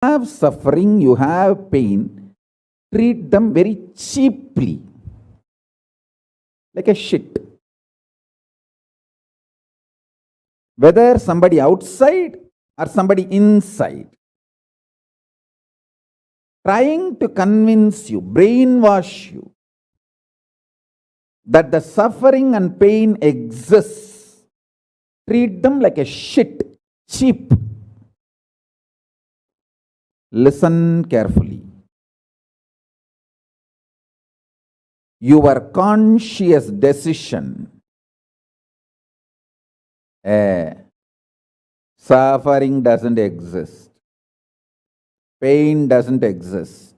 have suffering, you have pain, treat them very cheaply, like a shit. Whether somebody outside or somebody inside, trying to convince you, brainwash you, that the suffering and pain exists, treat them like a shit, cheap. Listen carefully. Your conscious decision, suffering doesn't exist, pain doesn't exist.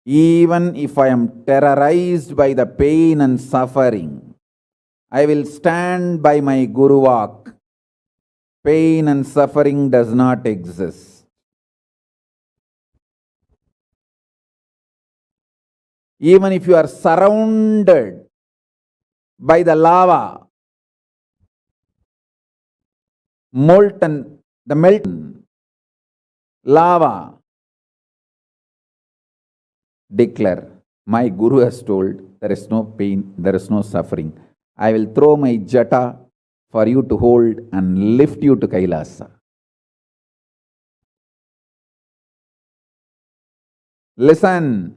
Even if I am terrorized by the pain and suffering, I will stand by my Guru Vak. Pain and suffering does not exist. Even if you are surrounded by the lava, the melting lava, declare, my Guru has told, there is no pain, there is no suffering. I will throw my jata for you to hold and lift you to Kailasa. Listen.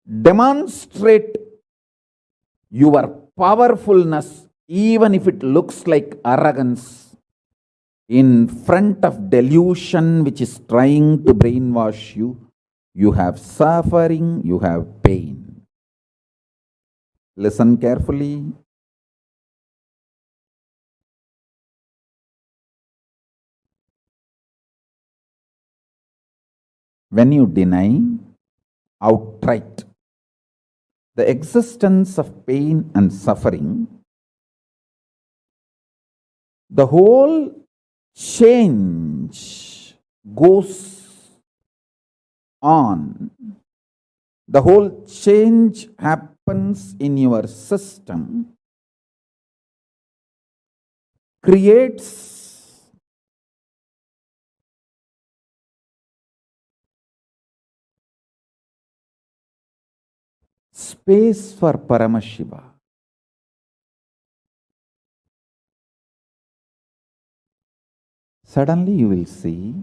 Demonstrate your powerfulness, even if it looks like arrogance, in front of delusion which is trying to brainwash you. You have suffering, you have pain. Listen carefully. When you deny outright the existence of pain and suffering, the whole change goes on. The whole change happens in your system, creates space for Paramashiva. Suddenly you will see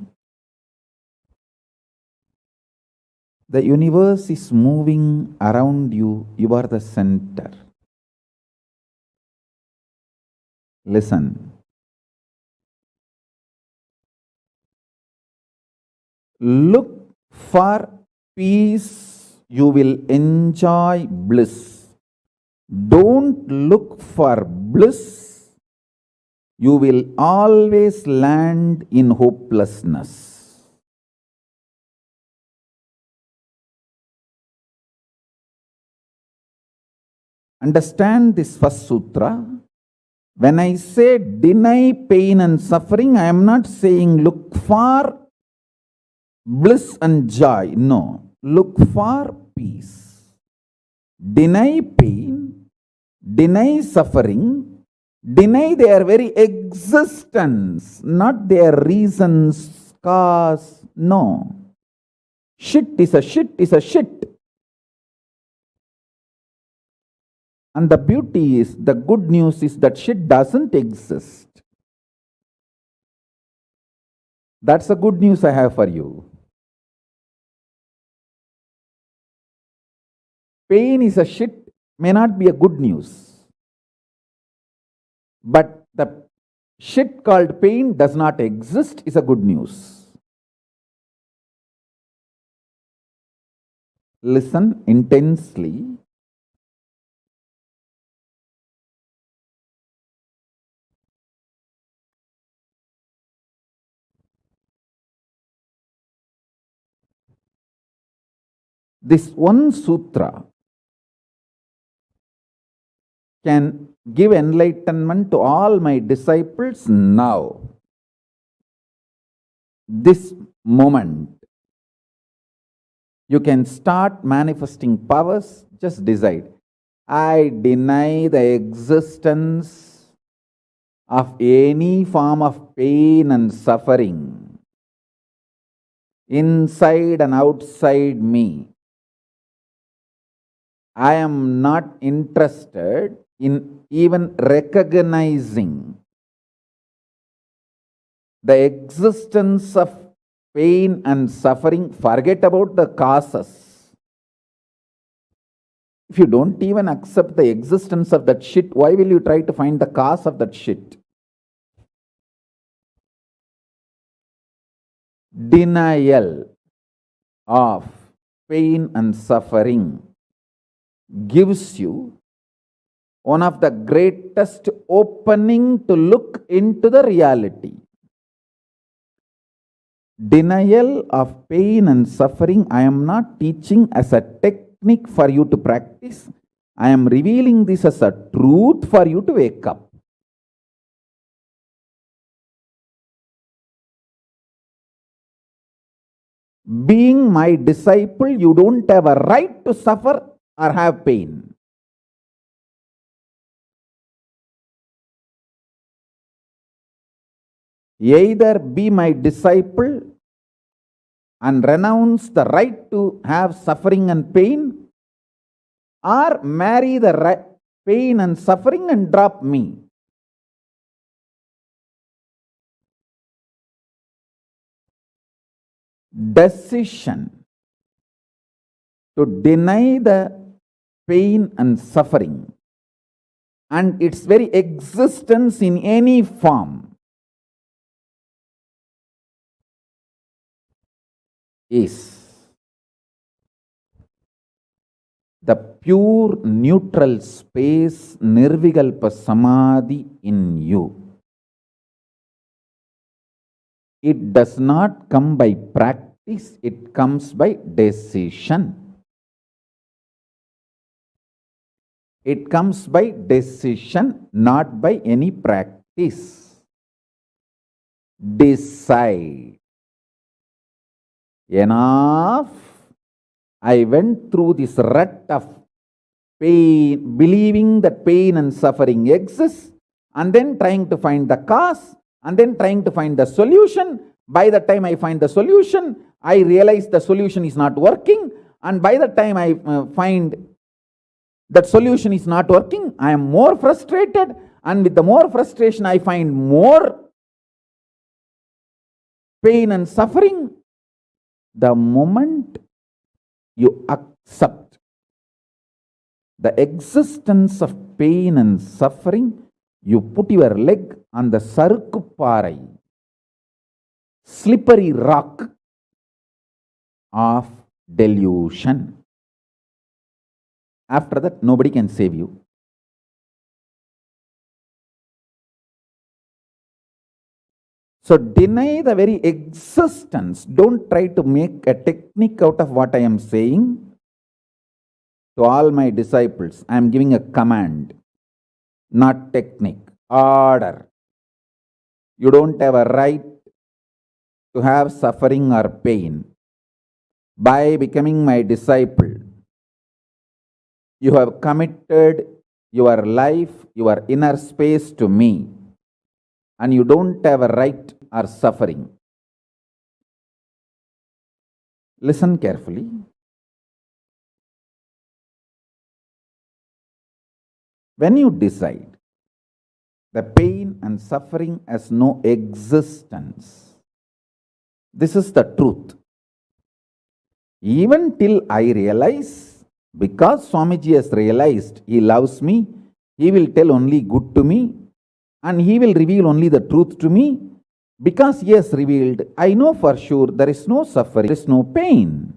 the universe is moving around you. You are the center. Listen. Look for peace, you will enjoy bliss. Don't look for bliss, you will always land in hopelessness. Understand this first sutra. When I say deny pain and suffering, I am not saying look for bliss and joy. No. Look for peace. Deny pain, deny suffering, deny their very existence, not their reasons, cause. No. Shit is a shit is a shit. And the beauty is, the good news is that shit doesn't exist. That's the good news I have for you. Pain is a shit may not be a good news. But the shit called pain does not exist is a good news. Listen intensely. This one sutra can give enlightenment to all my disciples now. This moment, you can start manifesting powers. Just decide. I deny the existence of any form of pain and suffering inside and outside me. I am not interested in even recognizing the existence of pain and suffering. Forget about the causes. If you don't even accept the existence of that shit, why will you try to find the cause of that shit? Denial of pain and suffering gives you one of the greatest opening to look into the reality. Denial of pain and suffering, I am not teaching as a technique for you to practice. I am revealing this as a truth for you to wake up. Being my disciple, you don't have a right to suffer or have pain. Either be my disciple and renounce the right to have suffering and pain, or marry the pain and suffering and drop me. Decision to deny the pain and suffering and its very existence in any form is the pure neutral space Nirvikalpa Samadhi in you. It does not come by practice, it comes by decision. It comes by decision, not by any practice. Decide. Enough. I went through this rut of pain, believing that pain and suffering exists, and then trying to find the cause, and then trying to find the solution. By the time I find the solution, I realize the solution is not working, and by the time I find that solution is not working, I am more frustrated, and with the more frustration I find more pain and suffering. The moment you accept the existence of pain and suffering, you put your leg on the sarukupparai, slippery rock of delusion. After that, nobody can save you. So deny the very existence. Don't try to make a technique out of what I am saying. To all my disciples, I am giving a command, not technique, order. You don't have a right to have suffering or pain. By becoming my disciple, you have committed your life, your inner space to me, and you don't have a right or suffering. Listen carefully. When you decide the pain and suffering has no existence, this is the truth. Even till I realize, because Swamiji has realized he loves me, he will tell only good to me, and he will reveal only the truth to me. Because he has revealed, I know for sure there is no suffering, there is no pain,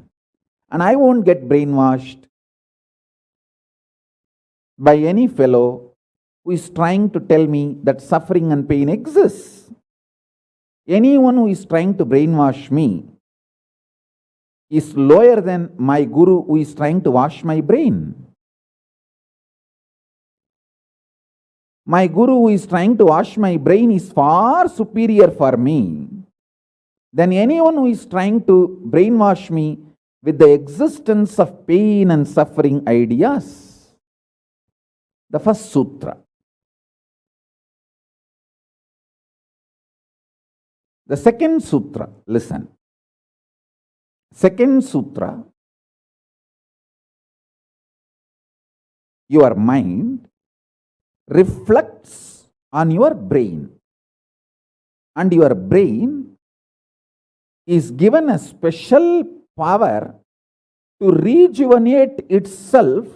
and I won't get brainwashed by any fellow who is trying to tell me that suffering and pain exists. Anyone who is trying to brainwash me is lower than my guru who is trying to wash my brain. My guru who is trying to wash my brain is far superior for me than anyone who is trying to brainwash me with the existence of pain and suffering ideas. The first sutra. The second sutra, listen. Second sutra, your mind reflects on your brain, and your brain is given a special power to rejuvenate itself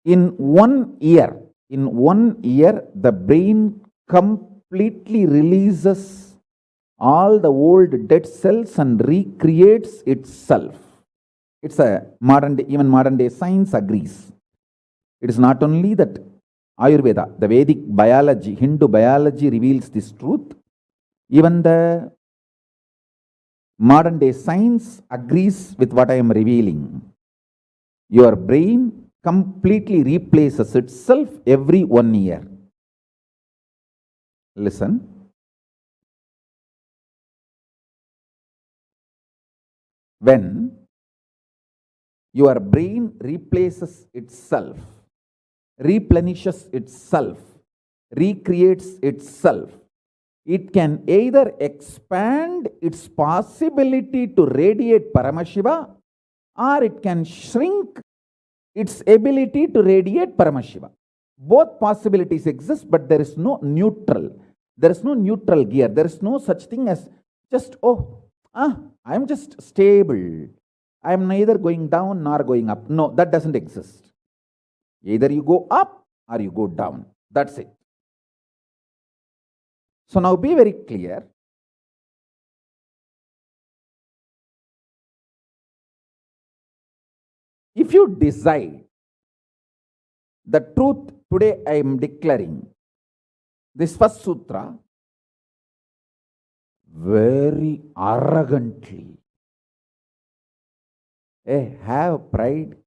in 1 year. In 1 year, the brain completely releases all the old dead cells and recreates itself. It's a modern day, even modern day science agrees. It is not only that Ayurveda, the Vedic biology, Hindu biology reveals this truth. Even the modern day science agrees with what I am revealing. Your brain completely replaces itself every 1 year. Listen. When your brain replaces itself, replenishes itself, recreates itself, it can either expand its possibility to radiate Paramashiva, or it can shrink its ability to radiate Paramashiva. Both possibilities exist, but there is no neutral. There is no neutral gear. There is no such thing as just, I am just stable. I am neither going down nor going up. No, that doesn't exist. Either you go up or you go down. That's it. So now be very clear. If you decide the truth today I am declaring, this first sutra, very arrogantly, have pride.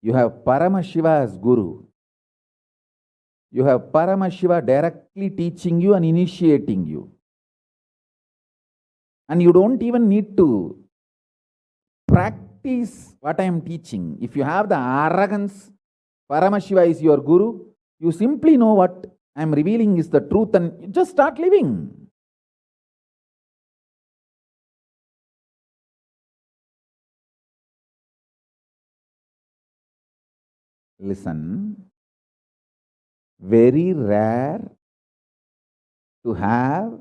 You have Paramashiva as Guru. You have Paramashiva directly teaching you and initiating you. And you don't even need to practice what I am teaching. If you have the arrogance, Paramashiva is your Guru, you simply know what I am revealing is the truth and you just start living. Listen, very rare to have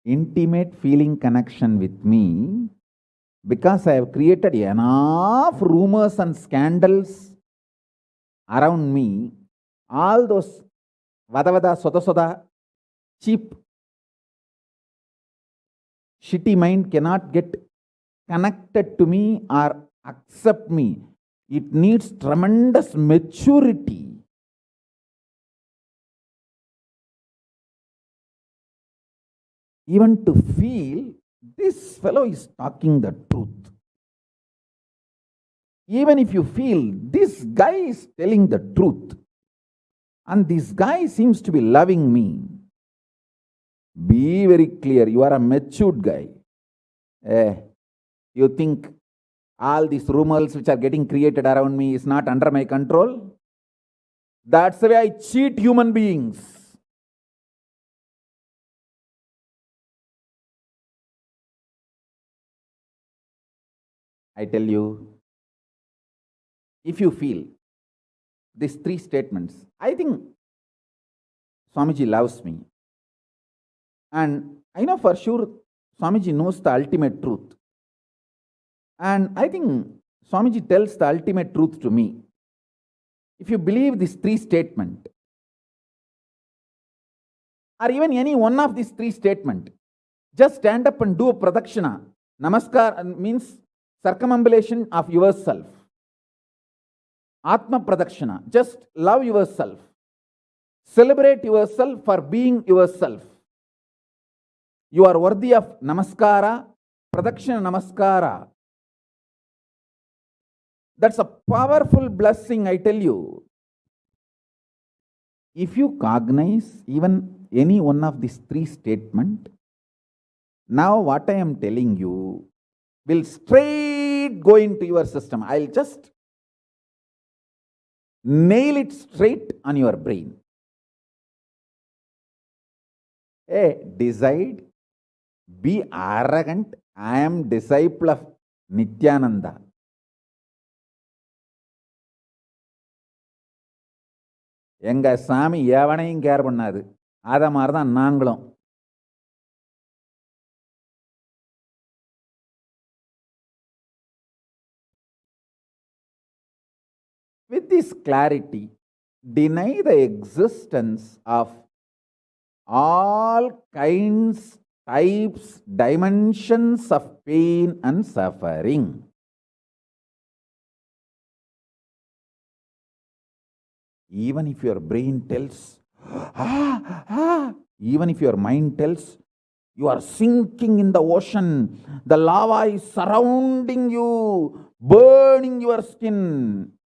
intimate feeling connection with me because I have created enough rumors and scandals around me. All those vada soda, cheap, shitty mind cannot get connected to me or accept me. It needs tremendous maturity. Even to feel this fellow is talking the truth. Even if you feel this guy is telling the truth and this guy seems to be loving me, be very clear, you are a matured guy. You think all these rumors which are getting created around me is not under my control? That's the way I cheat human beings. I tell you, if you feel these 3 statements, I think Swamiji loves me. And I know for sure Swamiji knows the ultimate truth. And I think Swamiji tells the ultimate truth to me. If you believe these 3 statements, or even any one of these 3 statements, just stand up and do a pradakshina. Namaskar means circumambulation of yourself. Atma pradakshina. Just love yourself. Celebrate yourself for being yourself. You are worthy of namaskara, pradakshina namaskara. That's a powerful blessing, I tell you. If you cognize even any one of these 3 statements, now what I am telling you will straight go into your system. I'll just nail it straight on your brain. Decide, be arrogant, I am disciple of Nithyananda. எங்க சாமி எவனையும் care பண்ணாது. அத மாதிரி தான் நாங்களும். With this clarity, deny the existence of all kinds, types, dimensions of pain and suffering. Even if your brain tells, even if your mind tells, you are sinking in the ocean, the lava is surrounding you, burning your skin.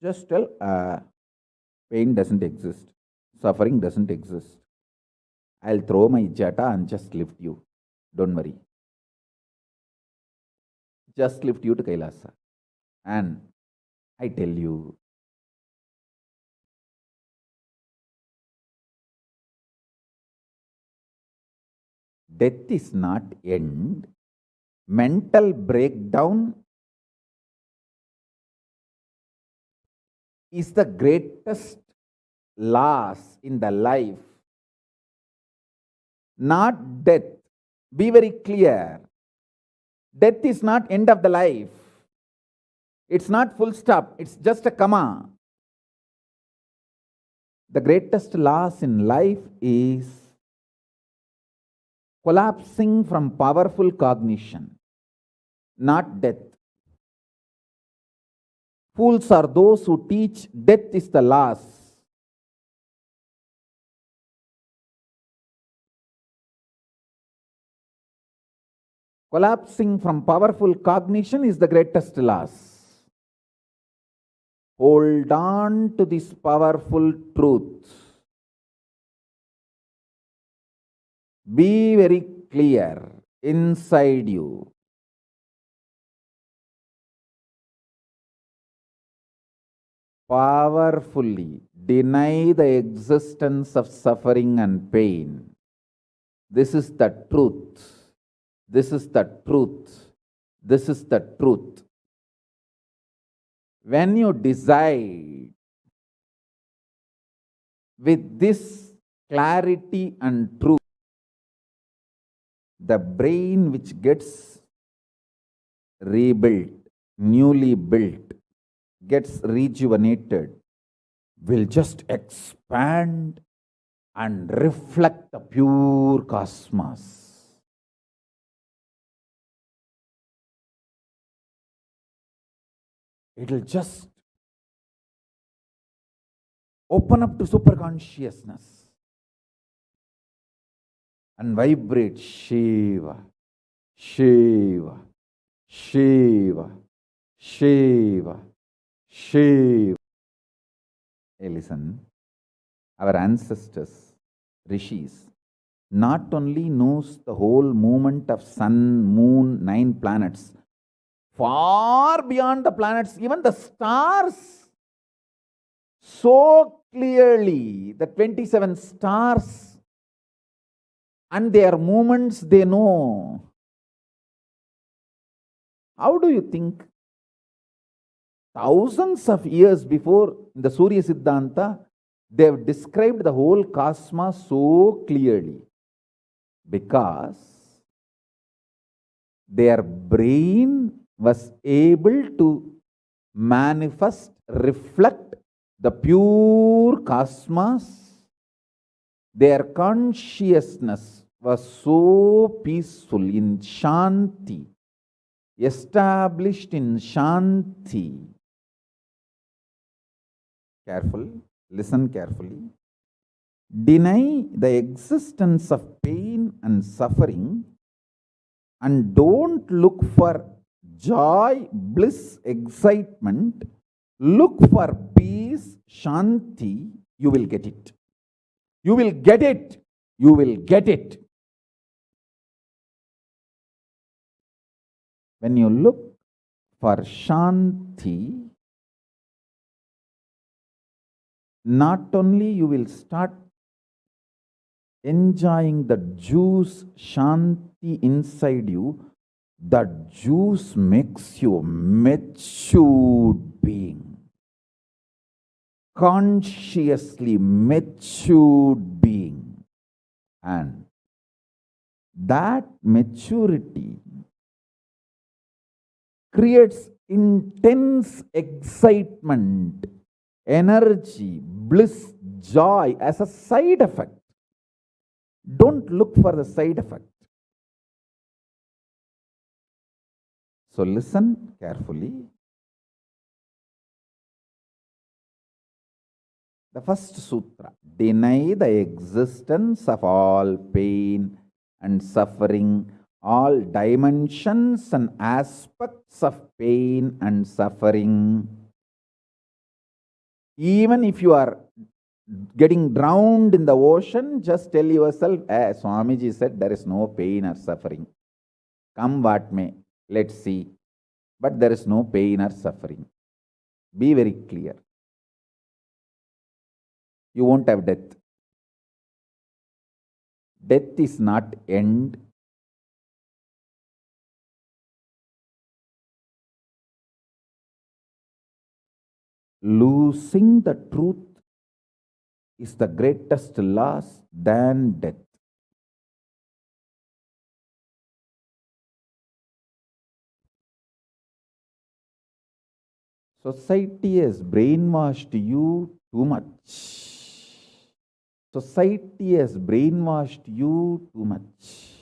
Just tell, pain doesn't exist, suffering doesn't exist. I'll throw my jata and just lift you. Don't worry. Just lift you to Kailasa. And I tell you, death is not end. Mental breakdown is the greatest loss in the life. Not death. Be very clear. Death is not end of the life. It's not full stop. It's just a comma. The greatest loss in life is collapsing from powerful cognition, not death. Fools are those who teach death is the loss. Collapsing from powerful cognition is the greatest loss. Hold on to this powerful truth. Be very clear inside you. Powerfully deny the existence of suffering and pain. This is the truth. This is the truth. This is the truth. When you decide with this clarity and truth, the brain which gets rebuilt, newly built, gets rejuvenated, will just expand and reflect the pure cosmos. It will just open up to superconsciousness and vibrate Shiva, Shiva, Shiva, Shiva, Shiva. Hey, listen, our ancestors, rishis, not only knows the whole movement of sun, moon, 9 planets, far beyond the planets, even the stars, so clearly, the 27 stars and their movements they know. How do you think? Thousands of years before, in the Surya Siddhanta, they have described the whole cosmos so clearly because their brain was able to manifest, reflect the pure cosmos. Their consciousness was so peaceful in Shanti, established in Shanti. Careful, listen carefully. Deny the existence of pain and suffering and don't look for joy, bliss, excitement. Look for peace, Shanti. You will get it. You will get it. You will get it. When you look for Shanti, not only you will start enjoying the juice, Shanti inside you, that juice makes you a matured being. Consciously matured being. And that maturity creates intense excitement, energy, bliss, joy as a side effect. Don't look for the side effect. So listen carefully. The first sutra: deny the existence of all pain and suffering, all dimensions and aspects of pain and suffering. Even if you are getting drowned in the ocean, just tell yourself, Swamiji said there is no pain or suffering. Come what may, let's see. But there is no pain or suffering. Be very clear. You won't have death. Death is not end. Losing the truth is the greatest loss than death. Society has brainwashed you too much. Society has brainwashed you too much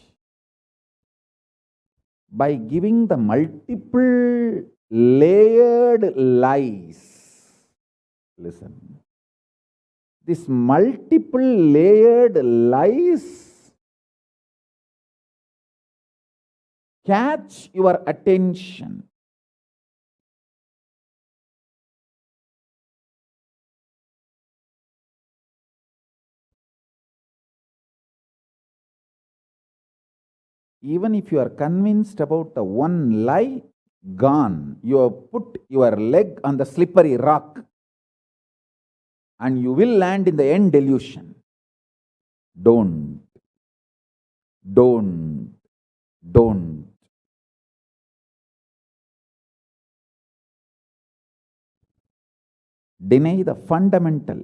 by giving the multiple layered lies. Listen. This multiple layered lies catch your attention. Even if you are convinced about the one lie, gone. You have put your leg on the slippery rock and you will land in the end delusion. Don't. Deny the fundamental,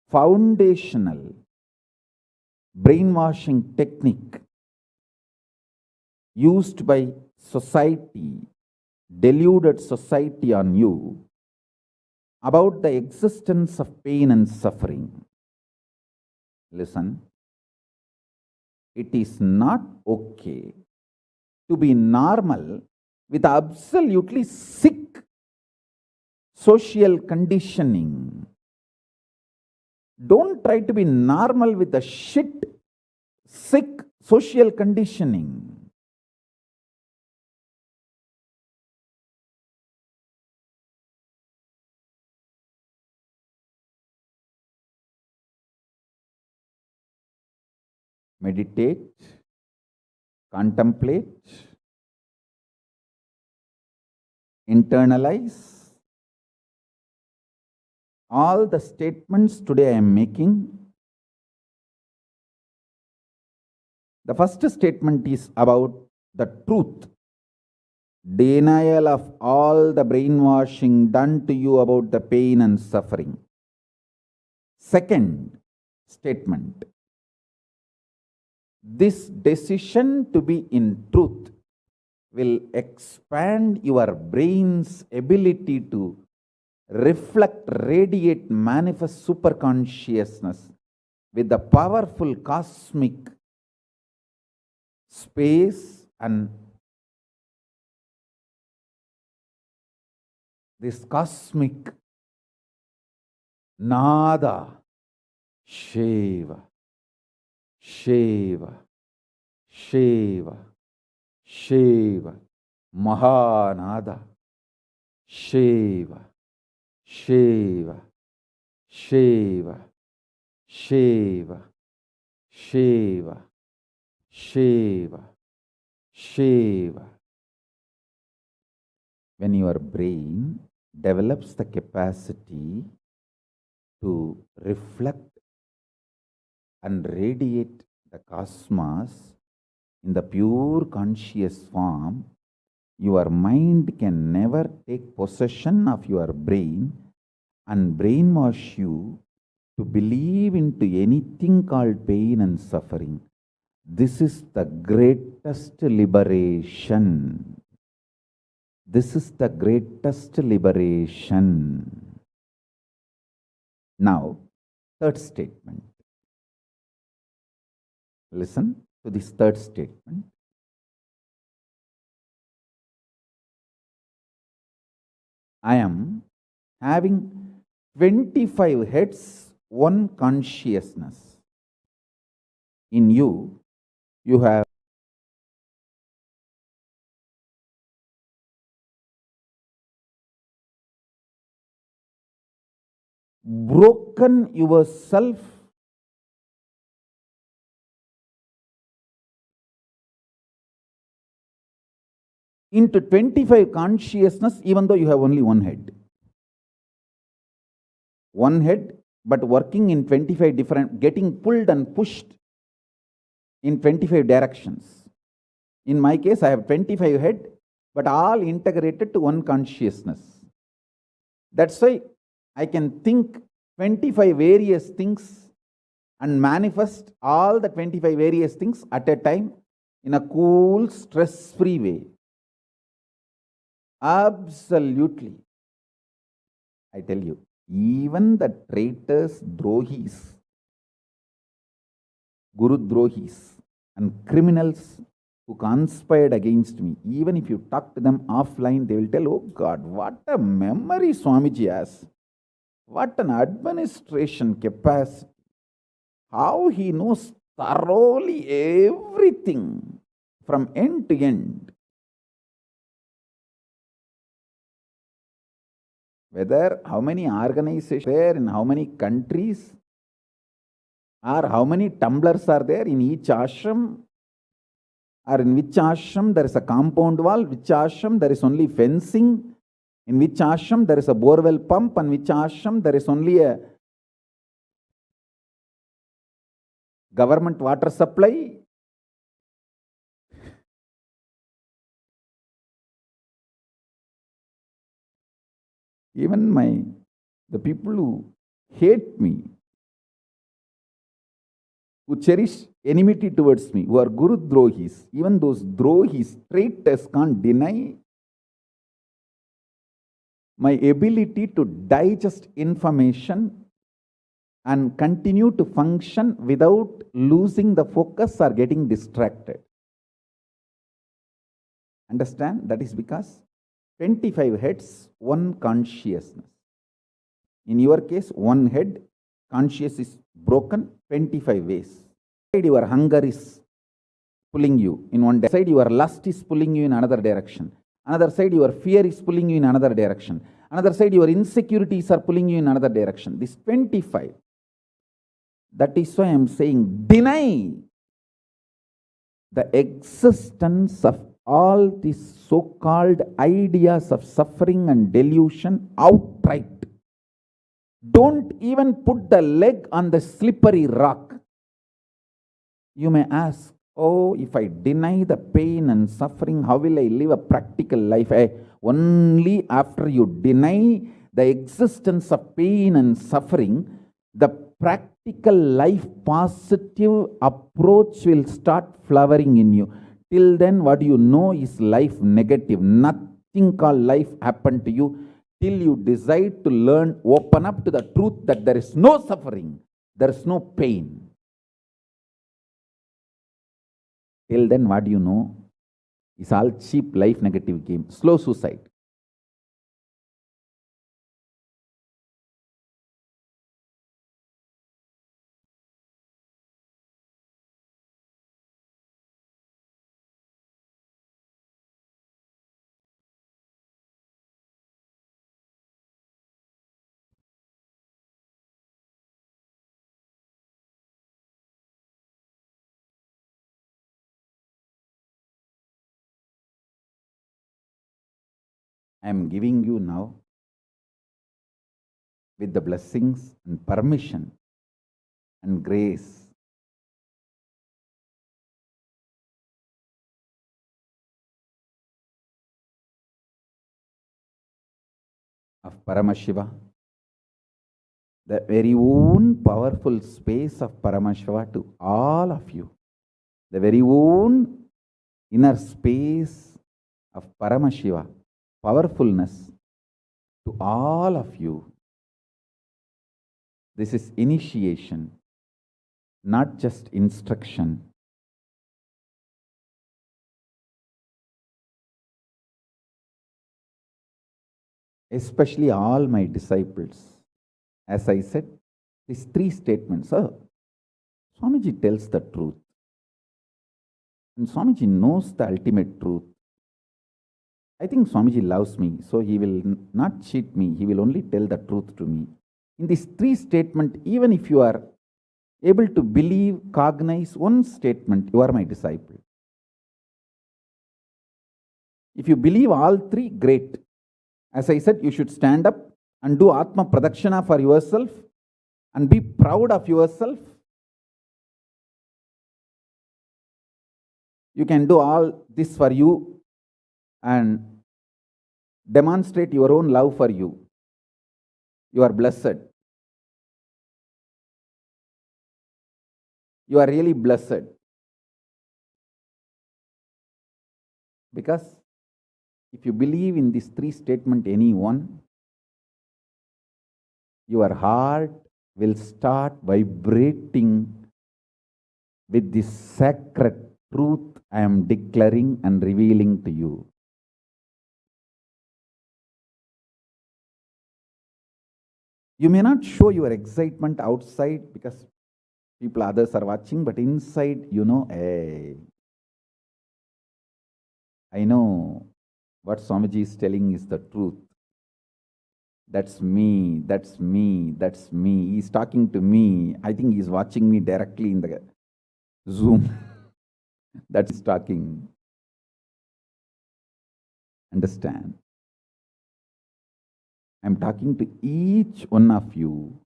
foundational brainwashing technique used by society, deluded society on you about the existence of pain and suffering. Listen, it is not okay to be normal with absolutely sick social conditioning. Don't try to be normal with the sick social conditioning. Meditate, contemplate, internalize all the statements today I am making. The first statement is about the truth. Denial of all the brainwashing done to you about the pain and suffering. Second statement: this decision to be in truth will expand your brain's ability to reflect, radiate, manifest superconsciousness with the powerful cosmic space and this cosmic nada, Shiva, Shiva, Shiva, Shiva, Mahanada, Shiva, Shiva, Shiva, Shiva, Shiva, Shiva, Shiva. When your brain develops the capacity to reflect, and radiate the cosmos in the pure conscious form, your mind can never take possession of your brain and brainwash you to believe into anything called pain and suffering. This is the greatest liberation. This is the greatest liberation. Now, third statement. Listen to this third statement. I am having 25 heads, one consciousness. In you, you have broken yourself into 25 consciousness, even though you have only one head. One head, but working in 25 different, getting pulled and pushed in 25 directions. In my case, I have 25 head, but all integrated to one consciousness. That's why I can think 25 various things and manifest all the 25 various things at a time in a cool, stress-free way. Absolutely. I tell you, even the traitors, drohis, guru drohis, and criminals who conspired against me, even if you talk to them offline, they will tell, oh God, what a memory Swamiji has. What an administration capacity. How he knows thoroughly everything from end to end. Whether how many organizations there in how many countries, or how many tumblers are there in each ashram, or in which ashram there is a compound wall, which ashram there is only fencing, in which ashram there is a borewell pump, and which ashram there is only a government water supply. Even the people who hate me, who cherish enmity towards me, who are Guru Drohis, even those Drohis, traitors, can't deny my ability to digest information and continue to function without losing the focus or getting distracted. Understand? That is because 25 heads, one consciousness. In your case, one head, conscious is broken 25 ways. Your hunger is pulling you in one direction. Side, your lust is pulling you in another direction. Another side, your fear is pulling you in another direction. Another side, your insecurities are pulling you in another direction. This 25. That is why I am saying, deny the existence of all these so-called ideas of suffering and delusion outright. Don't even put the leg on the slippery rock. You may ask, oh, if I deny the pain and suffering, how will I live a practical life? Only after you deny the existence of pain and suffering, the practical life positive approach will start flowering in you. Till then, what you know is life negative. Nothing called life happened to you till you decide to learn, open up to the truth that there is no suffering, there is no pain. Till then, what you know is all cheap life negative game, slow suicide. I am giving you now, with the blessings and permission and grace Paramashiva, the very own powerful space of Paramashiva to all of you, the very own inner space of Paramashiva, powerfulness to all of you. This is initiation, not just instruction. Especially all my disciples. As I said, these three statements. Swamiji tells the truth. And Swamiji knows the ultimate truth. I think Swamiji loves me, so he will not cheat me. He will only tell the truth to me. In these three statements, even if you are able to believe, cognize one statement, you are my disciple. If you believe all three, great. As I said, you should stand up and do Atma Pradakshina for yourself and be proud of yourself. You can do all this for you and demonstrate your own love for you. You are blessed. You are really blessed. Because if you believe in these three statements, any one, your heart will start vibrating with this sacred truth I am declaring and revealing to you. You may not show your excitement outside because others are watching, but inside, hey, I know what Swamiji is telling is the truth. That's me, that's me, that's me. He's talking to me. I think he's watching me directly in the Zoom. That's talking. Understand? I'm talking to each one of you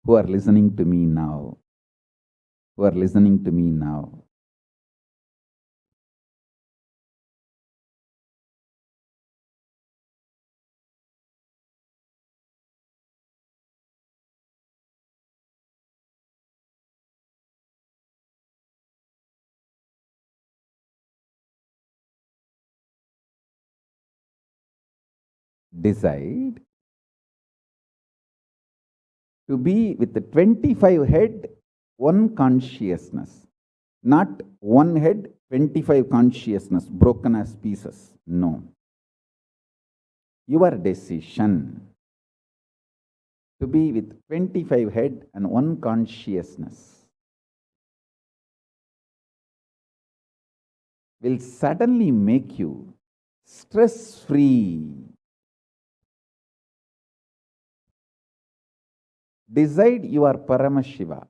who are listening to me now. Who are listening to me now. Decide to be with the 25 head, one consciousness. Not one head, 25 consciousness, broken as pieces. No. Your decision to be with 25 head and one consciousness will suddenly make you stress-free. Decide you are Paramashiva.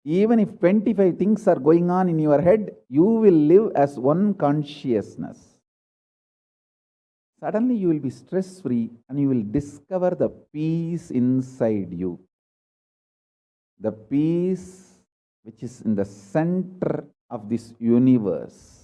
Even if 25 things are going on in your head, you will live as one consciousness. Suddenly you will be stress-free and you will discover the peace inside you. The peace which is in the center of this universe.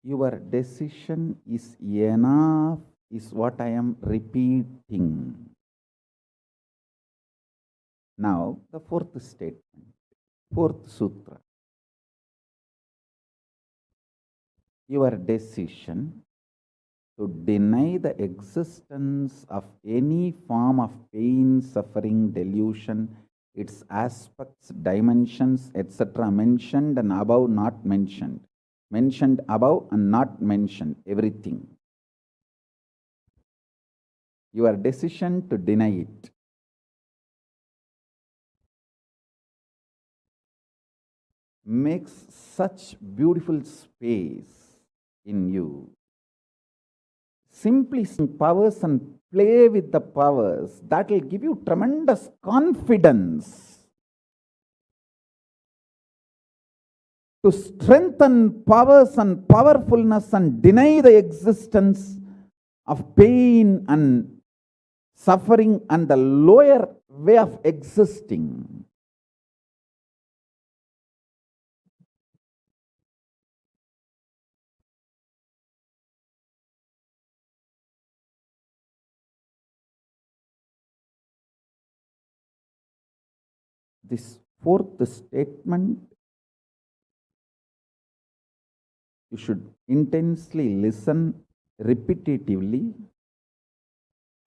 Your decision is enough, is what I am repeating. Now, the fourth statement, fourth sutra. Your decision to deny the existence of any form of pain, suffering, delusion, its aspects, dimensions, etc. mentioned and above not mentioned. Mentioned above and not mentioned, everything. Your decision to deny it. makes such beautiful space in you. Simply sing powers and play with the powers, that will give you tremendous confidence to strengthen powers and powerfulness and deny the existence of pain and suffering and the lower way of existing. This fourth statement, you should intensely listen repetitively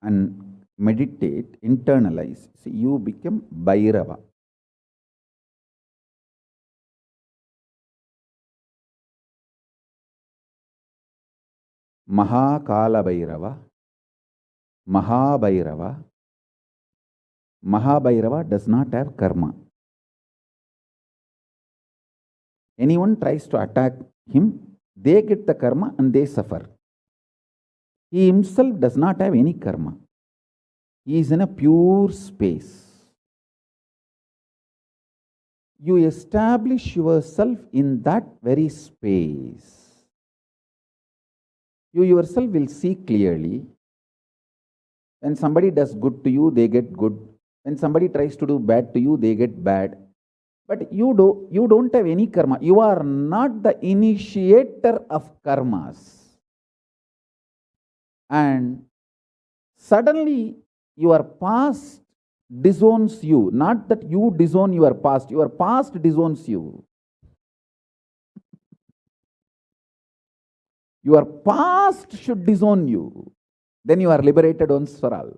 and meditate, internalize. See, you become Bhairava. Kalabhairava, Mahabhairava. Mahabhairava does not have karma. Anyone tries to attack him, they get the karma and they suffer. He himself does not have any karma. He is in a pure space. You establish yourself in that very space. You yourself will see clearly. When somebody does good to you, they get good. When somebody tries to do bad to you, they get bad. But you don't have any karma. You are not the initiator of karmas. And suddenly your past disowns you. Not that you disown your past disowns you. Your past should disown you. Then you are liberated once for all.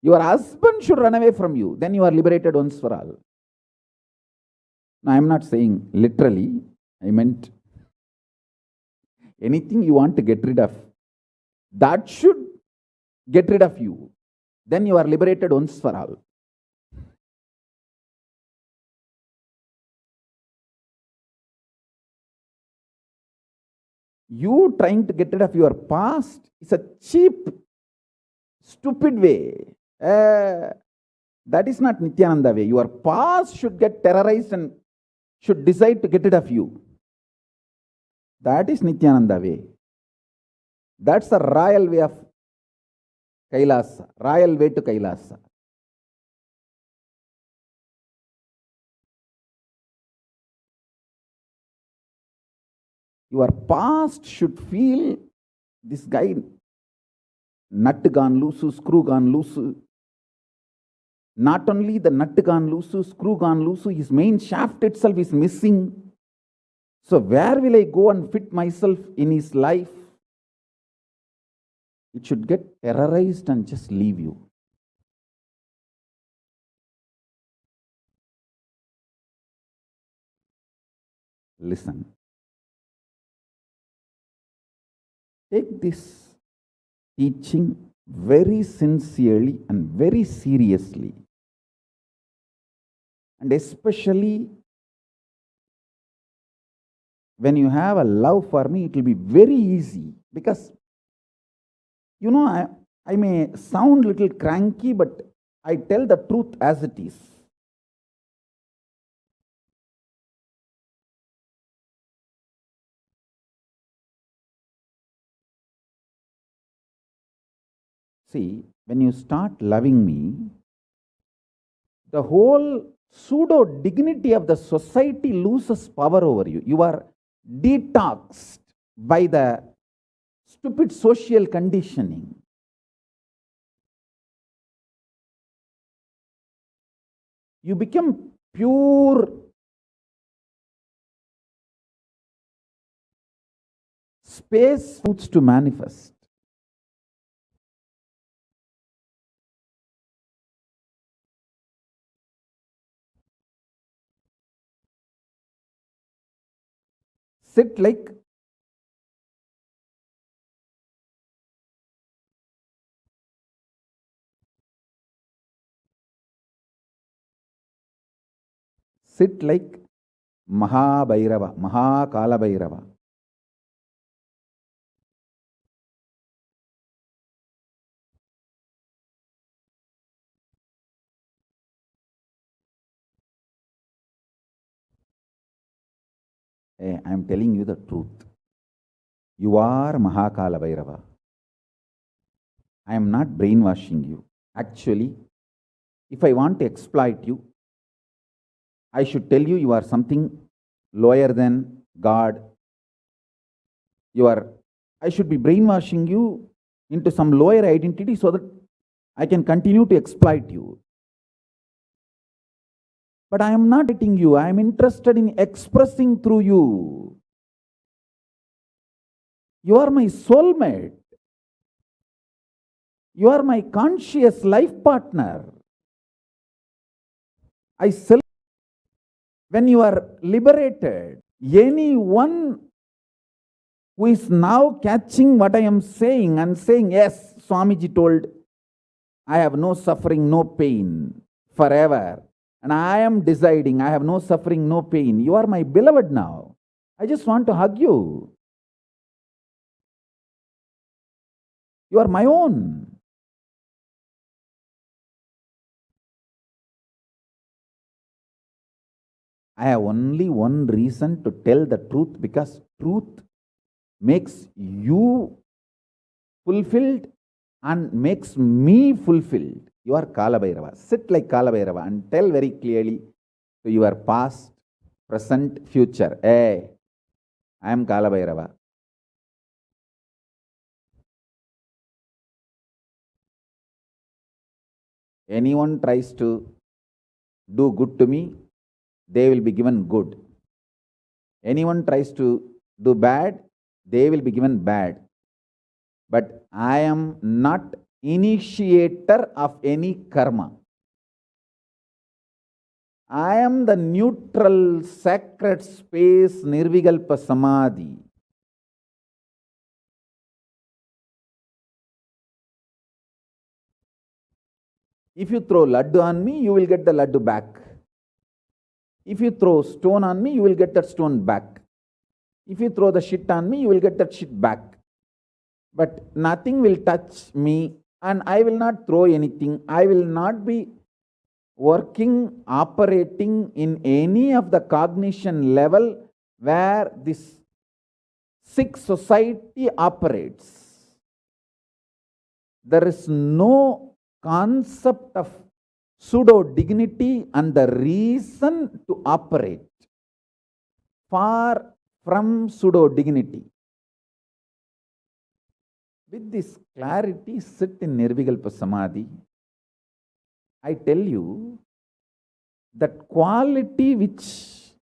Your husband should run away from you. Then you are liberated once for all. Now, I am not saying literally. I meant anything you want to get rid of, that should get rid of you. Then you are liberated once for all. You trying to get rid of your past is a cheap, stupid way. That is not Nithyananda way. Your past should get terrorized and should decide to get rid of you. That is Nithyananda way. That's the royal way of Kailasa, royal way to Kailasa. Your past should feel this guy, nut gone loose, screw gone loose. Not only the nut gone loose, screw gone loose, his main shaft itself is missing. So where will I go and fit myself in his life? It should get terrorized and just leave you. Listen. Take this teaching very sincerely and very seriously. And especially when you have a love for me, it will be very easy. Because, you know, I may sound a little cranky, but I tell the truth as it is. See, when you start loving me, the whole pseudo dignity of the society loses power over you. You are detoxed by the stupid social conditioning. You become pure space to manifest. Sit like Mahabhairava, Kalabhairava. Hey, I am telling you the truth. You are Kalabhairava. I am not brainwashing you. Actually, if I want to exploit you, I should tell you are something lower than God. I should be brainwashing you into some lower identity so that I can continue to exploit you. But I am not hitting you. I am interested in expressing through you. You are my soulmate. You are my conscious life partner. When you are liberated, anyone who is now catching what I am saying and saying, yes, Swamiji told, I have no suffering, no pain forever. And I am deciding, I have no suffering, no pain. You are my beloved now. I just want to hug you. You are my own. I have only one reason to tell the truth, because truth makes you fulfilled and makes me fulfilled. You are Kalabhairava. Sit like Kalabhairava and tell very clearly to your past, present, future. Hey, I am Kalabhairava. Anyone tries to do good to me, they will be given good. Anyone tries to do bad, they will be given bad. But I am not initiator of any karma. I am the neutral, sacred space, Nirvikalpa Samadhi. If you throw laddu on me, you will get the laddu back. If you throw stone on me, you will get that stone back. If you throw the shit on me, you will get that shit back. But nothing will touch me, and I will not throw anything. I will not be working, operating in any of the cognition level where this sick society operates. There is no concept of pseudo dignity and the reason to operate. Far from pseudo dignity. With this clarity, sit in Nirvikalpa Samadhi. I tell you that quality which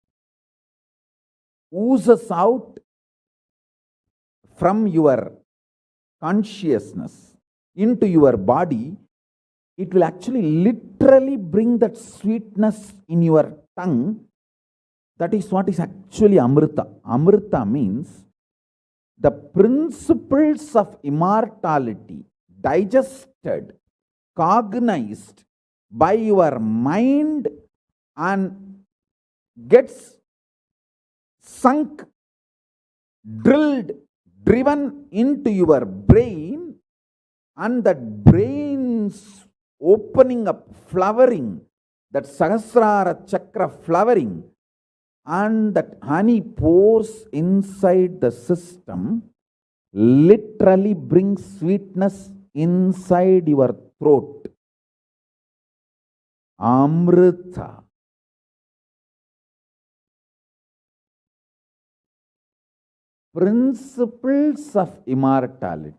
oozes out from your consciousness into your body, it will actually literally bring that sweetness in your tongue. That is what is actually Amrita. Amrita means the principles of immortality digested, cognized by your mind and gets sunk, drilled, driven into your brain, and that brain's opening up, flowering, that Sahasrara Chakra flowering, and that honey pours inside the system, literally brings sweetness inside your throat. Amrita. Principles of immortality.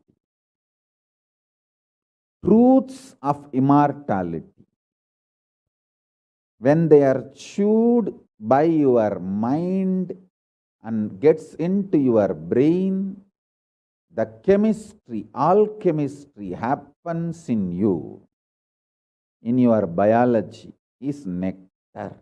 Truths of immortality. When they are chewed by your mind and gets into your brain, the chemistry, alchemistry happens in you, in your biology, is nectar.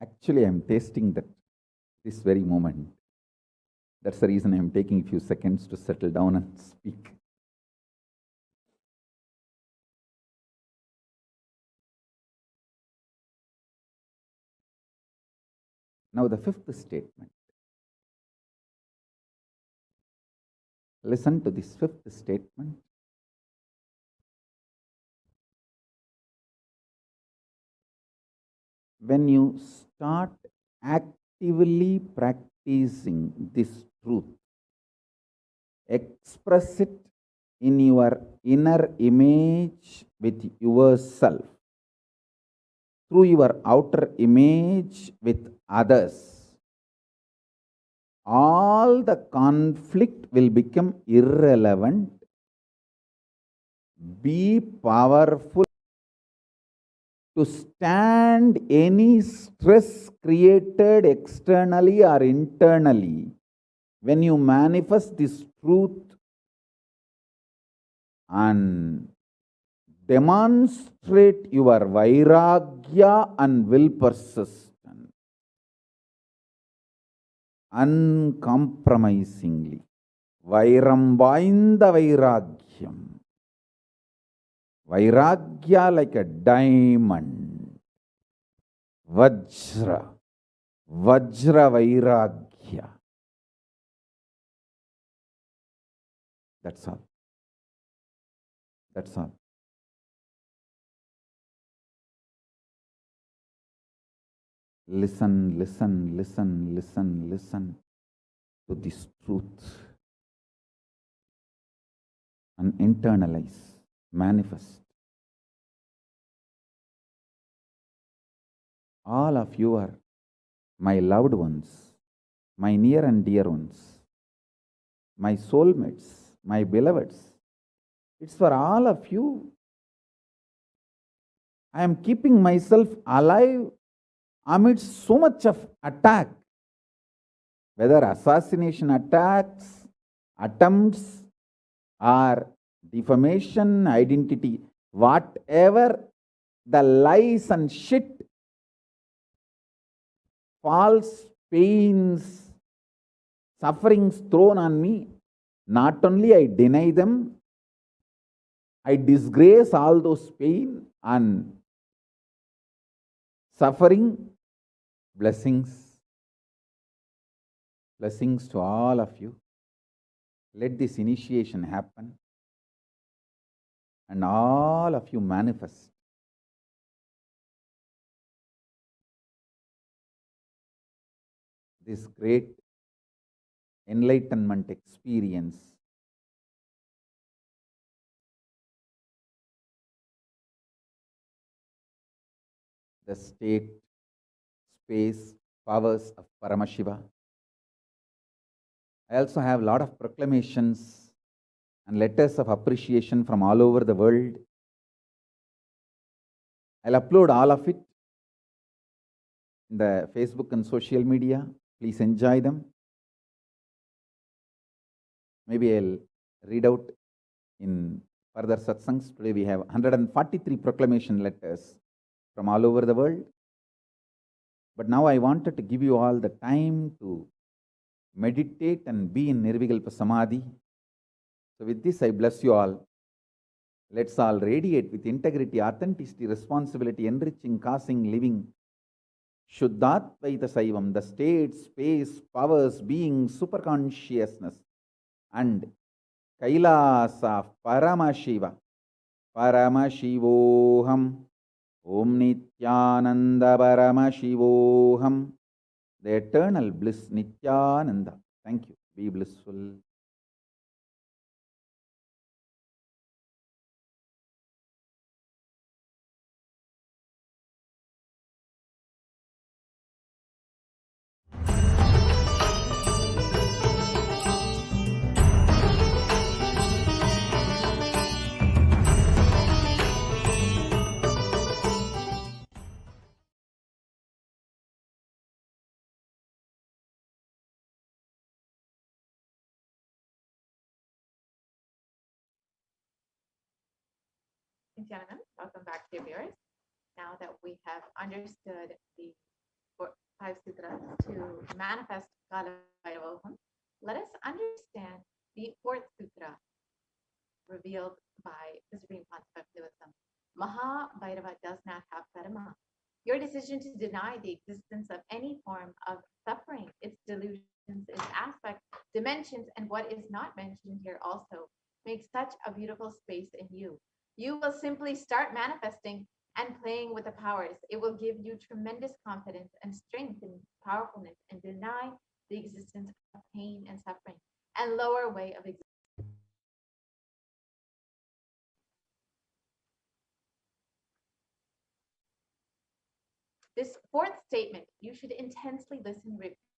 Actually, I am tasting that this very moment. That's the reason I am taking a few seconds to settle down and speak. Now, the fifth statement. Listen to this fifth statement. When you start actively practicing this truth, express it in your inner image with yourself, through your outer image with others, all the conflict will become irrelevant. Be powerful to stand any stress created externally or internally. When you manifest this truth and demonstrate your vairagya and will persistence uncompromisingly. Vairam vainda vairagyam. Vairagya like a diamond. Vajra. Vajra vairagya. That's all. That's all. Listen, listen, listen, listen, listen to this truth and internalize, manifest. All of you are my loved ones, my near and dear ones, my soulmates, my beloveds. It's for all of you. I am keeping myself alive amidst so much of attack, whether assassination attacks, attempts, or defamation, identity, whatever the lies and shit, false pains, sufferings thrown on me, not only I deny them, I disgrace all those pain and suffering. Blessings to all of you. Let this initiation happen and all of you manifest this great enlightenment experience. The state, space, powers of Paramashiva. I also have a lot of proclamations and letters of appreciation from all over the world. I'll upload all of it in the Facebook and social media. Please enjoy them. Maybe I'll read out in further satsangs. Today we have 143 proclamation letters from all over the world. But now I wanted to give you all the time to meditate and be in Nirvikalpa Samadhi. So with this, I bless you all. Let's all radiate with integrity, authenticity, responsibility, enriching, causing, living. Shuddhatvaita Saivam, the state, space, powers, being, superconsciousness, and Kailasa Paramashiva. Paramashivoham. Om Nithyananda Paramashivoham. The eternal bliss Nithyananda. Thank you. Be blissful. Nithyananda, welcome back to viewers. Now that we have understood the manifest Kalabhairavoham, let us understand the fourth sutra revealed by the Supreme Concept of Hinduism. Mahabhairava does not have karma. Your decision to deny the existence of any form of suffering, its delusions, its aspects, dimensions, and what is not mentioned here also makes such a beautiful space in you. You will simply start manifesting and playing with the powers. It will give you tremendous confidence and strength and powerfulness and deny the existence of pain and suffering and lower way of existence. This fourth statement, you should intensely listen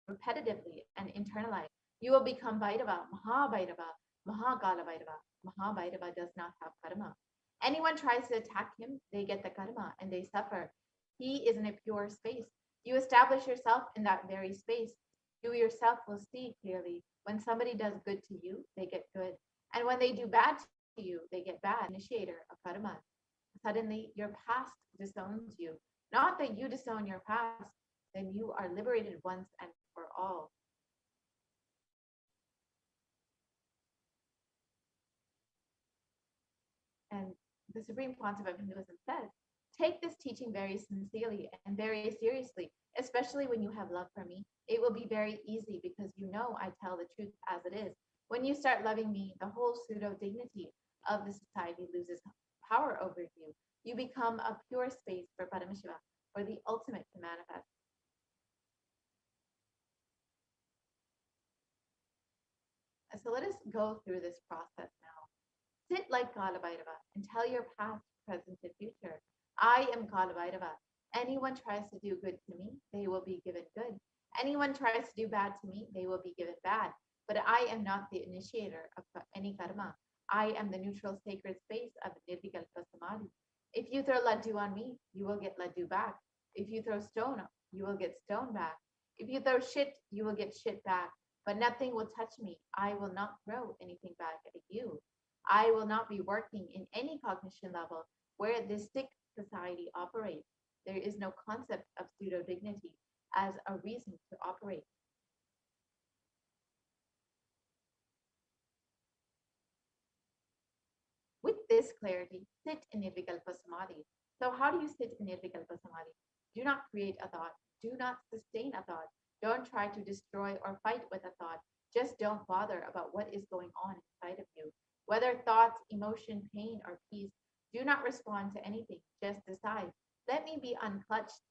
repetitively and internalize. You will become Vairava, Mahabhairava, Mahakalabhairava. Mahabhairava does not have karma. Anyone tries to attack him, they get the karma and they suffer. He is in a pure space. You establish yourself in that very space. You yourself will see clearly. When somebody does good to you, they get good. And when they do bad to you, they get bad. Initiator of karma. Suddenly, your past disowns you. Not that you disown your past, then you are liberated once and for all. And the Supreme Concept of Hinduism says, take this teaching very sincerely and very seriously, especially when you have love for me. It will be very easy because you know I tell the truth as it is. When you start loving me, the whole pseudo dignity of the society loses power over you. You become a pure space for Paramashiva, for the ultimate to manifest. So let us go through this process now. Sit like Kalabhairava and tell your past, present, and future. I am Kalabhairava. Anyone tries to do good to me, they will be given good. Anyone tries to do bad to me, they will be given bad. But I am not the initiator of any karma. I am the neutral sacred space of Nirvikalpa. If you throw laddu on me, you will get laddu back. If you throw stone, you will get stone back. If you throw shit, you will get shit back. But nothing will touch me. I will not throw anything back at you. I will not be working in any cognition level where this sick society operates. There is no concept of pseudo dignity as a reason to operate. With this clarity, sit in Nirvikalpa Samadhi. So, how do you sit in Nirvikalpa Samadhi? Do not create a thought. Do not sustain a thought. Don't try to destroy or fight with a thought. Just don't bother about what is going on inside of you. Whether thoughts, emotion, pain, or peace, do not respond to anything. Just decide. Let me be unclutched.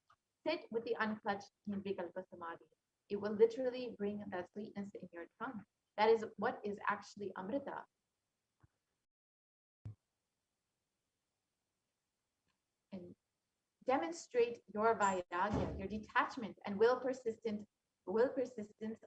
Sit with the unclutched Nirvikalpa Samadhi. It will literally bring that sweetness in your tongue. That is what is actually Amrita. And demonstrate your vairagya, your detachment, and will persistence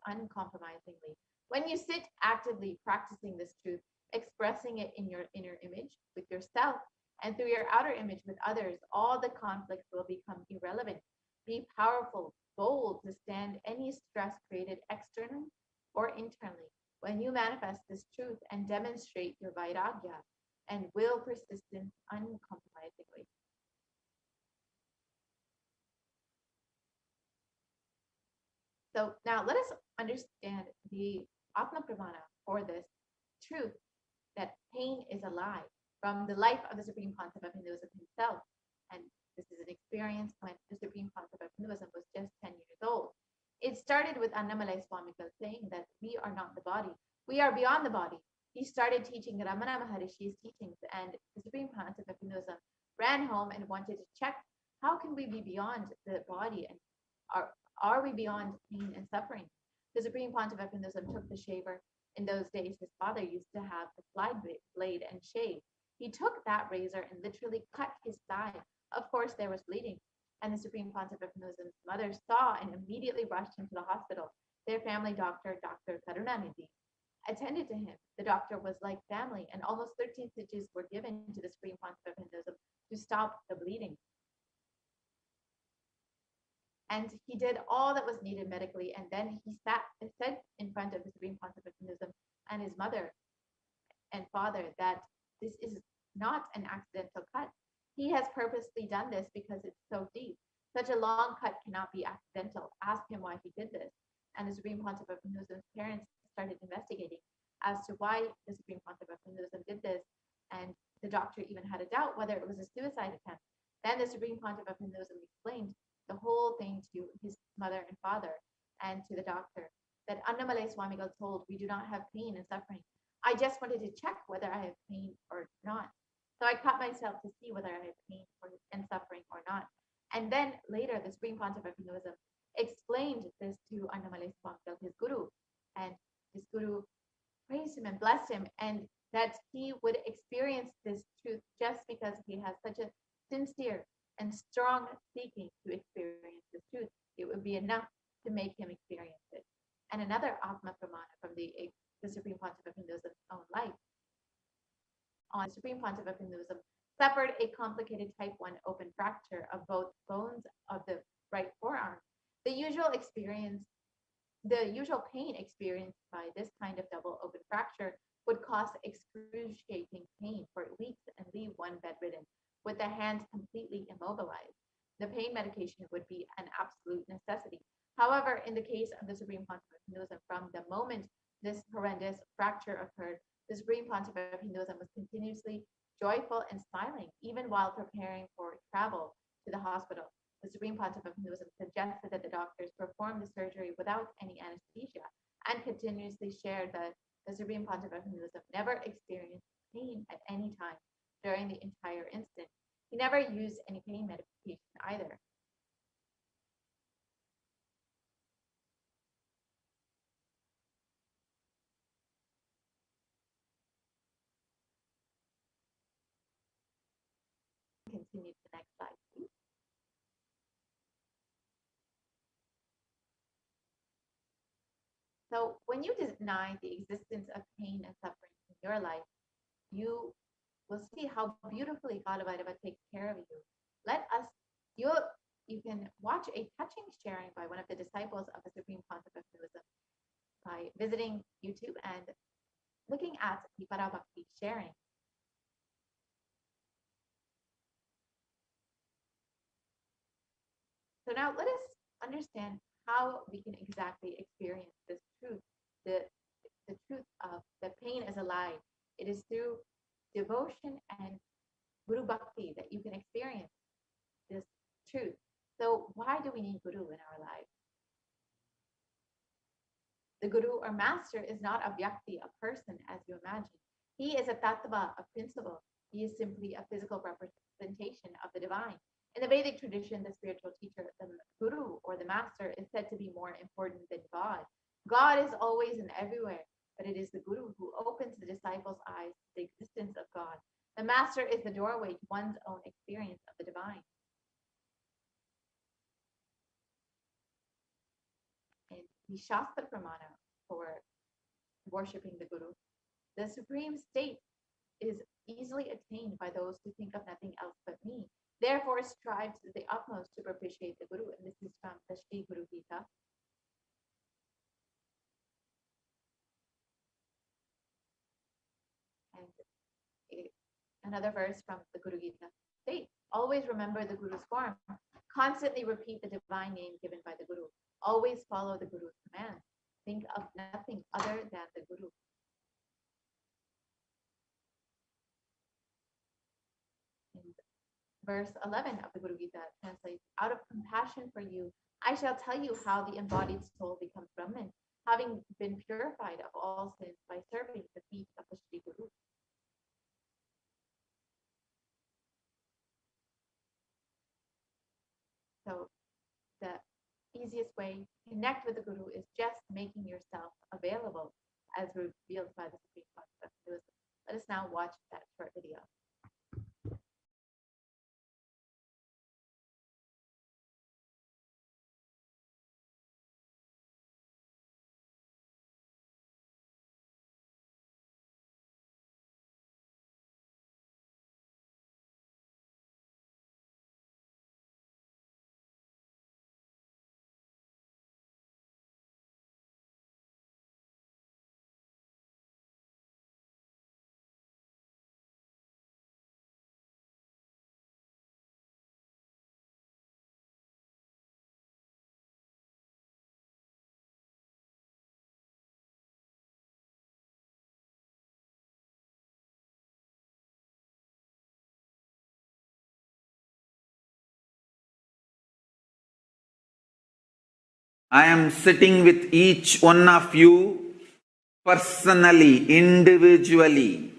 uncompromisingly. When you sit actively practicing this truth, expressing it in your inner image with yourself and through your outer image with others, all the conflicts will become irrelevant. Be powerful, bold to stand any stress created externally or internally. When you manifest this truth and demonstrate your vairagya and will persistence uncompromisingly. So now let us understand the Atma Pramana for this truth that pain is a lie from the life of the Supreme Concept of Hinduism himself. And this is an experience when the Supreme Concept of Hinduism was just 10 years old. It started with Annamalai Swamigal saying that we are not the body, we are beyond the body. He started teaching Ramana Maharishi's teachings, and the Supreme Concept of Hinduism ran home and wanted to check how can we be beyond the body and are we beyond pain and suffering? The Supreme Pontiff of Hinduism took the shaver. In those days, his father used to have a slide blade and shave. He took that razor and literally cut his thigh. Of course, there was bleeding. And the Supreme Pontiff of Hinduism's mother saw and immediately rushed him to the hospital. Their family doctor, Dr. Karunanidhi, attended to him. The doctor was like family, and almost 13 stitches were given to the Supreme Pontiff of Hinduism to stop the bleeding. And he did all that was needed medically. And then he said in front of the Supreme Pontiff of Hinduism and his mother and father that this is not an accidental cut. He has purposely done this because it's so deep. Such a long cut cannot be accidental. Ask him why he did this. and the Supreme Pontiff of Hinduism's parents started investigating as to why the Supreme Pontiff of Hinduism did this, and the doctor even had a doubt whether it was a suicide attempt. Then the Supreme Pontiff of Hinduism explained the whole thing to his mother and father and to the doctor, that Annamalai Swamigal told, we do not have pain and suffering. I just wanted to check whether I have pain or not. So I cut myself to see whether I have pain and suffering or not. And then later, the Supreme Pontiff of Hinduism explained this to Annamalai Swamigal, his guru, and his guru praised him and blessed him, and that he would experience this truth just because he has such a sincere and strong seeking to experience this truth. It would be enough to make him experience it. And another Atma Pramana from the Supreme Pontiff of Hinduism's own life. On Supreme Pontiff of Hinduism suffered a complicated type 1 open fracture of both bones of the right forearm. The usual pain experienced by this kind of double open fracture would cause excruciating pain for weeks and leave one bedridden, with the hand completely immobilized. The pain medication would be an absolute necessity. However, in the case of the Supreme Pontiff of Hinduism, from the moment this horrendous fracture occurred, the Supreme Pontiff of Hinduism was continuously joyful and smiling, even while preparing for travel to the hospital. The Supreme Pontiff of Hinduism suggested that the doctors perform the surgery without any anesthesia, and continuously shared that the Supreme Pontiff of Hinduism never experienced pain at any time during the entire incident. He never used any pain medication either. Continue to the next slide, please. So when you deny the existence of pain and suffering in your life, you will see how beautifully Kalabhairava takes care of you. You can watch a touching sharing by one of the disciples of the Supreme Pontiff of Hinduism by visiting YouTube and looking at the Parabhakti sharing. So now let us understand how we can exactly experience this truth, the truth of that pain is a lie. It is through devotion and Guru Bhakti that you can experience this truth. So why do we need Guru in our lives? The Guru or Master is not a Vyakti, a person, as you imagine. He is a Tattva, a principle. He is simply a physical representation of the divine. In the Vedic tradition, the spiritual teacher, the Guru or the Master, is said to be more important than God. God is always and everywhere, but it is the Guru who opens the disciples' eyes to the existence of God. The Master is the doorway to one's own experience of the divine. In the Shastra Pramana for worshipping the Guru, the supreme state is easily attained by those who think of nothing else but me. Therefore, strive to the utmost to propitiate the Guru. And this is from the Shri Guru Gita. And another verse from the Guru Gita states, always remember the Guru's form. Constantly repeat the divine name given by the Guru. Always follow the Guru's commands. Think of nothing other than the Guru. And verse 11 of the Guru Gita translates, out of compassion for you, I shall tell you how the embodied soul becomes Brahman, having been purified of all sins by serving the feet of the Shri Guru. So the easiest way to connect with the Guru is just making yourself available as revealed by the Supreme Pontiff. Let us now watch that short video. I am sitting with each one of you personally, individually,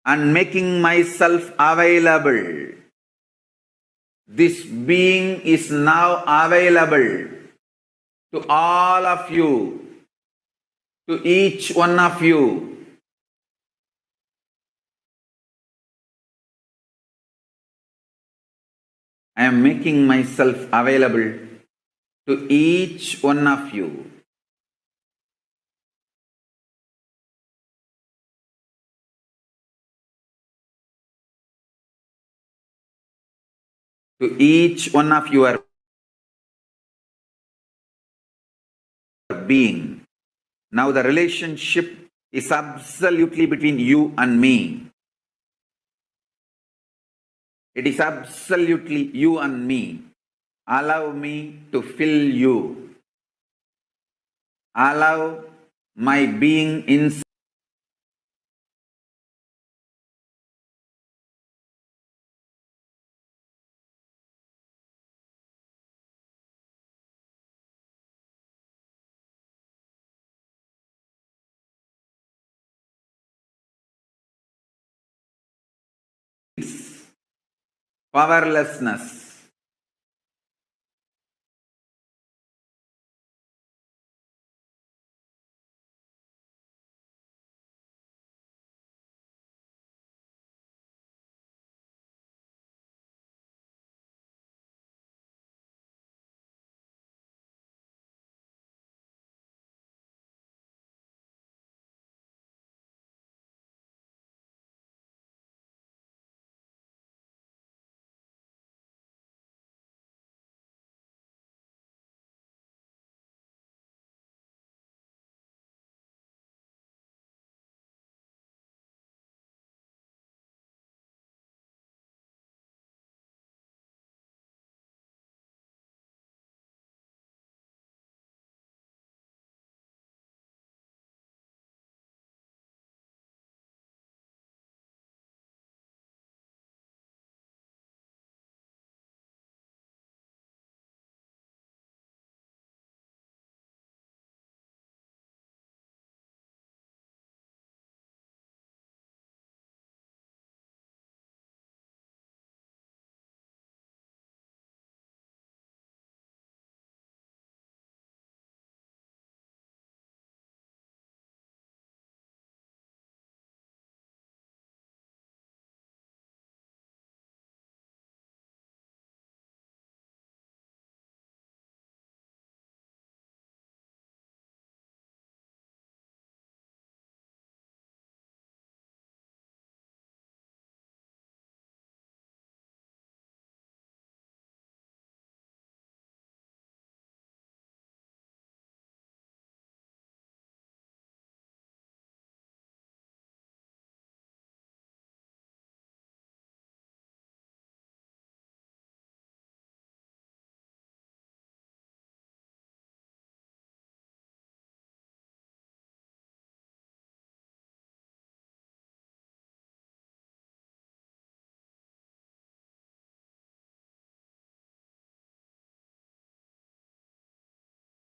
and making myself available. This being is now available to all of you, to each one of you. I am making myself available to each one of you. To each one of your being. Now the relationship is absolutely between you and me. It is absolutely you and me. Allow me to fill you. Allow my being inside. Powerlessness.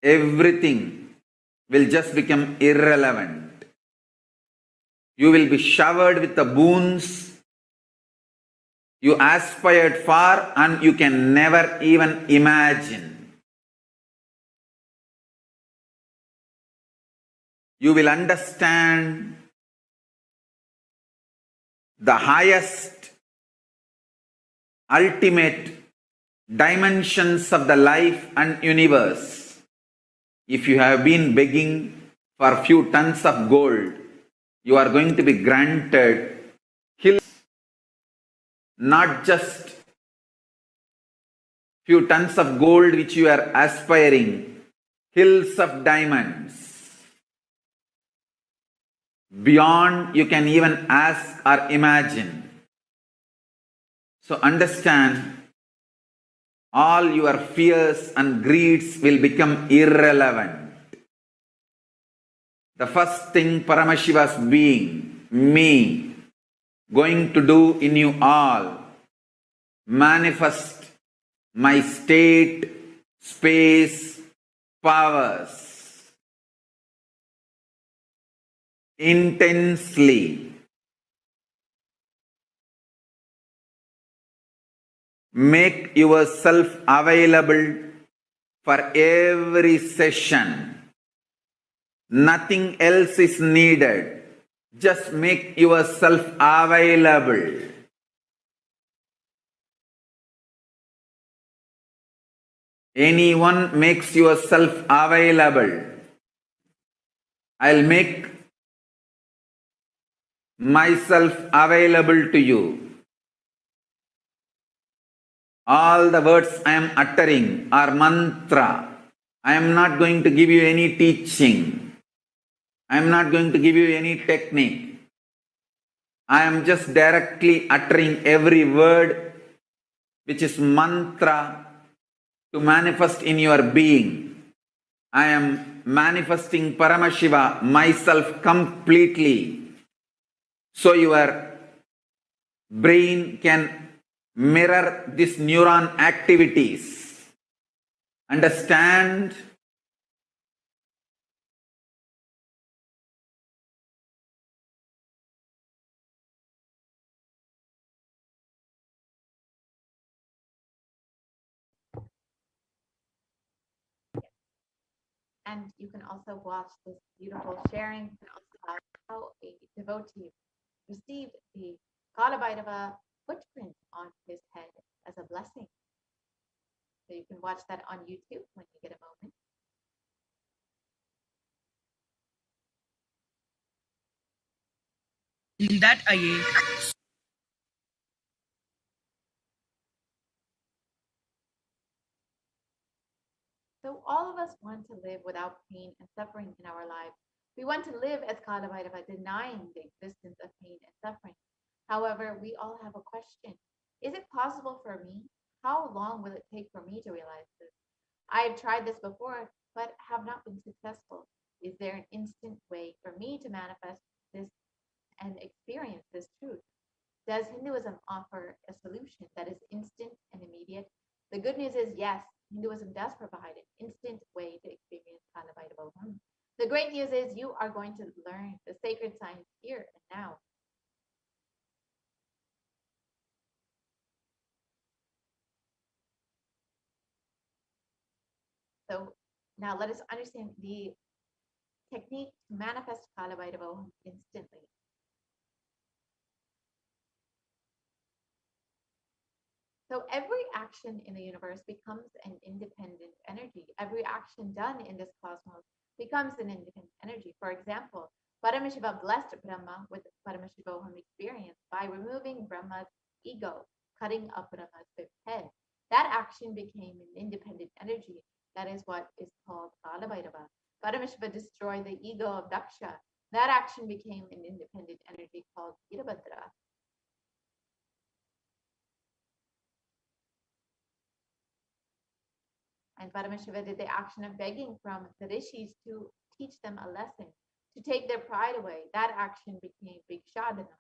Everything will just become irrelevant. You will be showered with the boons you aspired for and you can never even imagine. You will understand the highest, ultimate dimensions of the life and universe. If you have been begging for a few tons of gold, you are going to be granted hills, not just few tons of gold which you are aspiring, hills of diamonds. Beyond you can even ask or imagine. So understand, all your fears and greeds will become irrelevant. The first thing Paramashiva's being, me, going to do in you all, manifest my state, space, powers intensely. Make yourself available for every session. Nothing else is needed. Just make yourself available. Anyone makes yourself available. I'll make myself available to you. All the words I am uttering are mantra. I am not going to give you any teaching. I am not going to give you any technique. I am just directly uttering every word which is mantra to manifest in your being. I am manifesting Paramashiva, myself completely, so your brain can mirror these neuron activities. Understand? And you can also watch this beautiful sharing. You can also watch how a devotee received the Kalabhairava footprint on his head as a blessing. So you can watch that on YouTube when you get a moment. that आइए So all of us want to live without pain and suffering in our lives. We want to live as Kalabhairava, denying the existence of pain and suffering. However, we all have a question. Is it possible for me? How long will it take for me to realize this? I have tried this before, but have not been successful. Is there an instant way for me to manifest this and experience this truth? Does Hinduism offer a solution that is instant and immediate? The good news is yes, Hinduism does provide an instant way to experience Kalabhairava. The great news is you are going to learn the sacred science here and now. So now let us understand the technique to manifest Kalabhairava instantly. So every action in the universe becomes an independent energy. Every action done in this cosmos becomes an independent energy. For example, Paramashiva blessed Brahma with Paramashivoham experience by removing Brahma's ego, cutting up Brahma's fifth head. That action became an independent energy. That is what is called Kalabhairava. Paramashiva destroyed the ego of Daksha. That action became an independent energy called Virabhadra. And Paramashiva did the action of begging from the rishis to teach them a lesson, to take their pride away. That action became Bhikshadana.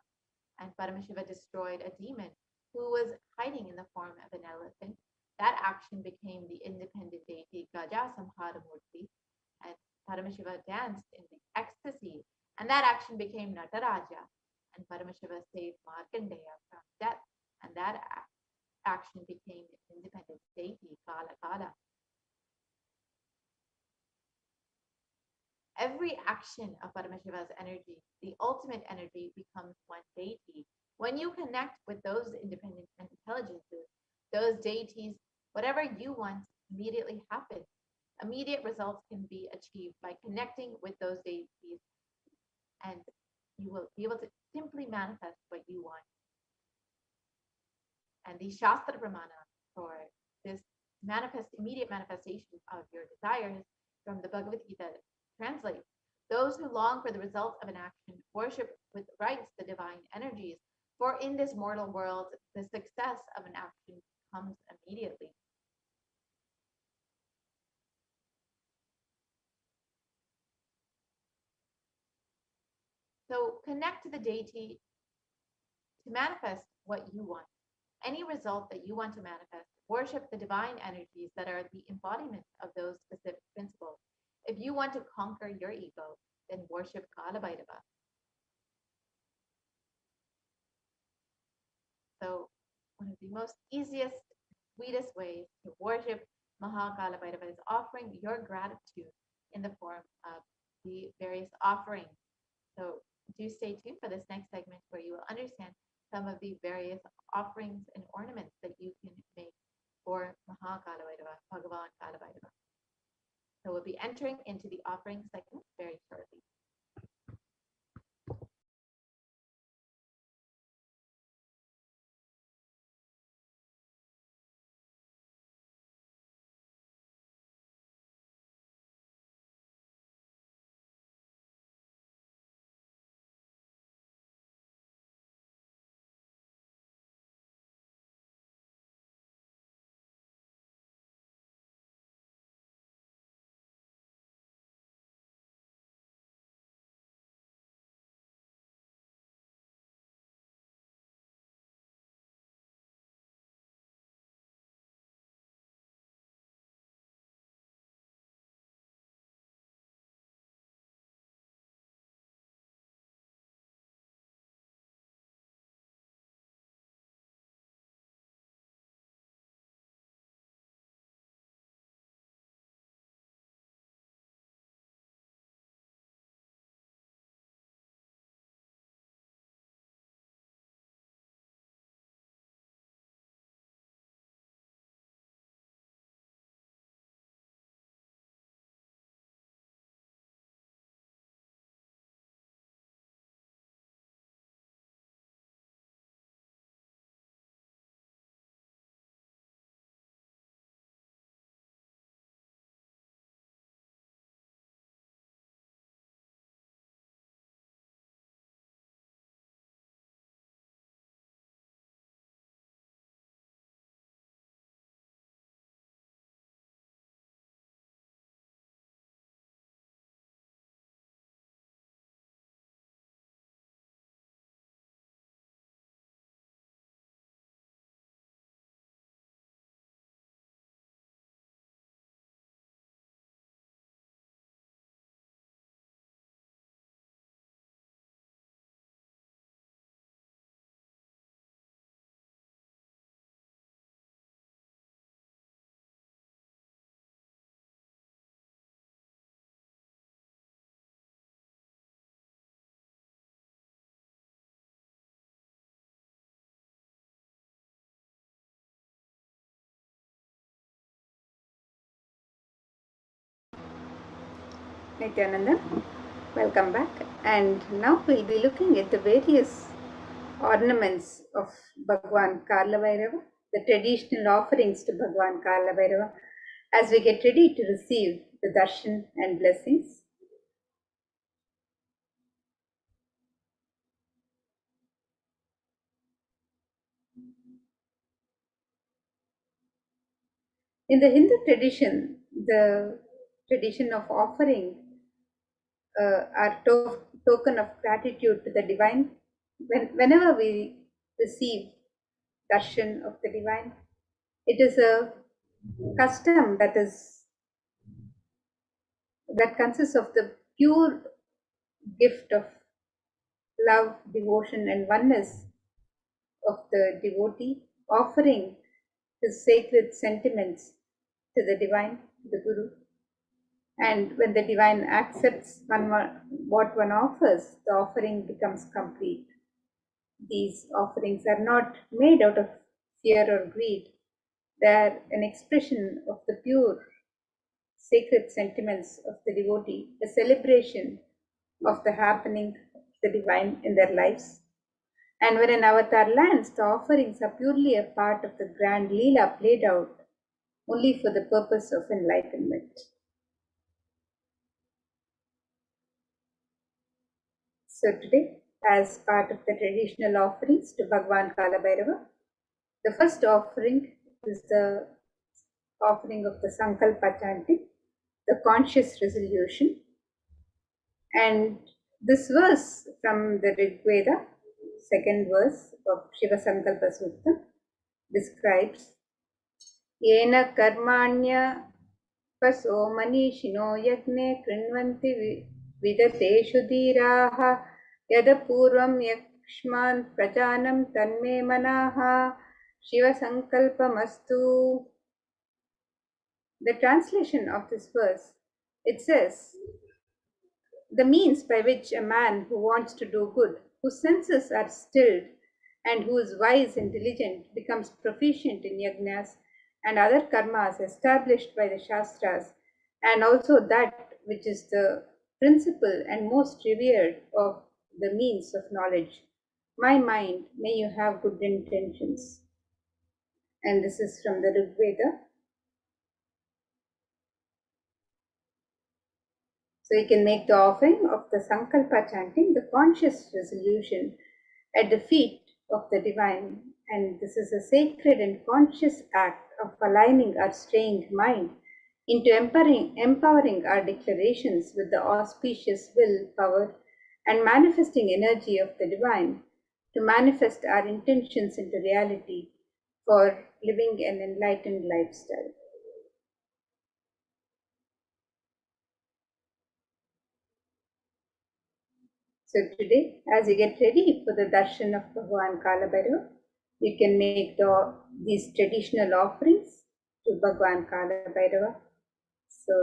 And Paramashiva destroyed a demon who was hiding in the form of an elephant. That action became the independent deity Gaja Samharamurti. And Paramashiva danced in the ecstasy. And that action became Nataraja. And Paramashiva saved Markandeya from death. And that action became an independent deity Kala Kala. Every action of Paramashiva's energy, the ultimate energy, becomes one deity. When you connect with those independent intelligences, those deities, whatever you want immediately happens. Immediate results can be achieved by connecting with those deities, and you will be able to simply manifest what you want. And the Shastra Pramana for this immediate manifestation of your desires from the Bhagavad Gita translates: those who long for the result of an action worship with rites the divine energies, for in this mortal world the success of an action comes immediately. So connect to the deity to manifest what you want. Any result that you want to manifest, worship the divine energies that are the embodiment of those specific principles. If you want to conquer your ego, then worship Kalabhairava. So one of the most easiest, sweetest ways to worship Kalabhairava is offering your gratitude in the form of the various offerings. So do stay tuned for this next segment where you will understand some of the various offerings and ornaments that you can make for Kalabhairava, Bhagavan Kalabhairava. So we'll be entering into the offering segment very shortly. Nithyananda, welcome back. And now we'll be looking at the various ornaments of Bhagwan Kalabhairava, the traditional offerings to Bhagwan Kalabhairava, as we get ready to receive the darshan and blessings. In the Hindu tradition, the tradition of offering our token of gratitude to the divine, whenever we receive darshan of the divine, it is a custom that consists of the pure gift of love, devotion, and oneness of the devotee, offering his sacred sentiments to the divine, the Guru. And when the divine accepts what one offers, the offering becomes complete. These offerings are not made out of fear or greed, they are an expression of the pure sacred sentiments of the devotee, a celebration of the happening of the divine in their lives. And when an avatar lands, the offerings are purely a part of the grand Leela played out only for the purpose of enlightenment. So today, as part of the traditional offerings to Bhagwan Kalabhairava, the first offering is the offering of the Sankalpa chanting, the conscious resolution. And this verse from the Rig Veda, second verse of Shiva Sankalpa Sutta, describes येन कर्माण्य पसो मनीषिणो यज्ञे कृण्वन्ति विदतेषु धीराः यदपूर्वं यक्ष्मान् प्रजानं तन्मे मनाः शिवसङ्कल्पमस्तु. The translation of this verse, it says, the means by which a man who wants to do good, whose senses are stilled, and who is wise and diligent becomes proficient in yajnas and other karmas established by the Shastras, and also that which is the principle and most revered of the means of knowledge. My mind, may you have good intentions. And this is from the Rig Veda. So you can make the offering of the Sankalpa chanting, the conscious resolution at the feet of the divine. And this is a sacred and conscious act of aligning our strained mind into empowering our declarations with the auspicious will, power, and manifesting energy of the divine to manifest our intentions into reality for living an enlightened lifestyle. So today, as you get ready for the darshan of Bhagavan Kalabhairava, you can make these traditional offerings to Bhagavan Kalabhairava. So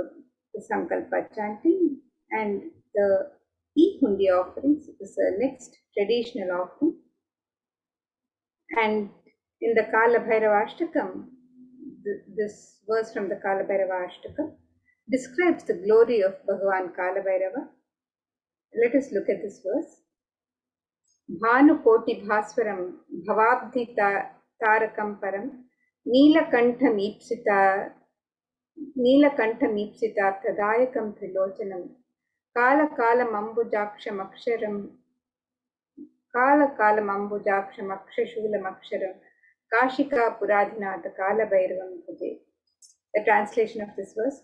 the Sankalpa chanting and the E-Hundi offerings is the next traditional offering. And in the Kalabhairava Ashtakam, this verse from the Kalabhairava Ashtakam describes the glory of Bhagavan Kalabhairava. Let us look at this verse. भानुकोटिभास्वरं भवाब्धि तारकं परं नीलकण्ठमीप्सितार्थदायकं त्रिलोचनं कालकालमम्बुजाक्षमक्षशूलमक्षरं काशिकापुराधिनाथ कालभैरवं भजे. The translation of this verse.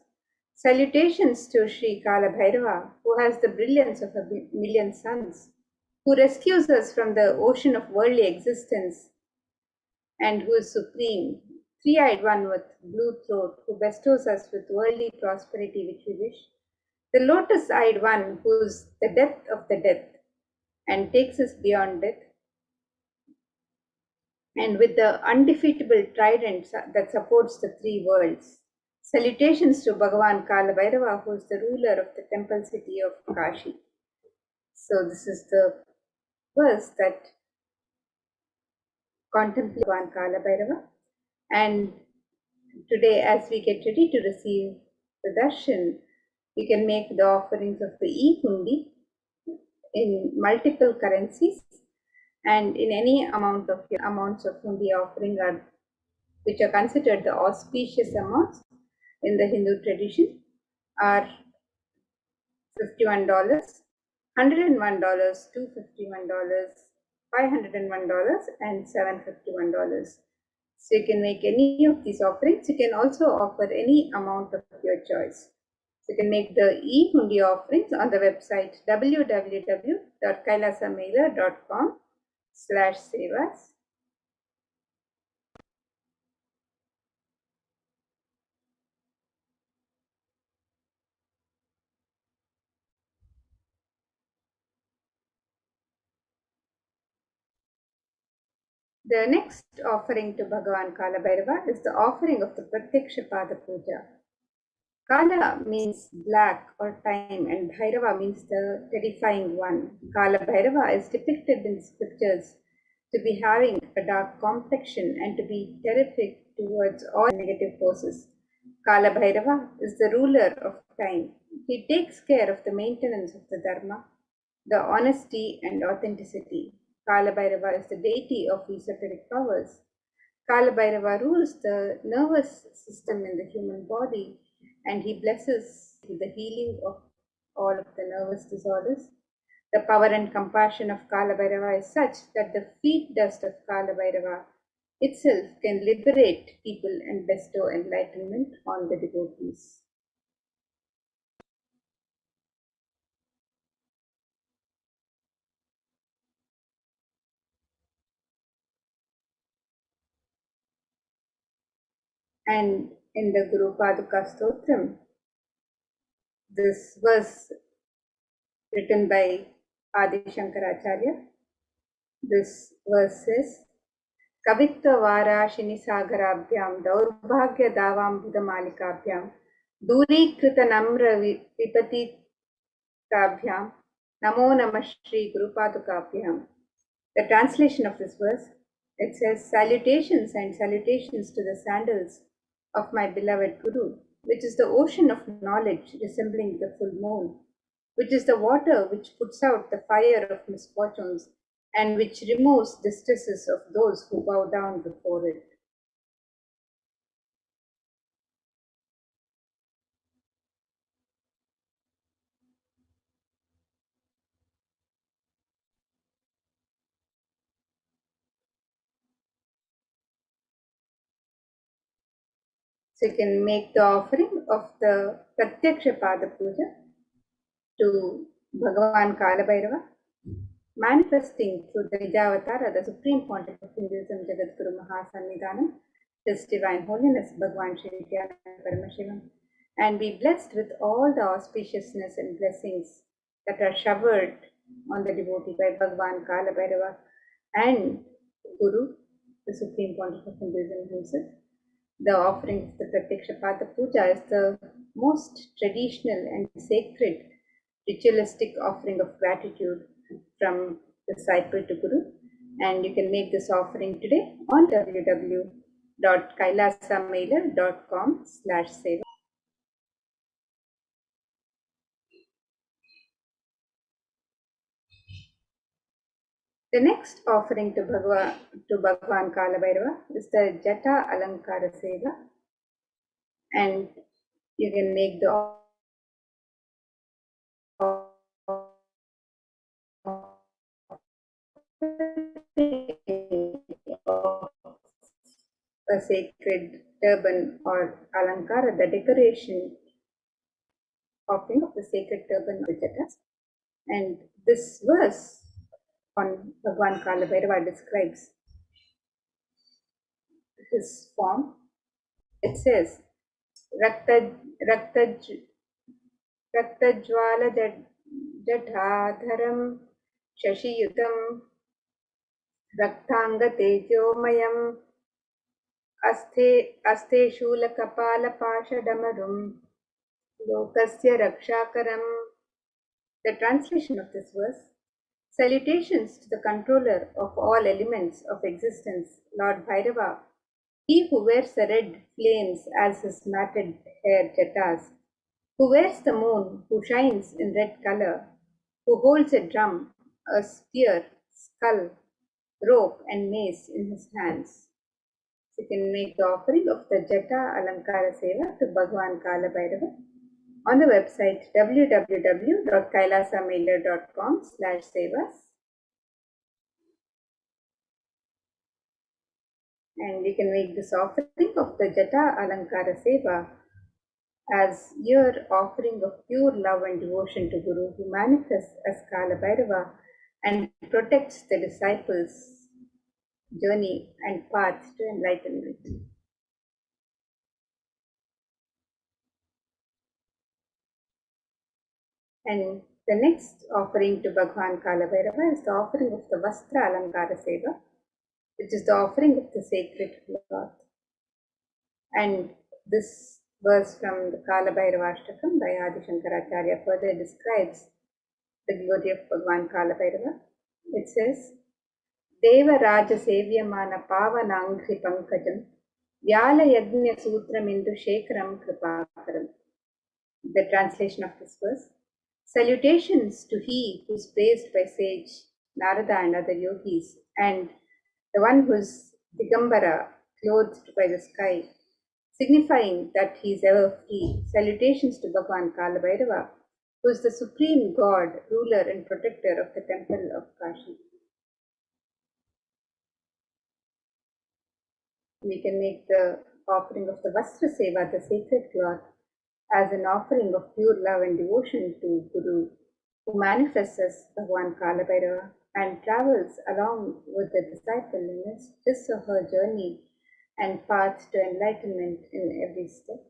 Salutations to Sri Kalabhairava, who has the brilliance of a million suns, who rescues us from the ocean of worldly existence, and who is supreme, three-eyed one with blue throat, who bestows us with worldly prosperity which we wish, the lotus-eyed one who is the death of the death and takes us beyond death, and with the undefeatable trident that supports the three worlds. Salutations to Bhagavan Kalabhairava, who is the ruler of the temple city of Kashi. So this is the verse that contemplates Bhagavan Kalabhairava. And today, as we get ready to receive the darshan, we can make the offerings of the e-hundi in multiple currencies and in any amounts of hundi offering which are considered the auspicious amounts in the Hindu tradition are $51, $101, $251, $501, and $751. So you can make any of these offerings. You can also offer any amount of your choice. So you can make the e-hundi offerings on the website www.kailasamela.com/sevas. The next offering to Bhagavan Kalabhairava is the offering of the Pratyaksha Pada Puja. Kala means black or time, and Bhairava means the terrifying one. Kalabhairava is depicted in scriptures to be having a dark complexion and to be terrific towards all negative forces. Kalabhairava is the ruler of time. He takes care of the maintenance of the Dharma, the honesty and authenticity. Kalabhairava is the deity of esoteric powers. Kalabhairava rules the nervous system in the human body, and he blesses the healing of all of the nervous disorders. The power and compassion of Kalabhairava is such that the feet dust of Kalabhairava itself can liberate people and bestow enlightenment on the devotees. And in the Guru Paduka Stotram, this verse written by Adi Shankaracharya, this verse says, Kavitva Varashini Sagarabhyam Daurbhagya Davam Buddhamalikabyam Durikrita Namra Vipatikabhyam Namo Namah Shri Guru Padukabhyam. The translation of this verse, it says, Salutations and salutations to the sandals of my beloved Guru, which is the ocean of knowledge resembling the full moon, which is the water which puts out the fire of misfortunes and which removes distresses of those who bow down before it. So you can make the offering of the Pratyaksha Pada Puja to Bhagavan Kalabhairava, manifesting through the Nijavatara, the Supreme Pontiff of Hinduism, Jagadguru Mahasannidhanam, His Divine Holiness Bhagavan Shri Nithyananda Paramashivam, and be blessed with all the auspiciousness and blessings that are showered on the devotee by Bhagavan Kalabhairava and Guru, the Supreme Pontiff of Hinduism himself. The offering of the Pratyaksha Pada Puja is the most traditional and sacred ritualistic offering of gratitude from disciple to Guru, and you can make this offering today on www.kailasamailer.com/seva. The next offering to Bhagavan Kalabhairava is the Jata Alankara Seva, and you can make the a sacred turban or alankara, the decoration offering of the sacred turban of the Jatas. And this verse on Bhagavan Kalabhairava describes his form. It says, Raktajwala Jadhadharam Shashiyutam Raktanga Tejomayam Asthe Shula Kapala Pashadamarum Lokasya Rakshakaram. The translation of this verse: Salutations to the controller of all elements of existence, Lord Bhairava, he who wears the red flames as his matted hair jatas, who wears the moon, who shines in red color, who holds a drum, a spear, skull, rope, and mace in his hands. So you can make the offering of the Jata Alankara Seva to Bhagavan Kalabhairava on the website www.kailasamailer.com/sevas, and you can make this offering of the Jata Alankara Seva as your offering of pure love and devotion to Guru, who manifests as Kalabhairava and protects the disciples' journey and path to enlightenment. And the next offering to Bhagavan Kalabhairava is the offering of the Vastra Alankara Seva, which is the offering of the sacred cloth. And this verse from the Kalabhairava Ashtakam by Adi Shankaracharya further describes the glory of Bhagavan Kalabhairava. It says, Deva Raja Sevyamana Pavanangri Pankajam Vyala Yagnya Sutram Indu Shekaram Kripakaram. The translation of this verse: Salutations to he who is praised by sage Narada and other yogis, and the one who is Digambara, clothed by the sky, signifying that he is ever free. Salutations to Bhagavan Kalabhairava, who is the supreme god, ruler and protector of the temple of Kashi. We can make the offering of the Vastra Seva, the sacred cloth, as an offering of pure love and devotion to Guru, who manifests as Bhagavan Kalabhairava and travels along with the disciple in his or her journey and path to enlightenment in every step.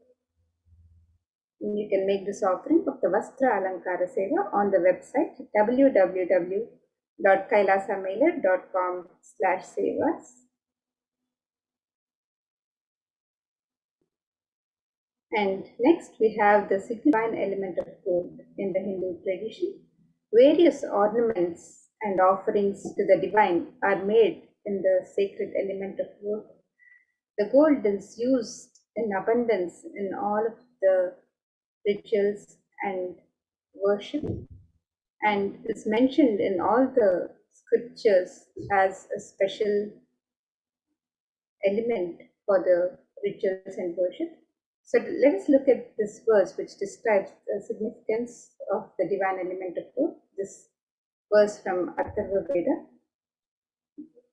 And you can make this offering of the Vastra Alankara Seva on the website www.kailasamailer.com/sevas. And next we have the signifying element of gold in the Hindu tradition. Various ornaments and offerings to the divine are made in the sacred element of gold. The gold is used in abundance in all of the rituals and worship, and is mentioned in all the scriptures as a special element for the rituals and worship. So let us look at this verse which describes the significance of the divine element of gold. This verse from Atharva Veda.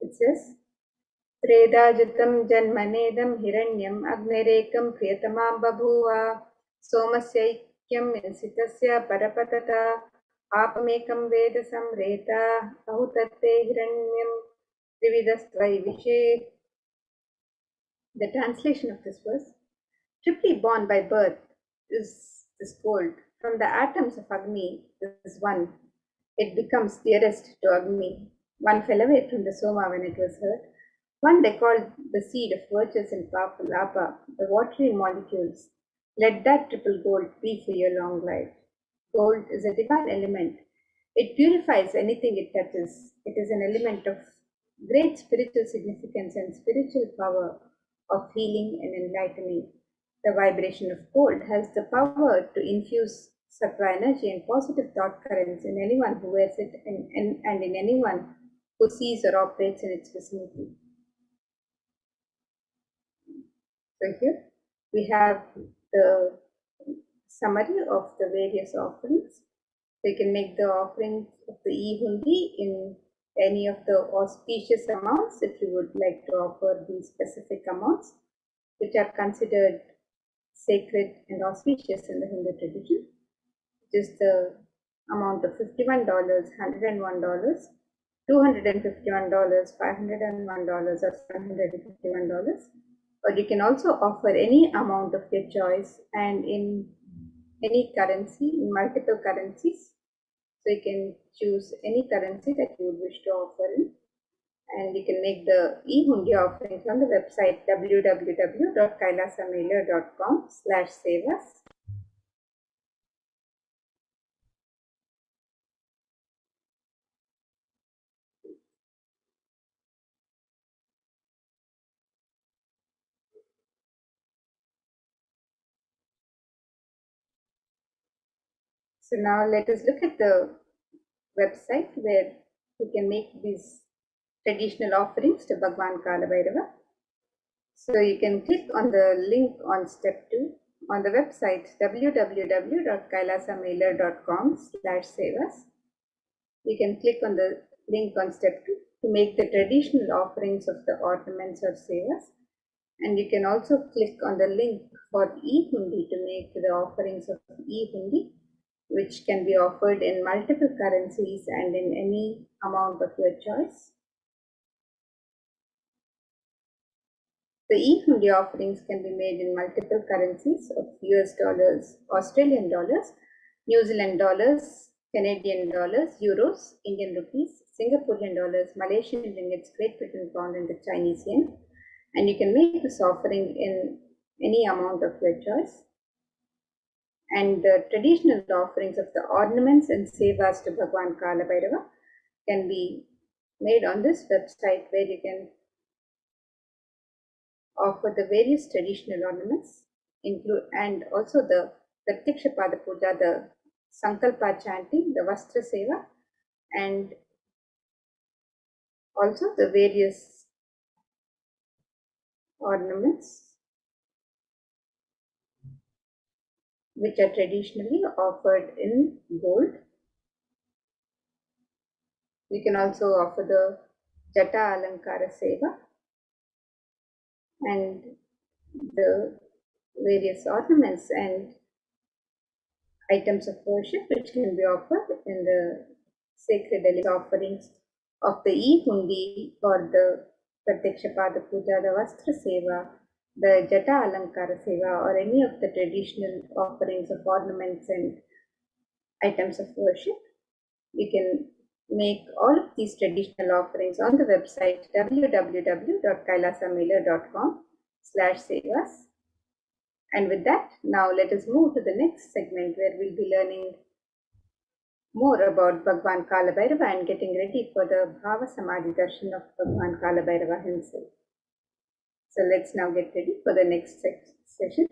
It says, Tredajatam janmanedam hiranyam agnerekam priyatamam babhuva somasyaikyam insitasya parapatata apamekam veda samreta ahutatte hiranyam trividastvai vishe. The translation of this verse: triply born by birth is this gold. From the atoms of Agni is one. It becomes dearest to Agni. One fell away from the Soma when it was heard. One they called the seed of virtues and powerful Apa, the watery molecules. Let that triple gold be for your long life. Gold is a divine element. It purifies anything it touches. It is an element of great spiritual significance and spiritual power of healing and enlightening. The vibration of gold has the power to infuse sattva energy and positive thought currents in anyone who wears it and in anyone who sees or operates in its vicinity. So here we have the summary of the various offerings. You can make the offerings of the e-hundi in any of the auspicious amounts if you would like to offer these specific amounts which are considered sacred and auspicious in the Hindu tradition, which is the amount of $51, $101, $251, $501, or $751. Or you can also offer any amount of your choice and in any currency, in multiple currencies. So you can choose any currency that you would wish to offer in. And you can make the e-hundi offerings on the website www.kailasamailer.com/sevas. So now let us look at the website where you can make these traditional offerings to Bhagwan Kalabhairava. So you can click on the link on step 2 on the website www.kailasamailer.com/sevas. You can click on the link on step 2 to make the traditional offerings of the ornaments or sevas. And you can also click on the link for e-hundi to make the offerings of e-hundi, which can be offered in multiple currencies and in any amount of your choice. The e-hundi offerings can be made in multiple currencies of US dollars, Australian dollars, New Zealand dollars, Canadian dollars, euros, Indian rupees, Singaporean dollars, Malaysian ringgits, Great Britain pound, and the Chinese yen. And you can make this offering in any amount of your choice. And the traditional offerings of the ornaments and sevas to Bhagwan Kalabhairava can be made on this website, where you can offer the various traditional ornaments, and also the Pratyaksha Pada Puja, the Sankalpa chanting, the Vastra Seva, and also the various ornaments which are traditionally offered in gold. We can also offer the Jata Alankara Seva and the various ornaments and items of worship which can be offered in the sacred offerings of the e-hundi or the Pratyakshapada Puja, the Vastra Seva, the Jata Alankara Seva, or any of the traditional offerings of ornaments and items of worship. You can make all of these traditional offerings on the website www.kailasamela.com/sevas. And with that, now let us move to the next segment where we'll be learning more about Bhagwan Kalabhairava and getting ready for the Bhavasamadhi Darshan of Bhagwan Kalabhairava himself. So let's now get ready for the next session.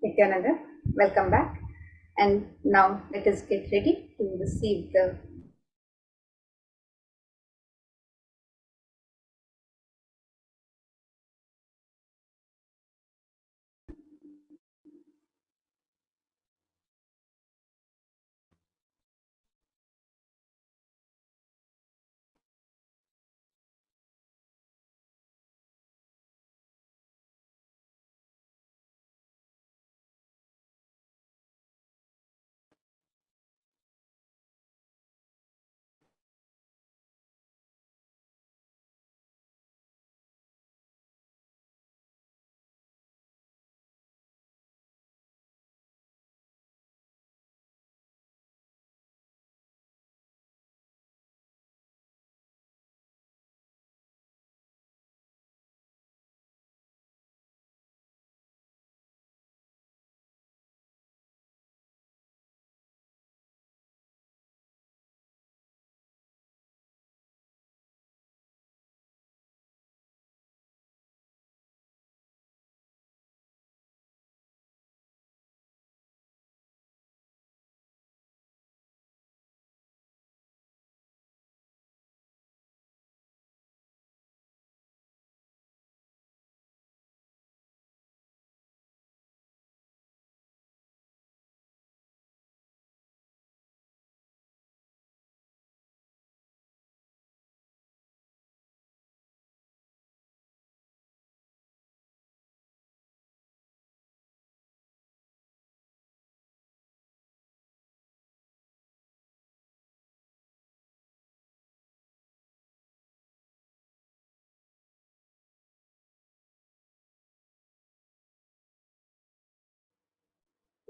Nithyananda, welcome back. And now let us get ready to receive the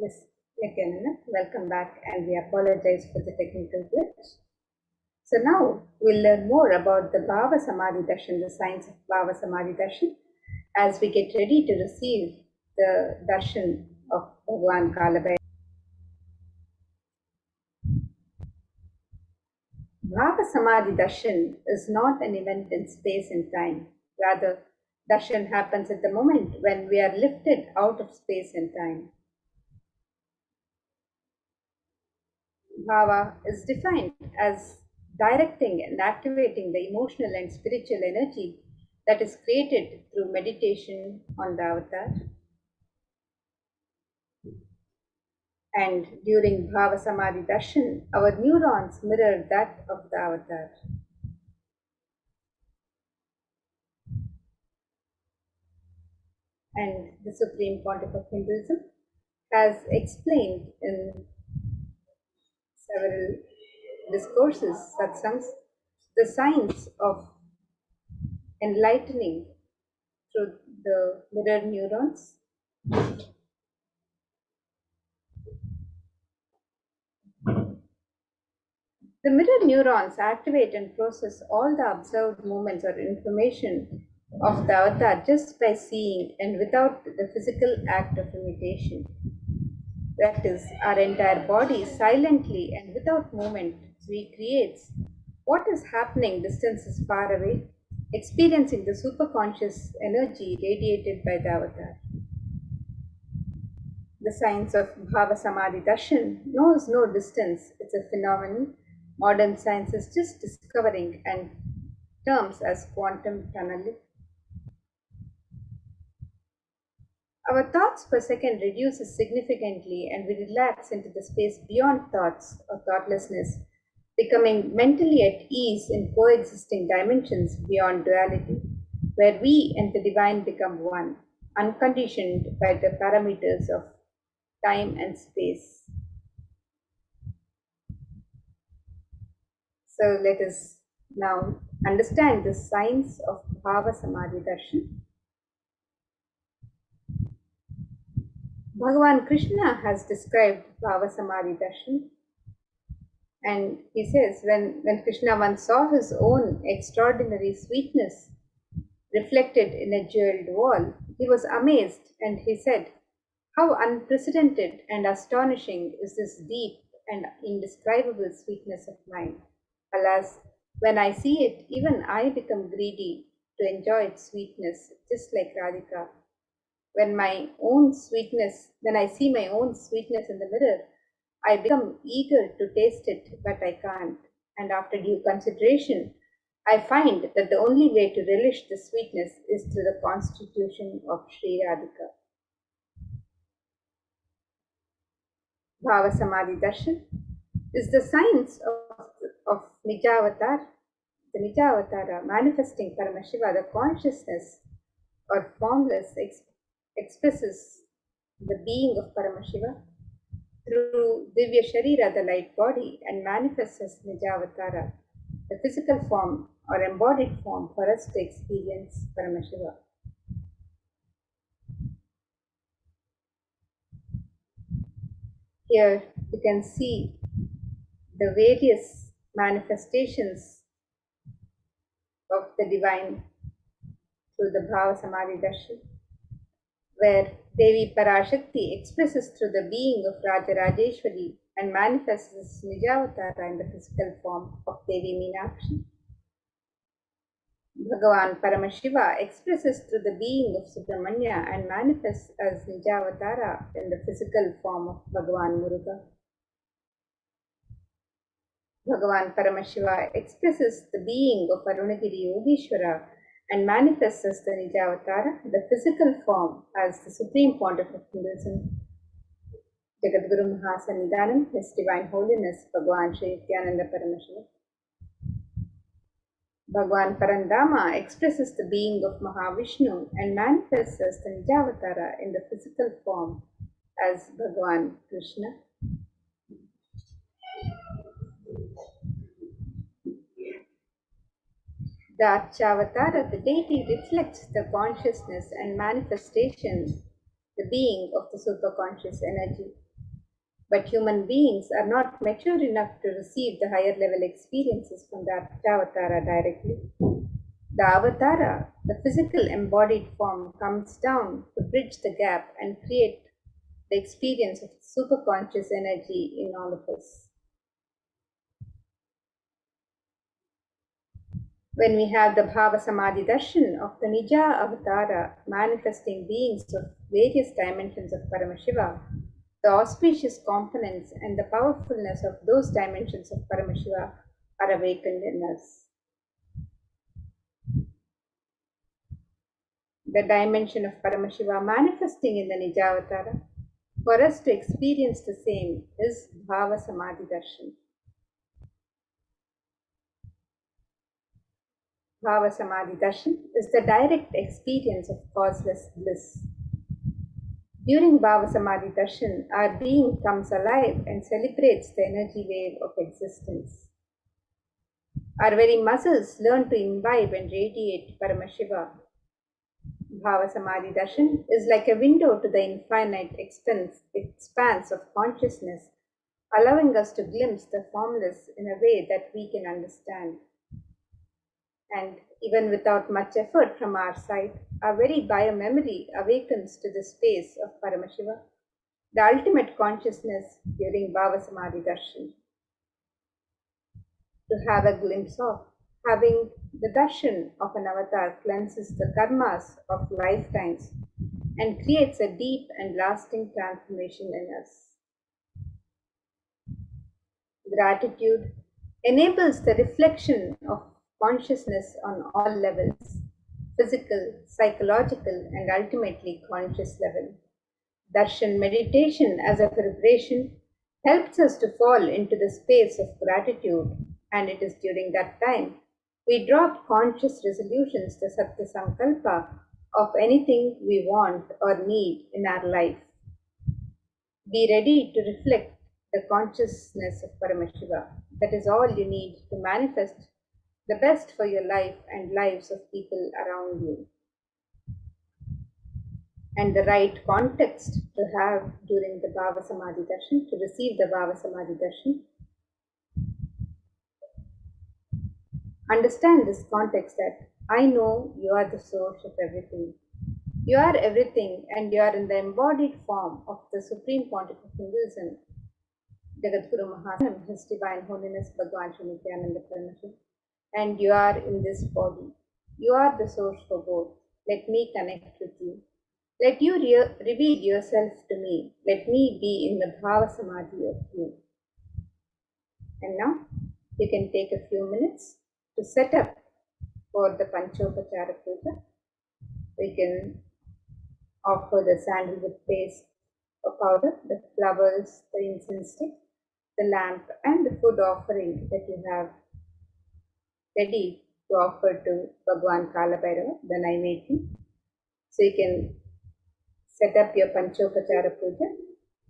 Miss Nithyananda, welcome back, and we apologize for the technical glitch. So now we'll learn more about the Bhavasamadhi Darshan, the science of Bhavasamadhi Darshan, as we get ready to receive the Darshan of Bhagavan Kalabhairava. Bhavasamadhi Darshan is not an event in space and time. Rather, Darshan happens at the moment when we are lifted out of space and time. Bhava is defined as directing and activating the emotional and spiritual energy that is created through meditation on the avatar. And during Bhava Samadhi Darshan, our neurons mirror that of the avatar. And the Supreme Pontiff of Hinduism has explained in several discourses, satsangs, the science of enlightening through the mirror neurons. The mirror neurons activate and process all the observed movements or information of the avatar just by seeing and without the physical act of imitation. That is, our entire body silently and without movement recreates what is happening distances far away, experiencing the superconscious energy radiated by the avatar. The science of Bhavasamadhi Darshan knows no distance. It's a phenomenon modern science is just discovering and terms as quantum tunneling. Our thoughts per second reduces significantly and we relax into the space beyond thoughts or thoughtlessness, becoming mentally at ease in coexisting dimensions beyond duality, where we and the divine become one, unconditioned by the parameters of time and space. So let us now understand the science of Bhavasamadhi Darshan. Bhagavan Krishna has described Bhavasamadhi Darshan, and he says when Krishna once saw his own extraordinary sweetness reflected in a jeweled wall, he was amazed and he said, "How unprecedented and astonishing is this deep and indescribable sweetness of mine. Alas, when I see it, even I become greedy to enjoy its sweetness, just like Radhika. When I see my own sweetness in the mirror, I become eager to taste it, but I can't. And after due consideration, I find that the only way to relish the sweetness is through the constitution of Sri Radhika." Bhavasamadhi Darshan is the science of Nijavatar, the Nijavatara, manifesting Paramashiva, the consciousness or formless expresses the being of Paramashiva through Divya Sharira, the light body, and manifests as Nijavatara, the physical form or embodied form for us to experience Paramashiva. Here you can see the various manifestations of the divine through the Bhavasamadhi Darshan, where Devi Parashakti expresses through the being of Rajarajeshwari and manifests as Nijavatara in the physical form of Devi Meenakshi. Bhagavan Paramashiva expresses through the being of Subramanya and manifests as Nijavatara in the physical form of Bhagavan Muruga. Bhagavan Paramashiva expresses the being of Arunagiri Yogeshwara and manifests as the Nijavatara, the physical form, as the Supreme Pontiff of Hinduism, Jagadguru Mahasannidhanam, His Divine Holiness, Bhagavan Sri Nithyananda Paramashivam. Bhagavan Parandama expresses the being of Mahavishnu and manifests as the Nijavatara in the physical form as Bhagavan Krishna. The Archavatara, the deity, reflects the consciousness and manifestation, the being of the superconscious energy. But human beings are not mature enough to receive the higher level experiences from the Avatara directly. The Avatara, the physical embodied form, comes down to bridge the gap and create the experience of superconscious energy in all of us. When we have the Bhavasamadhi Darshan of the Nija Avatara manifesting beings of various dimensions of Paramashiva, the auspicious components and the powerfulness of those dimensions of Paramashiva are awakened in us. The dimension of Paramashiva manifesting in the Nijavatara, for us to experience the same, is Bhavasamadhi Darshan. Bhavasamadhi Darshan is the direct experience of causeless bliss. During Bhavasamadhi Darshan, our being comes alive and celebrates the energy wave of existence. Our very muscles learn to imbibe and radiate Paramashiva. Bhavasamadhi Darshan is like a window to the infinite expanse of consciousness, allowing us to glimpse the formless in a way that we can understand. And even without much effort from our side, our very biomemory awakens to the space of Paramashiva, the ultimate consciousness during Bhavasamadhi Darshan. To have a glimpse of, having the darshan of an avatar cleanses the karmas of lifetimes and creates a deep and lasting transformation in us. Gratitude enables the reflection of consciousness on all levels, physical, psychological, and ultimately conscious level. Darshan meditation as a preparation helps us to fall into the space of gratitude, and it is during that time we drop conscious resolutions to Satya Sankalpa of anything we want or need in our life. Be ready to reflect the consciousness of Paramashiva. That is all you need to manifest the best for your life and lives of people around you. And the right context to have during the Bhavasamadhi Darshan, to receive the Bhavasamadhi Darshan. Understand this context that I know you are the source of everything. You are everything, and you are in the embodied form of the Supreme Pontiff of Hinduism, Jagadguru Mahasanam, His Divine Holiness Bhagavan Sri Nithyananda Paramashivam, and you are in this body. You are the source for both. Let me connect with you. Let you reveal yourself to me. Let me be in the Bhava Samadhi of you. And now you can take a few minutes to set up for the Panchopachara Puja. We can offer the sandalwood paste or powder, the flowers, the incense stick, the lamp, and the food offering that you have ready to offer to Bhagwan Kalabhairava, the Naivedya. So you can set up your Panchopachara Puja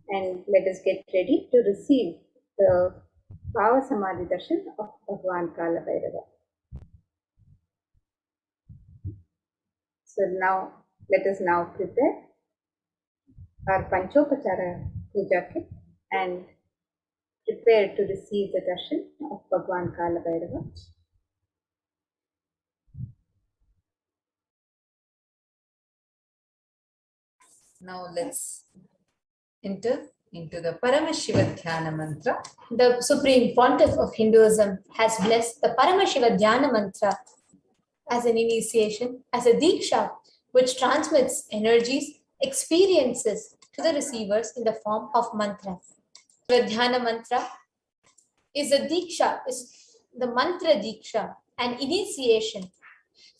and let us get ready to receive the Bhavasamadhi Darshan of Bhagwan Kalabhairava. So now, let us now prepare our Panchopachara Puja kit and prepare to receive the Darshan of Bhagwan Kalabhairava. Now let's enter into the Paramashiva Dhyana Mantra. The Supreme Pontiff of Hinduism has blessed the Paramashiva Dhyana Mantra as an initiation, as a Diksha, which transmits energies, experiences to the receivers in the form of mantra. The Dhyana Mantra is a Diksha, is the Mantra Diksha, an initiation.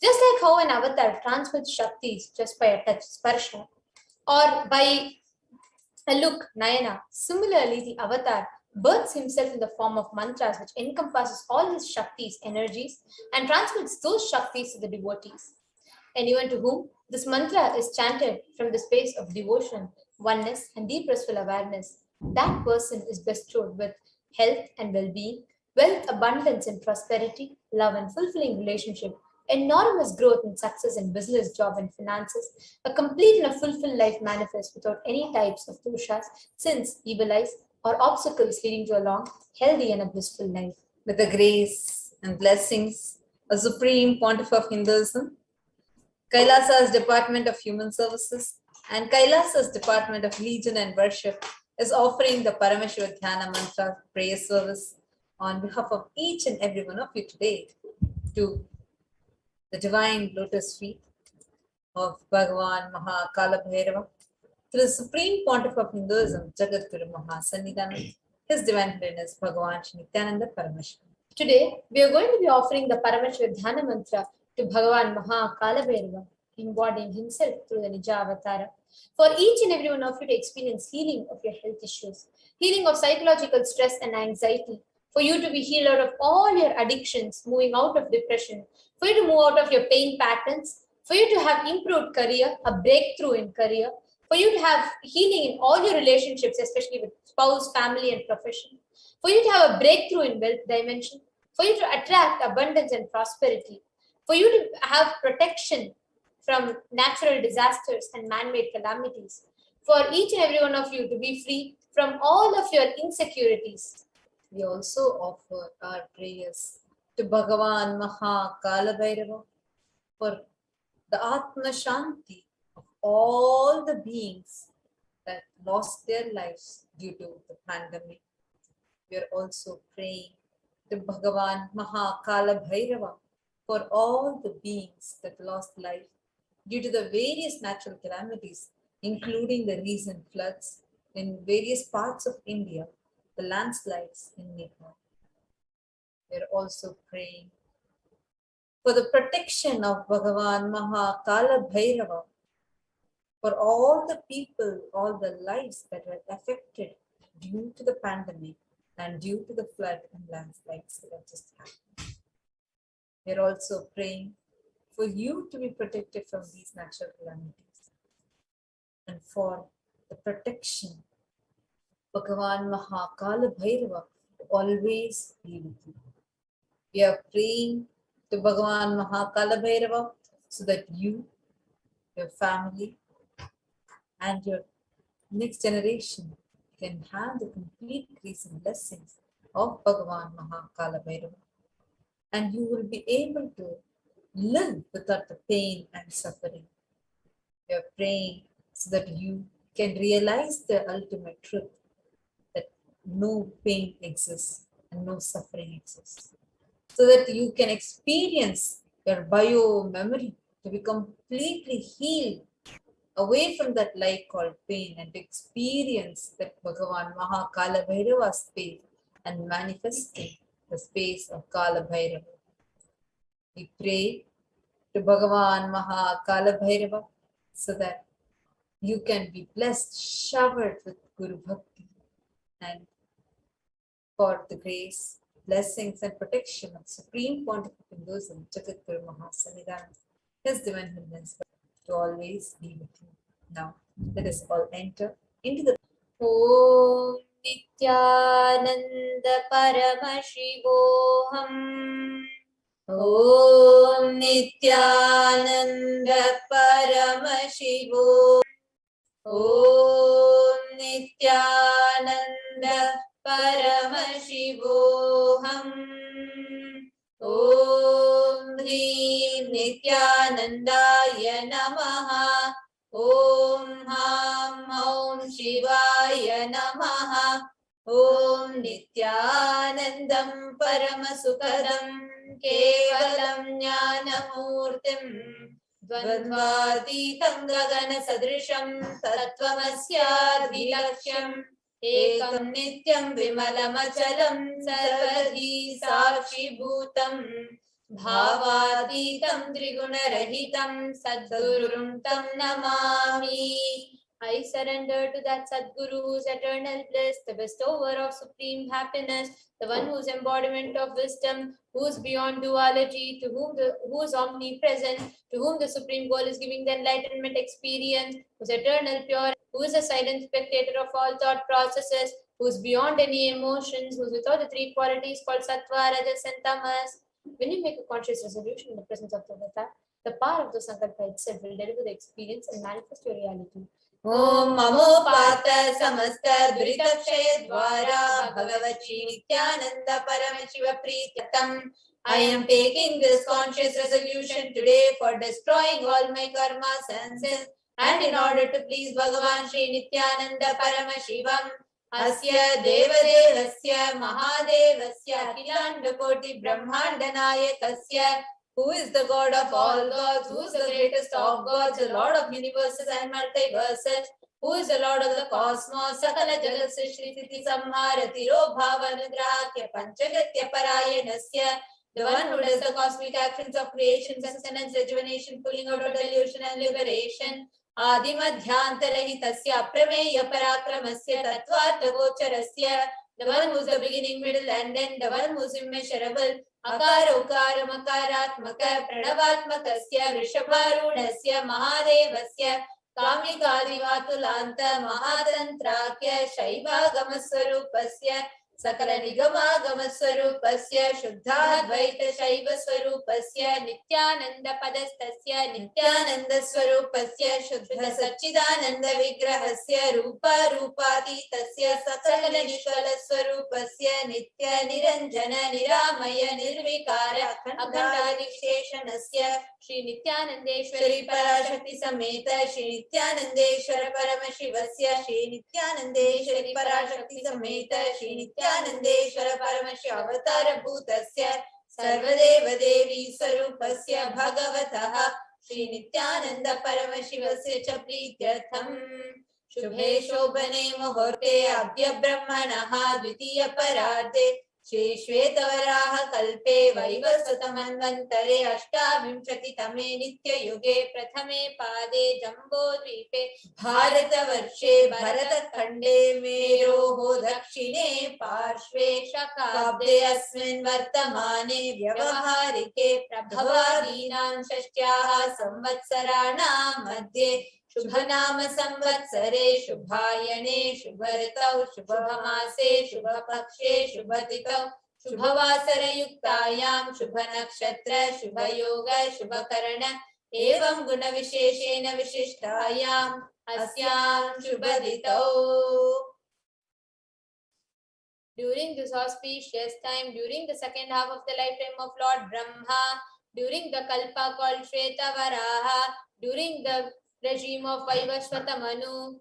Just like how an avatar transmits Shaktis just by a touch, Sparsha, or by a look, Nayana, similarly the avatar births himself in the form of mantras which encompasses all his Shaktis, energies, and transmits those Shaktis to the devotees. Anyone to whom this mantra is chanted from the space of devotion, oneness, and deep restful awareness, that person is bestowed with health and well-being, wealth, abundance, and prosperity, love and fulfilling relationship, enormous growth and success in business, job, and finances, a complete and a fulfilled life manifest without any types of doshas, sins, evil eyes, or obstacles leading to a long, healthy, and a blissful life. With the grace and blessings of Supreme Pontiff of Hinduism, Kailasa's Department of Human Services, and Kailasa's Department of Legion and Worship is offering the Paramashivoham Mantra prayer service on behalf of each and every one of you today to the divine lotus feet of Bhagavan Maha Kalabhairava, to the Supreme Pontiff of Hinduism, Jagadguru Mahasannidhanam, His Divine Holiness Bhagavan Shri Nithyananda Paramashivam. Today, we are going to be offering the Paramashivoham Mantra to Bhagavan Maha Kalabhairava, embodying himself through the Nija Avatara, for each and every one of you to experience healing of your health issues, healing of psychological stress and anxiety, for you to be healed out of all your addictions, moving out of depression, for you to move out of your pain patterns, for you to have improved career, a breakthrough in career, for you to have healing in all your relationships, especially with spouse, family, and profession, for you to have a breakthrough in wealth dimension, for you to attract abundance and prosperity, for you to have protection from natural disasters and man-made calamities, for each and every one of you to be free from all of your insecurities. We also offer our prayers to Bhagavan Maha Kalabhairava for the Atma Shanti of all the beings that lost their lives due to the pandemic. We are also praying to Bhagavan Maha Kalabhairava for all the beings that lost life due to the various natural calamities, including the recent floods in various parts of India, the landslides in Nepal. We are also praying for the protection of Bhagavan Maha Kalabhairava for all the people, all the lives that were affected due to the pandemic and due to the flood and landslides that have just happened. We are also praying for you to be protected from these natural calamities and for the protection of Bhagavan Maha Kalabhairava to always be with you. We are praying to Bhagavan Maha Kalabhairava so that you, your family, and your next generation can have the complete grace and blessings of Bhagavan Maha Kalabhairava. And you will be able to live without the pain and suffering. We are praying so that you can realize the ultimate truth that no pain exists and no suffering exists. So that you can experience your bio memory to be completely healed away from that lie called pain and experience that Bhagavan Maha Kalabhairava space and manifesting the space of Kalabhairava. We pray to Bhagavan Maha Kalabhairava so that you can be blessed, showered with Guru Bhakti, and for the grace, blessings, and protection of Supreme Pontiff of Hinduism, Jagadguru Mahasannidhanam, His Divine Holiness, to always be with you. Now, let us all enter into the Om Nithyananda Paramashivoham. Om Nithyananda Paramashivoham. Om Nithyananda Paramashivoham. Om Hri Nithyanandaya Namaha. Om Ham Om Shivaya Namaha. Om Nithyanandam Paramasukadam Kevalam Jnanamurtim Dvandvatitam Gagana Sadrisham Tattvamasyadhilaksham Ekam Nityam Vimalamachalam Sarvadhi Sakshi Bhutam Bhavatitam Trigunarahitam Sadgurum Tam Namami. I surrender to that Sadguru whose eternal bliss, the bestower of supreme happiness, the one whose embodiment of wisdom, who is beyond duality, to whom who is omnipresent, to whom the supreme goal is giving the enlightenment experience, who is eternal pure, who is a silent spectator of all thought processes, who is beyond any emotions, who is without the three qualities called Sattva, Rajas, and Tamas. When you make a conscious resolution in the presence of the avatar, the power of the sankalpa itself will deliver the experience and manifest your reality. Om Mamopata Samasta Dritapshaya Dwara Bhagavati Nithyananda Paramashiva Pritatam. I am taking this conscious resolution today for destroying all my karmas and sins, and in order to please Bhagavan Shri Nithyananda Paramashivam. Asya Devadevasya Mahadevasya Akhilanda Koti Brahmanda Nayakasya, who is the God of all gods, who is the greatest of gods, the Lord of universes and multiverses, who is the Lord of the cosmos, Sakala Jagat Srishti Titi Samharati Robhava Nugrahakya Panchagatya Parayanasya, the one who does the cosmic actions of creation, sustenance, rejuvenation, pulling out of delusion and liberation. Adimadhyantarhitasya Prameya Parakramasya Tattvartha Gocharasya, the one who is the beginning, middle and end, the one who is immeasurable. Akara Ukara Makaratmaka Pradavatmakasya Vrishabharunasya Mahadevasya Kamikadivatulanta Mahadantrakya Shaivagamaswarupasya Sakala Nigamagaswarupasya Shuddhadvaita Shaivaswarupasya Nithyananda Padastasya Nithyananda Swarupasya Shuddha Satchidananda Vigrahasya Rupa Rupatitasya Sakala Nishkala Swarupasya Nitya Niranjana Niramaya Nirvikara Akhanda Visheshanasya Shri Nithyanandeshwari Parashakti Sameta Shri Nithyanandeshwara Paramashivasya Shri Nithyanandeshwari Parashakti Sameta Shri Nithyanandeshwara Paramashiva Avatara Bhutasya Sarvadeva Devi Sarupasya Bhagavataha Shri Nithyananda Paramashivasya Cha Prityartham Shubhe Shobhane Muhurte Adya Brahmanaha Dvitiya Parade Shri Shvetavaraha Kalpe Vaivasatamanvantare Ashtavimshati Tame Nitya Yuge Prathame Pade Jambo Dvipe Bharata Varshe Bharata Khande Meroho Dakshine Parshve Shakabde Asmin Vartamane Vyavaharike Prabhavadinam Shashtyaha Samvatsarana Madhye Shubhanama Samvatsare Shubhayane Shubharitau Shubhamase Shubhapakshe Shubhatitau Shubhavasara Yuktayam Shubhanakshatra Shubhayoga Shubhakarana Evam Guna Visheshena Vishishtayam Asyam Shubhaditau. During this auspicious time, during the second half of the lifetime of Lord Brahma, during the Kalpa called Shvetavaraha, during the regime of Vaivasvata Manu,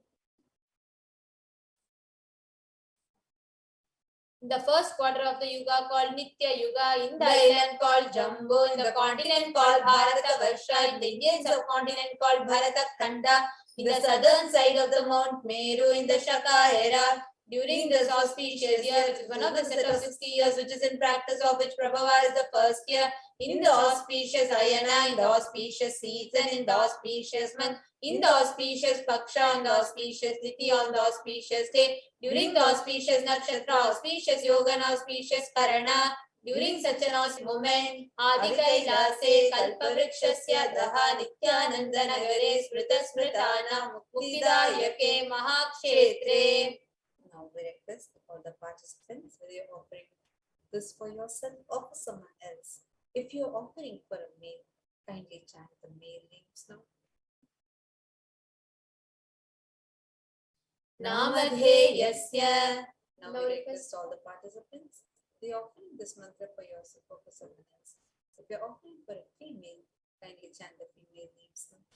the first quarter of the Yuga called Nitya Yuga, in the island called Jambu, in the continent called Bharata Varsha, in the Indian subcontinent called Bharata Khanda, in the southern side of the Mount Meru, in the Shaka era. During this auspicious year, which is one of the set of 60 years, which is in practice of which Prabhava is the first year, in the auspicious Ayana, in the auspicious season, in the auspicious month, in the auspicious Paksha, in the auspicious Tithi, on the auspicious day, during the auspicious Nakshatra, auspicious Yoga, and auspicious Karana, during such an auspicious moment, Adi Kailase, Kalpavrikshasya Daha, Nithyananda Nagare, Smrita Smritana, Muktidayake, Mahakshetre. Now we request all the participants, whether you're offering this for yourself or for someone else. If you're offering for a male, kindly chant the male names now. Namadheyasya. Now we request all the participants, they are offering this mantra for yourself or for someone else. If you're offering for a female, kindly chant the female names now.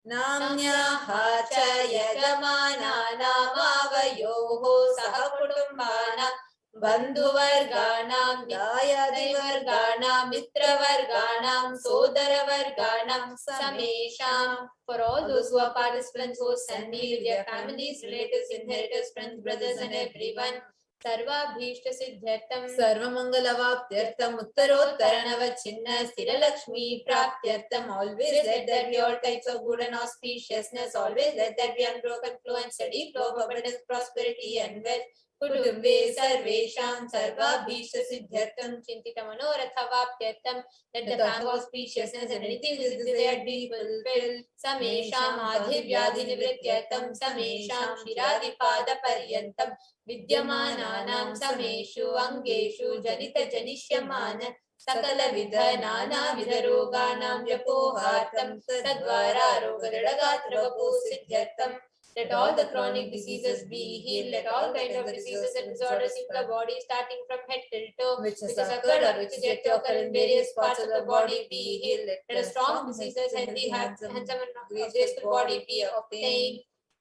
Namnyaha cha yajamana namavayoho sahakutumbana bandhuvarganam dayadivarganam mitravarganam sodaravarganam samesham. For all those who are participants, hosts and me, with their families, relatives, inheritors, friends, brothers and everyone, Sarvabhishta Siddhyartham Sarvamangalavaptyartham Uttarottaranavachinna Sthiralakshmi Praptyartham. Always let there be all types of good and auspiciousness. Always let there be unbroken flow and steady flow of abundance, prosperity and wealth. कुटुम्बे सर्वेषां सर्वाभीष्टसिद्ध्यर्थं चिन्तितमनोरथवाप्त्यर्थं that the family of auspiciousness and anything which is desired be fulfilled. Samesham adhivyadhinivrityartham samesham shiradipadaparyantam vidyamananam sameshu angeshu janita janishyamana सकलविध नानाविध रोगाणां व्यपोहार्थं तद्वारा रोगदृढगात्रवपो सिद्ध्यर्थं. Let all the chronic diseases be healed. Let all kinds of diseases and disorders in the body, starting from head till toe, which has occurred or which is yet to occur in various parts of the body, be healed. Let a strong diseases, healthy, handsome and graceful body be obtained.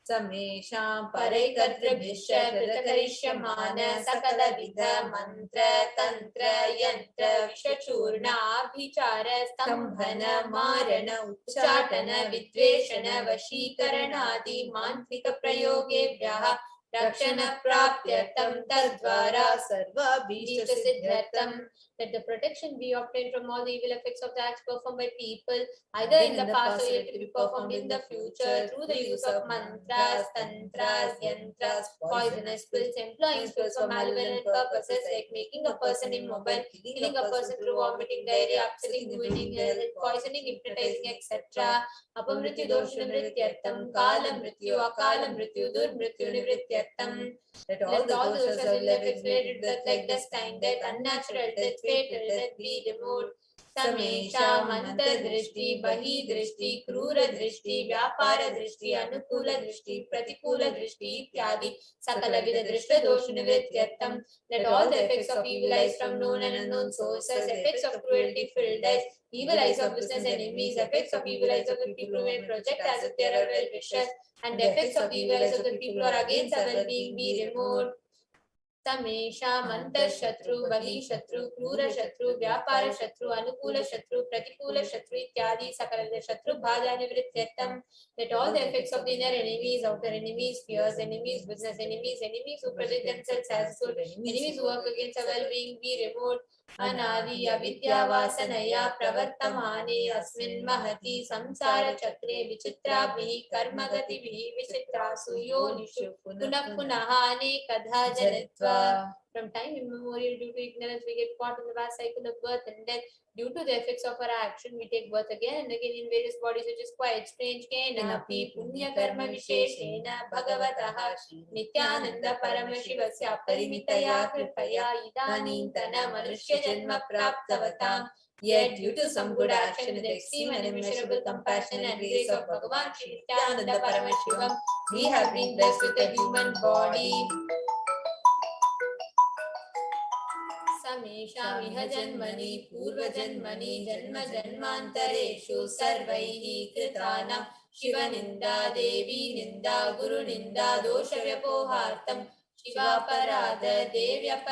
समेषां परैकर्तृभिश्च कृतकरिष्यमान सकलविध मंत्र तंत्र यंत्र विषचूर्णाभिचार स्तंभन मारण उच्चाटन विद्वेषण वशीकरणादि मान्त्रिक प्रयोगेभ्यः रक्षण प्राप्त्यर्थं तद्वारा सर्वाभीष्टसिद्ध्यर्थं. Let the protection be obtained from all the evil effects of the acts performed by people, either in the past or yet to be performed in the future, through the use of mantras, tantras, yantras, poisonous pills, employing spells for malevolent purposes like making a person immobile, killing a person through vomiting, diarrhea, upsetting, ruining health, poisoning, hypnotizing, etc. Apamrityu doshana nivrityartham, kala mrityu, akala mrityu, durmrityu nivrityartham. Let all the doshas of effects related to death like destined death, unnatural death, fatal death be removed. समेषां अंतर्दृष्टि बहिर्दृष्टि क्रूर दृष्टि व्यापार दृष्टि अनुकूल दृष्टि प्रतिकूल दृष्टि इत्यादि सकलविध दृष्ट दोष निवृत्त्यर्थं. Let all the effects of evil eyes from known and unknown sources, effects of cruelty filled eyes, evil eyes of business enemies, effects of evil eyes of the people who may project as if they are well wishers, and the effects of evil eyes of the people who are against our well-being be removed. समेषां अंतःशत्रु बहिःशत्रु क्रूरशत्रु व्यापारशत्रु अनुकूलशत्रु प्रतिकूलशत्रु इत्यादि सकलविध शत्रुबाधा निवृत्त्यर्थं. Let all the effects of the inner enemies, outer enemies, fears enemies, business enemies, enemies who present themselves as good, enemies who work against our well-being be removed. अनादि अविद्यावासनया प्रवर्तमाने अस्मिन् महति संसारचक्रे विचित्राभिः कर्मगतिभिः विचित्रासु योनिषु पुनः पुनः अनेकधा जनित्वा. From time immemorial, due to ignorance, we get caught in the vast cycle of birth and death. Due to the effects of our action, we take birth again and again in various bodies, which is quite strange. केनापि पुण्यकर्म विशेषेण भगवतः नित्यानंद परमशिवस्य परिमितया कृपया इदानीन्तन मनुष्यजन्म प्राप्तवताम्. Yet, due to some good action with extreme and immeasurable compassion and grace of Bhagavan Shri Nithyananda Paramashivam, we have been blessed with a human body. समेषामिह जन्मनि पूर्वजन्मनि जन्म जन्मान्तरेषु सर्वैः कृतानां शिवनिन्दा देवी निन्दा गुरुनिन्दा दोषव्यपोहार्थं शिवापराध देव्यप.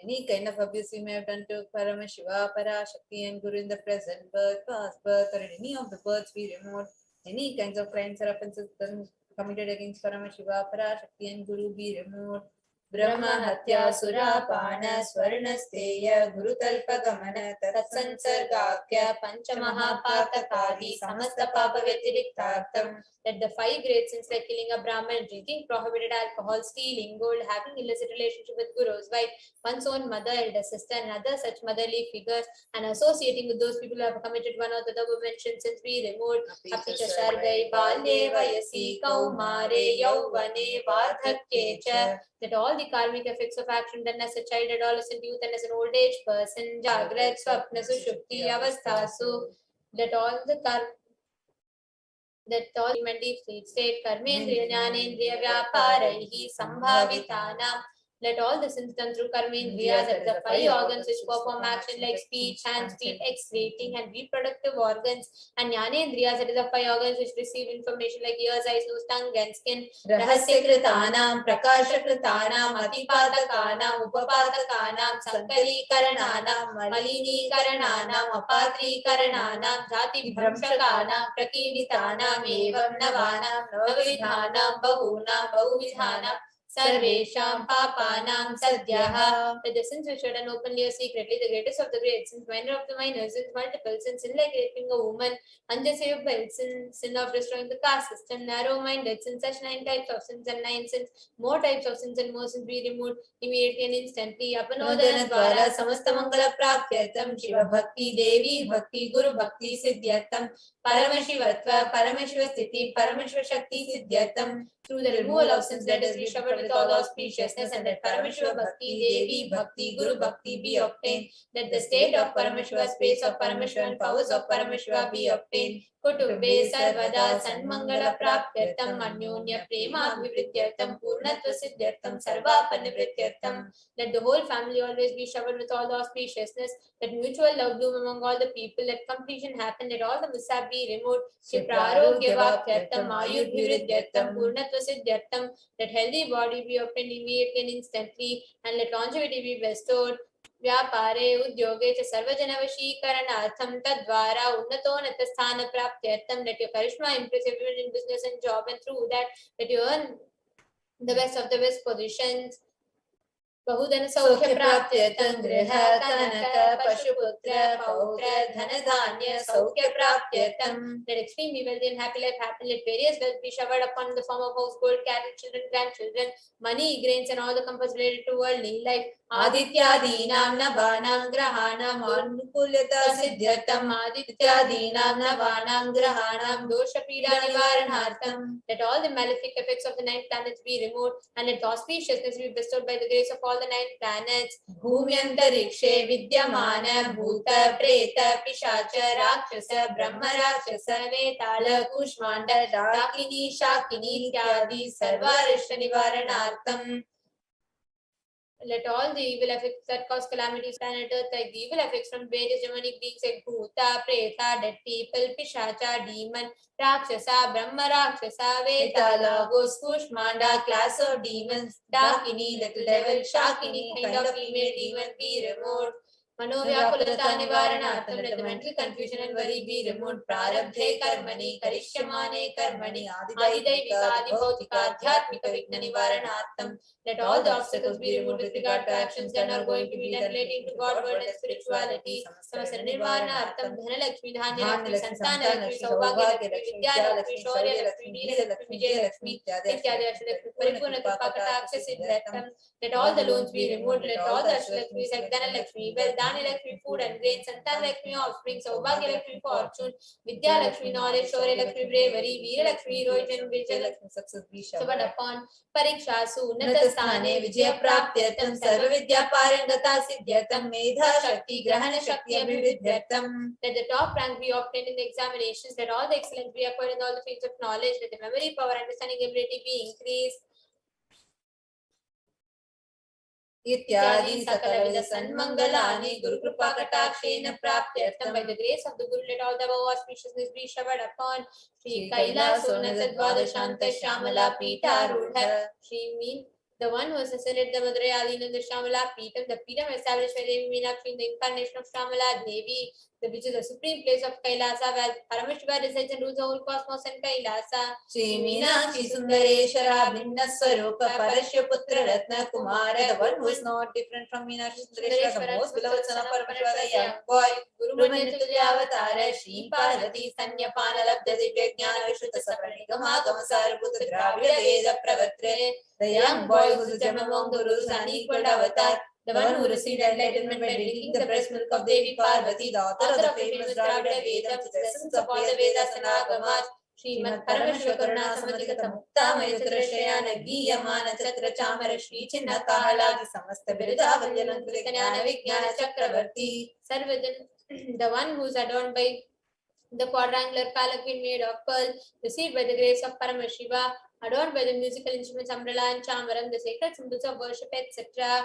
Any kind of abuse we may have done to Paramashiva, Parashakti and Guru in the present birth, past birth, or in any of the births we removed. Any kinds of crimes or offences committed against Paramashiva, Parashakti and Guru be removed. Brahma Hatya Surapana Swarnasteya Gurutalpagamana Tatsansargakya Panchamahapatapadi Samasta Papa Vetiriktartam. That the 5 great sins like killing a Brahman, drinking prohibited alcohol, stealing gold, having illicit relationship with Guru's wife, one's own mother, elder sister, and other such motherly figures, and associating with those people who have committed one or the other mentioned sins be removed. Apicha sarvai balye vayasi kaumare yauvane vardhakye cha. That all the karmic effects of action done as a child, adolescent, youth, and as an old age person, jagrat, swapna, sushupti, avasthasu, that all deep sleep state, karmendriya, jnanendriya, vyaparaihi, sambhavitanam, Let all the sins done through karmendriyas, that is the five organs which perform action like speech, hands, feet, excreting and reproductive organs, and jnanendriyas, that is the five organs which receive information like ears, eyes, nose, tongue and skin. Rahasyakratanam, prakashakritanam, atipatakanam, upapatakanam, sankalikarananam, malinikarananam, apatrikarananam, dhati bhramshakanam, prakivitanam, evam navanam, navavidhanam, bahunam, bahuvidhanam, Sarvesham Papanam Sadhyaha. That the sins which are done openly or secretly, the greatest of the great sins, minor of the minor sins, multiple sins, sin like raping a woman, unjust belt sin, sin of destroying the caste system, narrow-minded sins, such 9 types of sins and 9 sins, more types of sins and more sins be removed immediately and instantly. Apanodana Dwara Samasta Mangala Praptyatam Shiva Bhakti Devi Bhakti Guru Bhakti Siddhyatam Paramashivatva Paramashiva Sthiti Paramashiva Shakti Siddhyatam. Through the removal of sins, let us be showered with all auspiciousness, and let Paramashiva Bhakti, Devi Bhakti, Guru Bhakti be obtained. Let the state of Paramashiva, space of Paramashiva, and powers of Paramashiva be obtained. Kutumbe Sarvada Sanmangala Praptyartam Anyonya Prema Vivrityartam Purnatva Siddhyartam Sarva Panivrityartam. Let the whole family always be showered with all the auspiciousness. Let mutual love bloom among all the people. Let completion happen. Let all the mishap be removed. Shipraroghyavaptyartam Ayurviridyartam Purnatva Siddhyartam. Let healthy body be obtained immediately and instantly, and let longevity be bestowed. व्यापारे उद्योगे च सर्वजनवशीकरणार्थं तद्वारा उन्नतोन्नतस्थानप्राप्त्यर्थं. Let your charisma impress everyone in business and job, and through that let you earn the best of the best positions. बहुधन सौख्य प्राप्त्यर्थं गृह कनक पशुपुत्र पौत्र धन धान्य सौख्य प्राप्त्यर्थं. Let extremely wealthy and happy life happen. Let various wealth be showered upon the form of house, gold, cattle, children, grandchildren, money, grains, and all the comforts related to worldly life. आदित्यादीनां नवानां ग्रहाणां अनुकूल्यता सिद्ध्यर्थं आदित्यादीनां नवानां ग्रहाणां दोषपीडा निवारणार्थं. Let all the malefic effects of the 9 planets be removed, and let auspiciousness be bestowed by the grace of all the 9 planets. भूम्यन्तरिक्षे विद्यमान भूत प्रेत पिशाच राक्षस ब्रह्म राक्षस वेताल कूष्मांड डाकिनी शाकिनी इत्यादि सर्वारिष्ट निवारणार्थं. Let all the evil effects that cause calamities on planet Earth, like the evil effects from various demonic beings like Bhuta, Preta, dead people, Pishacha, demon, Rakshasa, Brahma Rakshasa, Vetala, ghost, Kushmanda, class of demons, Dakini, little devil, Shakini, kind of female demon be removed. मनोव्याकुलता निवारणार्थं. Let the mental confusion and worry be removed. प्रारब्धे कर्मणि करिष्यमाणे कर्मणि आदिदैविक आदिभौतिक आध्यात्मिक विघ्न निवारणार्थं. Let all the obstacles be removed with regard to actions done or going to be done relating to God, world and spirituality. समस्त निवारणार्थं धनलक्ष्मी धान्यलक्ष्मी संतानलक्ष्मी सौभाग्यलक्ष्मी विद्यालक्ष्मी शौर्यलक्ष्मी नीललक्ष्मी विजयलक्ष्मी इत्यादि अष्टलक्ष्मी परिपूर्ण कृपा कटाक्ष सिद्ध्यर्थं. Let all the loans be removed. Let all the Ashtalakshmis like Dhanalakshmi, wealth, Dhanilakshmi, food and grain, Santanalakshmi, offspring, Saubhagyalakshmi, fortune, Vidyalakshmi, knowledge, Shauralakshmi, bravery, Veeralakshmi, heroism, and Vijayalakshmi, success be showered upon. Parikshasu, Unnatastane, Vijaya Praptyartham, Sarva Vidya Parangata Siddhyartham, Medha Shakti, Grahana Shakti Abhividyartham. Let the top rank be obtained in the examinations. Let all the excellence be acquired in all the fields of knowledge. Let the memory, power, understanding, ability be increased. इत्यादि सकलविध सन्मंगलानि Gurukripa कटाक्षेन प्राप्त्यर्थं. By the grace of the Guru, let all the above auspiciousness be showered upon. Shri Kailasonatha Dvadashanta Shamala Pitaarudha. Shri mean the one who has ascended the Madrayalin and the Shamala Peetam. The Peetam established by Devi Meenakshi in the incarnation of Shamala Devi, which is the supreme place of Kailasa, where Paramashiva resides and rules the whole cosmos and Kailasa. Shri Meenakshi Sundareshwara Bhinna Swarupa Parashya Putra Ratna Kumara. The one who is not different from Meenakshi Sundareshwara, the most beloved son of Paramashiva, the young boy. Guru Manitulyavatara Shri Parvati Sanyapana Labdha Divya Jnana Vishuddha Sapanikama Gamasarabhuta Dravida Veda Pravatre. The young boy who is a gem among gurus, unequaled avatar. The one who received enlightenment by drinking the breast milk of Devi Parvati, the author of the famous Dravida Vedams, the essence of all the Vedas and Agamas. Srimad Paramashiva Karuna Samadhikata Mukta Mayutra Shreyana Giyamana Chatra Chamara Shri Chinna Kahaladi Samasta Birida Valyalankrita Jnana Vijnana Chakravarti. Sarvajan, the one who is adorned by the quadrangular palanquin made of pearl, received by the grace of Paramashiva, adorned by the musical instruments, umbrella and chamvaram, the sacred symbols of worship, etc.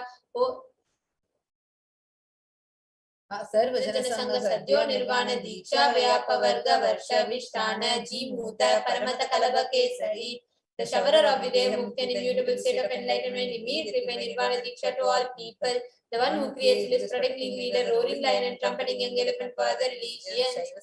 सर्वजन संघ सद्यो निर्वाण दीक्षा व्यापवर्ग वर्ष विष्ठान Jimuta परमत कलभ Kesari the showerer of Videha Mukti, an immutable state of enlightenment, immediately by Nirvana Diksha to all people, the one who creates bliss, protecting leader, roaring lion, and trumpeting young elephant for other religions,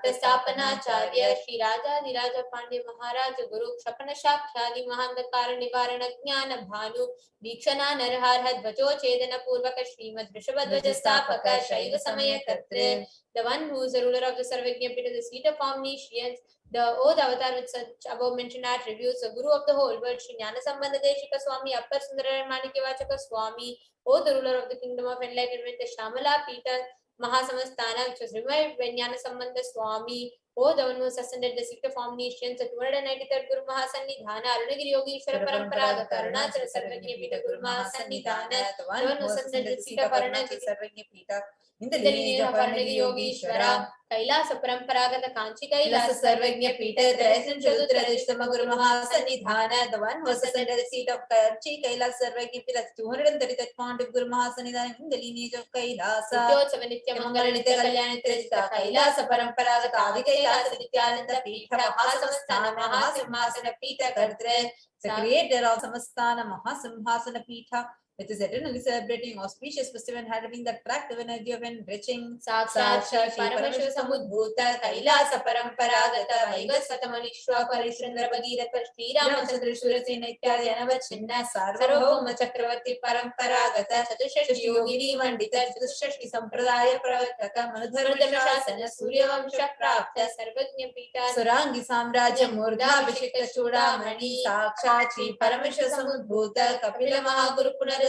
the Stapanacharya, Shri Raja Diraja Pandya Maharaj Guru, Shapana Shakshali Mahandakara Nivarana Jnana Bhanu, Dikshana Narharha Dvajo Chedana Purvaka Srimad Rishabhadvaja Stapaka, Shaiva Samaya Katre, the one who is the ruler of the Sarvagnya Pita, the seat of omniscience, the oath avatar with such above mentioned attributes, the Guru of the whole world, Sri Jnana Sambandha Deshika Swami, Appar Sundara Manikivachaka Swami, O the ruler of the kingdom of enlightenment, the Shamala Pita Mahasamastana, which was revived by Jnana Sambandha Swami, O the one who ascended the seat of omniscience, the 293rd Guru Mahasannidhana, Arunagiri Yogeshwara Paramparaga, Arunachal Sarvagnya Pita Guru Mahasannidhana, the one who ascended the seat of Arunachal Sarvagnya Pita, in the lineage of Arunagiri Yogeshwara, Kailasa Paramparaga, Kanchi Kailasa Sarvagnya Pita, the essence of the Tradishtama Guru Mahasannidhana, the one who ascended the seat of Kanchi Kailasa Sarvagnya Pita, 233rd Pond of Guru Mahasannidhana, in the lineage of Kailasa, Nitya Mangala Nitya Kalyani Trishta, Kailasa Paramparaga, Adi Kailasa Nithyananda Pita, Mahasamastana Mahasimhasana Pita Kartre, the creator of Samastana Mahasimhasana Pita, which is eternally celebrating auspicious festival and having the attractive energy of enriching Sakshat Shri Paramashiva Samudbhuta Kailasa Paramparagata Vaivasvata Manishwa Parishundra Bhagirath Shri Ramachandra Surasena Ityadi Anavachinna Sarvabhauma Chakravarti Paramparagata Chatushashti Yogini Vandita Chatushashti Sampradaya Pravartaka Manudharma Shasana Surya Vamsha Prapta Sarvajnya Pita Surangi Samrajya Murdha Abhishekta Chudamani Sakshat Shri Paramashiva Samudbhuta Kapila Mahaguru Punarudhrita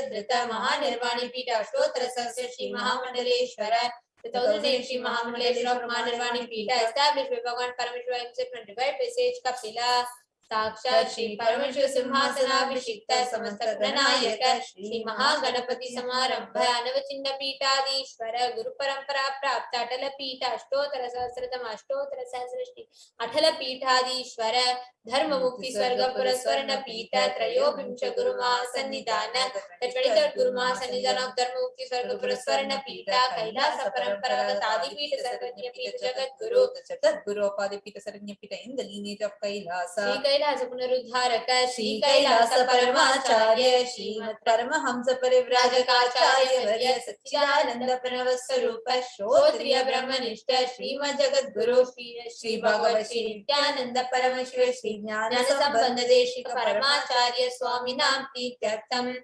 Mahanirvani Pita Ashtotra Sasya Shri Mahamandaleshwara, the 1008 Shri Mahamandaleshwara of Mahanirvani Pita, established by Bhagavan Paramashiva himself and revived by sage Kapila. Sakshat Shri Paramashiva Simhasana Abhishekta Samasta Pranayaka Shri Mahaganapati Samarambha Anavachinna Pitadishwara Guru Parampara Prapta Atala Pita Ashtotra Sahasratam Ashtotra Sahasrashti Atala Pitadishwara Dharma Mukti Swarga Puraswarna Pita Trayo Bimcha Guru Mahasannidhana, the 23rd Guru Mahasannidhana of Dharma Mukti Swarga Puraswarna Pita Kailasa Paramparaga Adi Pita Sarvajnya Pita Jagat Guru, the 4th Guru of Adi Pita Sarvajnya Pita in the lineage of Kailasa, Shri Kailasa Punarudharaka Shri Kailasa Paramacharya Shrimad Paramahamsa Parivrajaka Varya Satchidananda Pranavaswarupa Shrotriya Brahmanishta Shrimad Jagat Guru Shri Bhagavat Shri Nithyananda Paramashivam Shri Jnana Sambandha Deshika Paramacharya Swami Nam Tityartham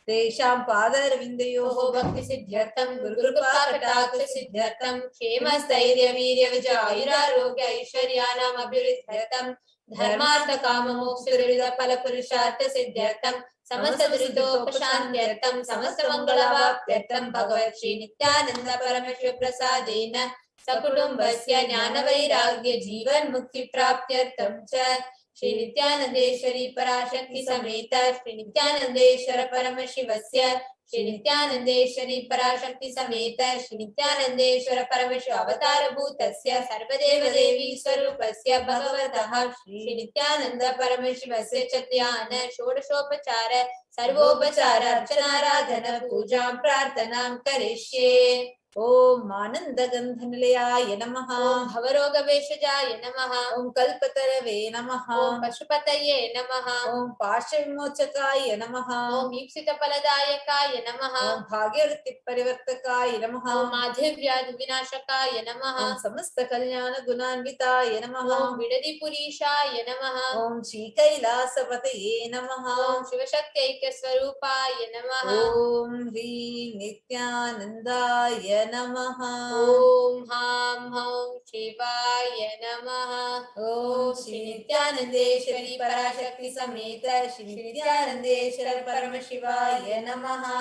Tesham Padarvindayoho Bhakti Siddhyartham Guru Kripa Kataksha Siddhyartham Kshema Stairya Virya Vijayura Rogya Aishwaryanam Abhiruddhyartham Dharmartha Kama Moksha Virudha Pala Purushartha Siddhyartham Samasta Dritopashantyartham Samasta Mangalavaptyartham Bhagavat Shri Nithyananda Paramashiva Prasadena Sakutumbasya Jnana Vairagya Jivan Mukti Praptyartham Cha Shri Nithyanandeshwari Parashakti Sameta Shri Nithyanandeshwara Paramashivasya Shri Nithyanandeshwari Parashakti Sameta Shri Nithyanandeshwara Paramashiva Avatara Bhutasya Sarvadeva Devi Swarupasya Bhagavataha Shri Nithyananda Paramashivasya Chatyana Shodashopachara Sarvopachara Archanaradhana Pujam Prarthanam Karishye. Om Anandagandhanilaya Namaha, Om Bhavarogaveshajaya Namaha, Om Kalpatarave Namaha, Om Pashupataye Namaha, Om Pashvimochakaya Namaha, Om Ipsitapaladayakaya Namaha, Om Bhagyarati Parivartakaya Namaha, Om Madhivyad Vinashakaya Namaha, Om Samasta Kalyana Gunanvitaya Namaha, Om Vidadipurishaya Namaha, Om Shri Kailasapataye Namaha, Om Shivashakti Swarupaya Namaha, Om Hri Nithyanandaya Namaha. Om Ham Ham Shivaya Namaha. Om Shri Nithyanandeshwari Parashakti Sameta Shri Nithyanandeshwara Paramashivaya Namaha.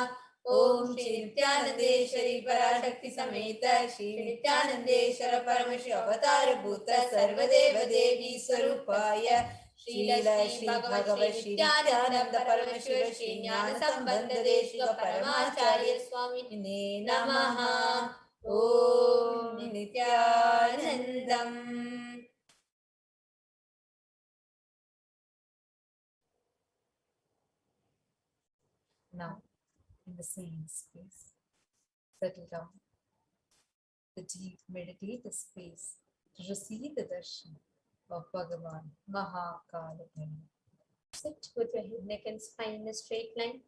Om Shri Nithyanandeshwari Parashakti Sameta Shri Nithyanandeshwara Paramashiva Avatara Bhuta Sarvadeva Devi Swarupaya Srila Shri Bhagavat Shri Nithyananda Paramashiva Shri Jnana Sambandha Deshika Paramacharya Swami Namaha. Om Nithyanandam. the same space. Settle down. The deep meditative space to receive the darshan of Bhagavan Kalabhairava. Sit with your head, neck, and spine in a straight line.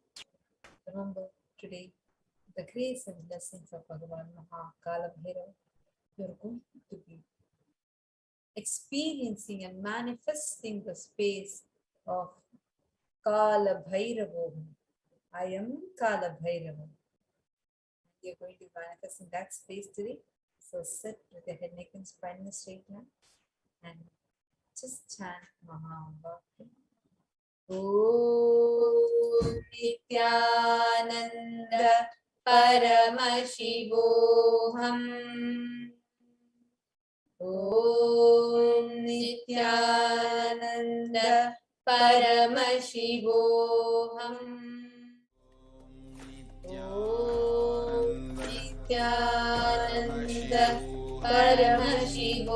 Remember, today, the grace and blessings of Bhagavan Kalabhairava, you're going to be experiencing and manifesting the space of Kalabhairavoham. I am Kalabhairava. You're going to manifest in that space today. So sit with your head, neck, and spine in a straight line and just chant Mahabhakti. Om Nithyananda Paramashivoham. Om Nithyananda Paramashivoham. Om Nithyananda Paramashivoham.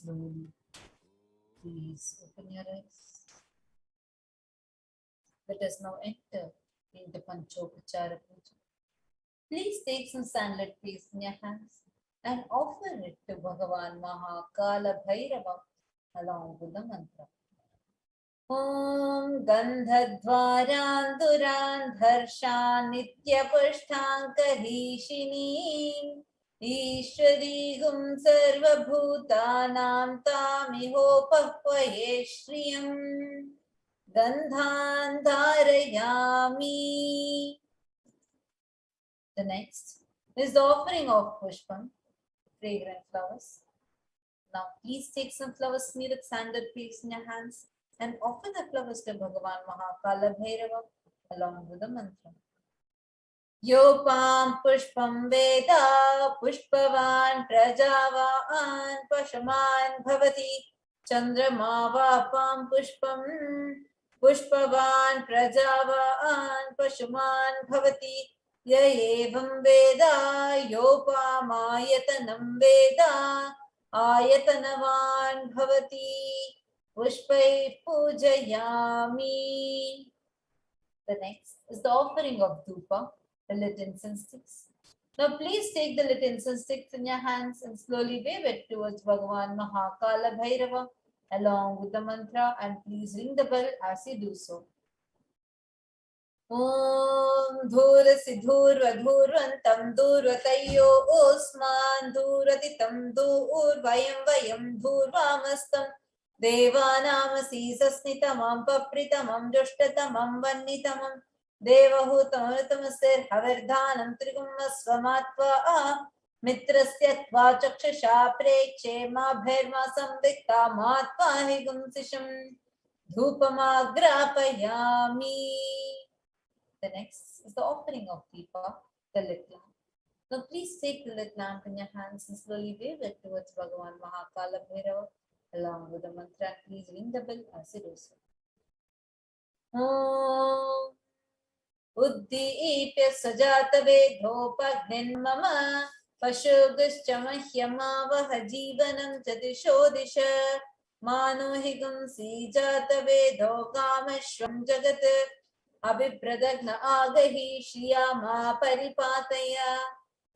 slowly. Please open your eyes. Let us now enter into Panchopachara Puja. Please take some sunlit paste in your hands and offer it to Bhagavan Kalabhairava along with the mantra. Om Gandhadvaran Duran Darshan Nityapushtankahishini Ishwari Gum Sarva Bhutanam Tamihopahvaye Shriyam Gandhan Dharayami. The next is the offering of Pushpam, fragrant flowers. Now please take some flowers near the sandal paste in your hands and offer the flowers to Bhagavan Kalabhairava along with the mantra. Yopam Pushpam Veda Pushpavan Prajavahan Pashaman Bhavati Chandrama Vapam Pushpam Pushpavan Prajavahan Pashaman Bhavati Yayevam Veda Yopamayatanam Veda Ayatanavan Bhavati Pushpai Pujayami. The next is the offering of Dhupa, the lit incense sticks. Now please take the lit incense sticks in your hands and slowly wave it towards Bhagavan Kalabhairava along with the mantra, and please ring the bell as you do so. Om Dhurasi Dhurvantam Dhurvatayyo Osman Dhuratitam Vayam Dhurvamastam Devanamasi Sasnitamam Papritamam Dushtatamam Vannitamam Devahutamrutamsir Havardhanam Trigumasvamatva Mitrasya Tva Chakshasha Preche Ma Bherma Samvikta Matva Higumsisham Dhupamagrapayami. The next is the offering of Deepa, the lit lamp. Now please take the lit lamp in your hands and slowly wave it towards Bhagavan Kalabhairava along with the mantra, and please ring the bell as you do so. Om Uddipya Sajata Vedhopagnin Mama Pashuguscha Mahyama Vahajivanam Jadisho Disha Manohigam Sijata Vedho Kamashvam Jagat Abhipradagna Agahi Shriyama Paripataya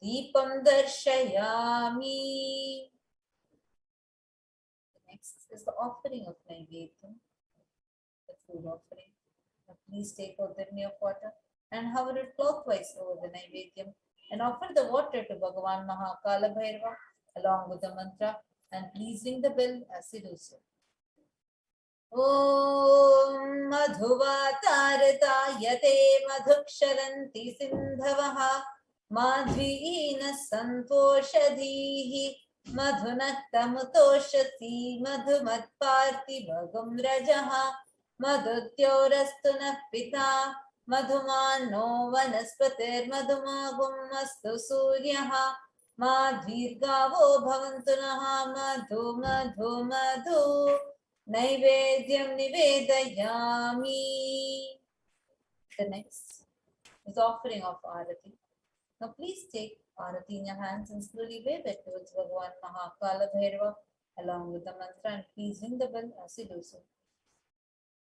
Deepam Darshayami. The next is the offering of Naivedyam, the food offering. Now please take out the near water and hover it clockwise over the Naivedyam and offer the water to Bhagavan Kalabhairava along with the mantra, and please ring the bell as you do so. Om Madhuvatartayate Madhuksharanti Sindhavaha Madhvina Santoshadhihi Madhunaktamutoshasi Madhumatparti Bhagam Rajaha Madhutyorastuna Pita Madhumano Vanaspatir Madhumagum Astu Suryaha Madhvirgavo Bhavantunaha Madhu Madhu Madhu Naivedyam Nivedayami. The next is offering of Arati. Now please take Arati in your hands and slowly wave it towards Bhagavan Kalabhairava along with the mantra, and please ring the bell as you do so.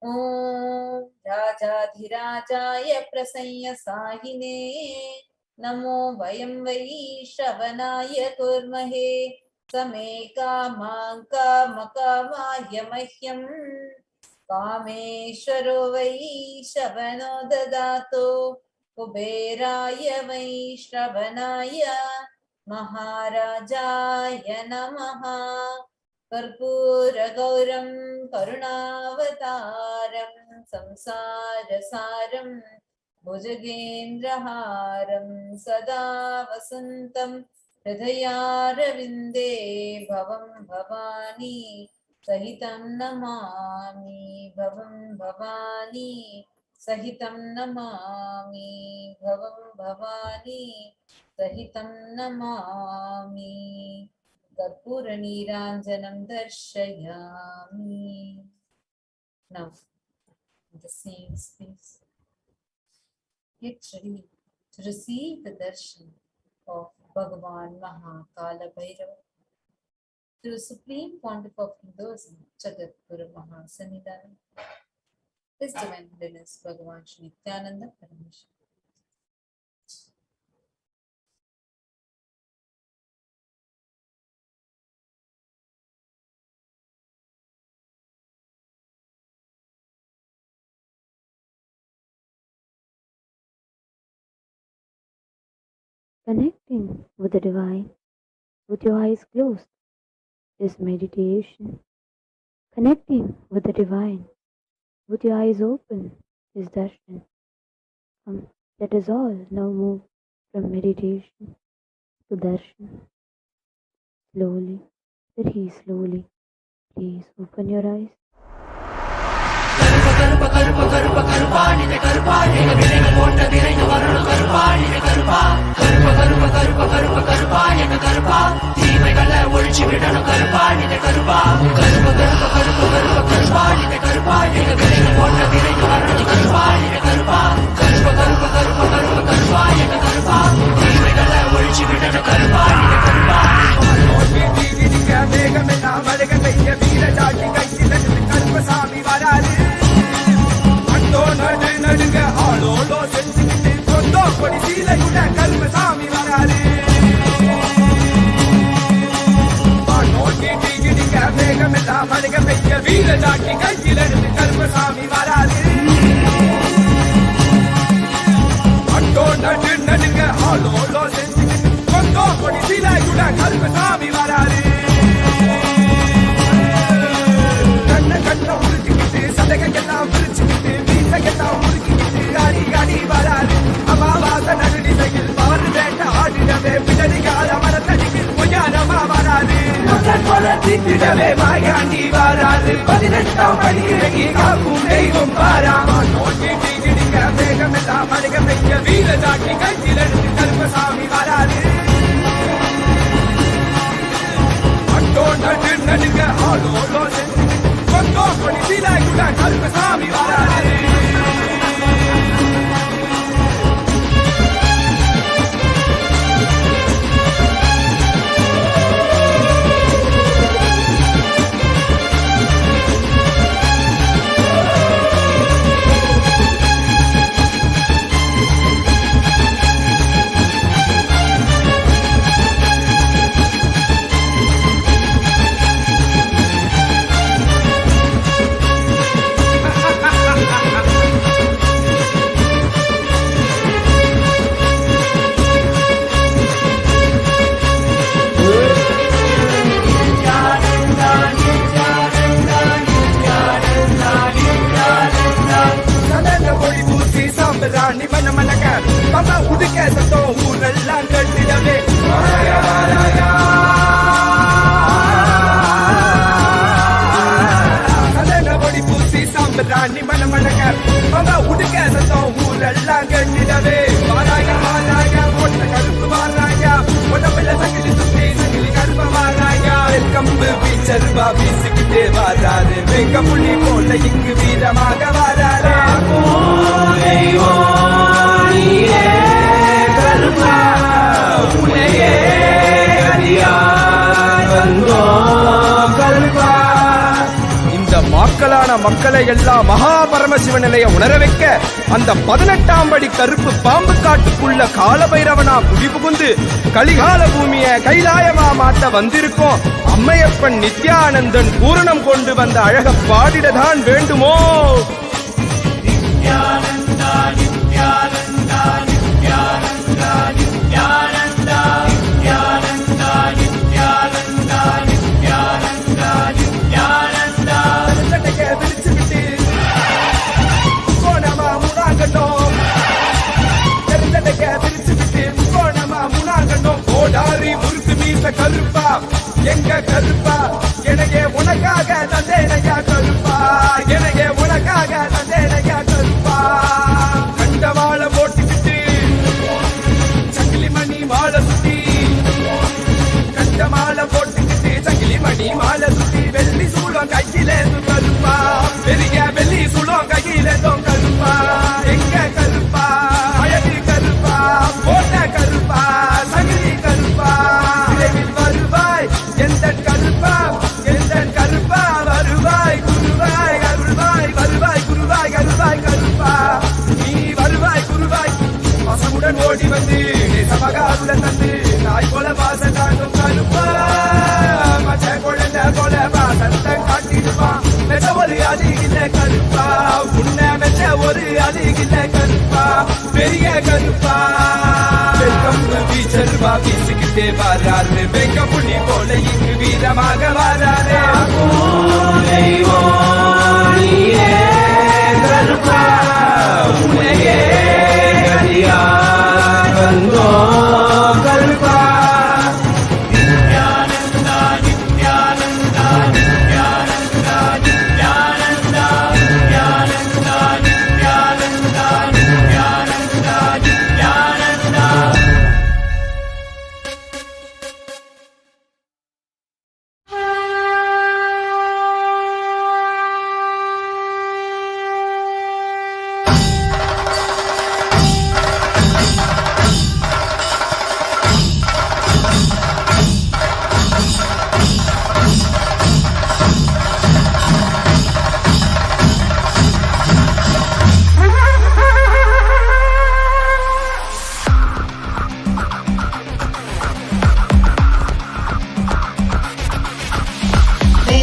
Om Rajadhirajaya Prasanya Sahine Namo Vayam Vai Shravanaya Kurmahe Same Kamaka Makamaya Mahyam Kameshwaro Vai Shavano Dadato Kuberaya Vai Shravanaya Maharajaya Namaha Karpura Gauram Karunavataram Samsarasaram Bhujagendraharam Sada Vasantam Hridayaravinде Bhavam Bhavani Sahitam Namami Bhavam Bhavani Sahitam Namami Bhavam Bhavani Sahitam Namami Karpura Niranjanam Darshayami. Now, in the same space, get ready to receive the darshan of Bhagavan Kalabhairava. to the Supreme Pontiff of Hinduism, Jagat Guru Mahasanidhanam, His Divine Holiness Bhagavan Shri Nithyananda Paramashivam. Connecting with the divine with your eyes closed is meditation. Connecting with the divine with your eyes open is darshan. Let us all now move from meditation to darshan. Slowly, very slowly, please open your eyes. மக்களை எல்லாம் மகா பரமசிவ நிலைய உணர வைக்க அந்த 18ஆம் படி கருப்பு பாம்பு காட்டுக்குள்ள காலபைரவனா குடி புகுந்து கலிகால பூமிய கைலாயமா மாட்ட வந்திருக்கோம். அம்மையப்பன் நித்யானந்தன் பூரணம் கொண்டு வந்த அழக பாடிடதான் வேண்டுமோ? நித்யானந்தா நித்யானந்தா நித்யானந்தா நித்யானந்தா நித்யானந்தா நித்யானந்தா நித்யானந்தா நித்யானந்தா விரிச்சுக்கிட்டு போனமா முனாகட்டும் தெரிஞ்சடைக்க விரிச்சுக்கிட்டு போனமா முனாகட்டும். ஓடாரி முறுக்கு மீச கருப்பா எங்க கருப்பா எனக்கு உனக்காக தந்தேனையா கருப்பா எனக்கு உனக்காக தந்தேனையா கருப்பா. கண்டவாள போட்டுக்கிட்டு சங்கிலி மணி மாலை சுத்தி கண்ட மாலை போட்டுக்கிட்டு சங்கிலி மணி மாலை சுத்தி வெள்ளி சூளம் கையிலேந்து கருப்பா பெரிய வெள்ளி சூளம் கையிலேந்தும் கருப்பா எங்க கருப்பா அழகு கருப்பா போட்ட கருப்பா சங்கிலி கருப்பா விரைவில் வருவாய் எந்த கருப்பா ஓடி வந்து சமகாருல தந்து நாய் போல பாச காட்டும் கருப்பா மச்ச குழந்தை போல பாசத்தை காட்டிடுவான் மெச்ச ஒரு அழுகில கருப்பா உன்னை மெச்ச ஒரு அழுகில கருப்பா பெரிய கருப்பா வெல்கம் வீச்சருவா வீசுகிட்டே வராரு வெங்க புள்ளி போல இங்கு வீரமாக வராரு கருப்பா உன்னையே அடியார் வந்தோ கருப்பா நித்யானந்தா நித்யானந்தா நித்யானந்தா நித்யானந்தா நித்யானந்தா நித்யானந்தா நித்யானந்தா நித்யானந்தா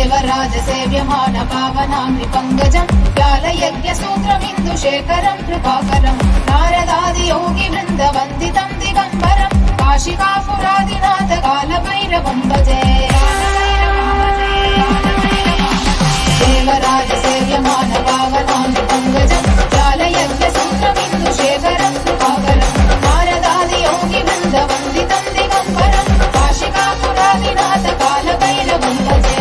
देवराजसेव्यमान पावनाङ्घ्रिपङ्कजं व्यालयज्ञसूत्रमिन्दुशेखरं कृपाकरं नारदादियोगिवृन्दवन्दितं दिगम्बरं काशिकापुरादिनाथ कालभैरवं भजे देवराजसेव्यमान पावनाङ्घ्रिपङ्कजं व्यालयज्ञसूत्रमिन्दुशेखरं कृपाकरं नारदादियोगिवृन्दवन्दितं दिगम्बरं काशिकापुरादिनाथ कालभैरवं भजे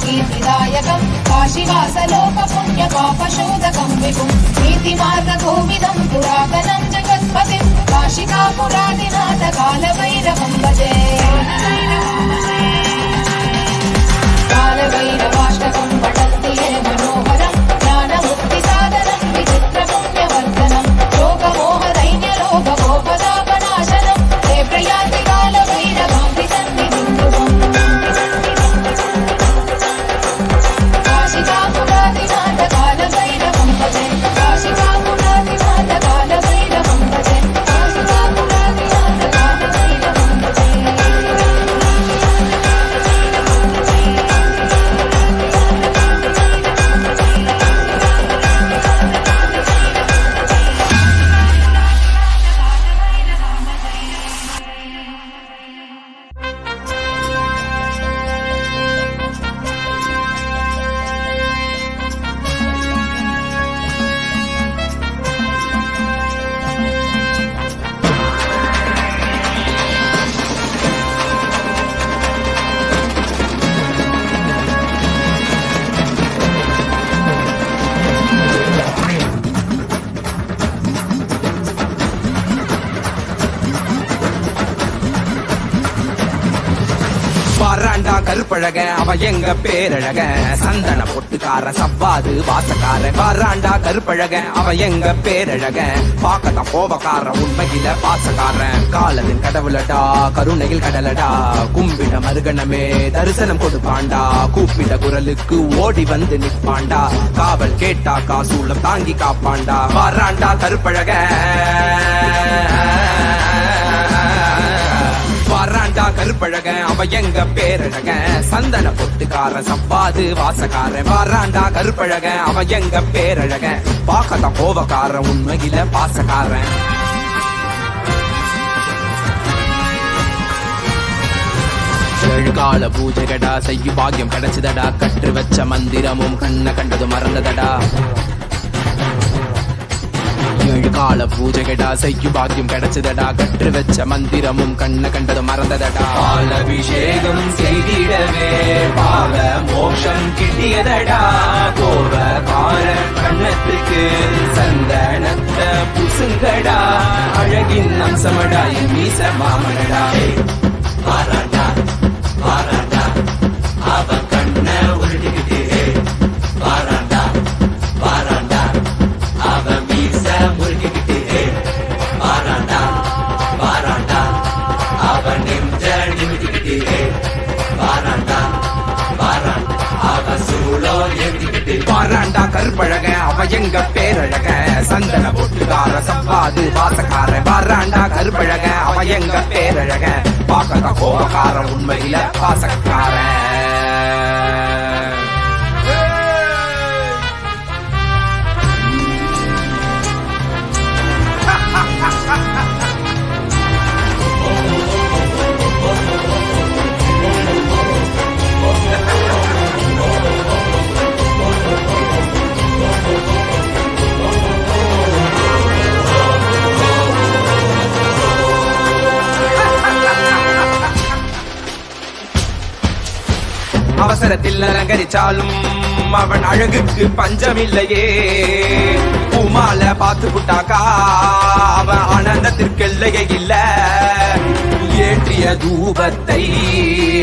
कीर्तिदायकं काशीवासलोकपुण्यपापशोधकं विभुं नीतिमार्गकोविदं पुरातनं जगत्पतिं काशिकापुरादिनाथ कालभैरवं भजे कालभैरवाष्टकं पठन्ति ये मनोहरं ज्ञानमुक्तिसाधनं विचित्रपुण्यवर्धनं शोकमोहदैन्यलोभगोपदापनाशनं हे प्रयान्ति कालभैरवामृतन्निधिं ध्रुवम् काशिकापुरादिनाथ कालभैरवं भजे काशिकापुरादिनाथ कालभैरवं भजे काशिकापुरादिनाथ कालभैरवं வாராண்டா கருப்பழக அவ எங்க பேரழக சந்தன பொட்டுக்கார சவ்வாது வாசக்கார வாராண்டா கருப்பழக அவ எங்க பேரழக பாக்கத்தான் கோபக்கார உண்மையில பாசக்காரன் காலத்தின் கடவுளடா கருணையில் கடலடா கும்பிட மருகணமே தரிசனம் கொடுப்பாண்டா கூப்பிட குரலுக்கு ஓடி வந்து நிற்பாண்டா காவல் கேட்டா காசூலம் தாங்கி காப்பாண்டா வாராண்டா கருப்பழக வாராண்டா கருப்பழக அவ எங்க பேரழக சந்தன பொட்டுக்கார சப்பாது வாசக்கார வாராண்டா கருப்பழக அவ எங்க பேரழக பாக்கத்தான் கோபக்கார உண்மையில பாசக்காரன் கால பூஜைகடா செய்யும் பாக்கியம் கிடைச்சதடா கற்று வச்ச மந்திரமும் கண்ண கண்டது மறந்ததடா கால பூஜைகடா செய்யும் பாக்கியம் கிடைச்சதடா கற்று வச்ச மந்திரமும் கண்ண கண்டது மறந்ததடா பாலபிஷேகம் செய்திடவே பால மோட்சம் கிட்டியதடா கோபக்கார கண்ணத்துக்கு சந்தனத்த புசுங்கடா அழகின் அம்சமடா என் மீச மாமனடா வாராண்டா வாராண்டா அவ கண்ண உருட்டிக்கிட்டு வாராண்டா வாராண்டா அவ மீச முருகிக்கிட்டு வாராண்டா வாராண்டா அவ நெஞ்ச நிமிட்டிக்கிட்டு வாராண்டா வாராண்டா அவ சூழோ எழுதிக்கிட்டு வாராண்டா கருப்பழக அவ எங்க பேரழக சந்தன பொட்டுக்கார சவ்வாது வாசக்கார வாராண்டா கருப்பழக அவ எங்க பேரழக பாக்கத கோபக்கார உண்மையில பாசக்கார அவசரத்தில் அலங்கரிச்சாலும் அவன் அழகுக்கு பஞ்சமில்லையே பூமால பார்த்து புட்டாக்கா அவன் ஆனந்தத்திற்கெல்லையே இல்ல ஏற்றிய தூபத்தை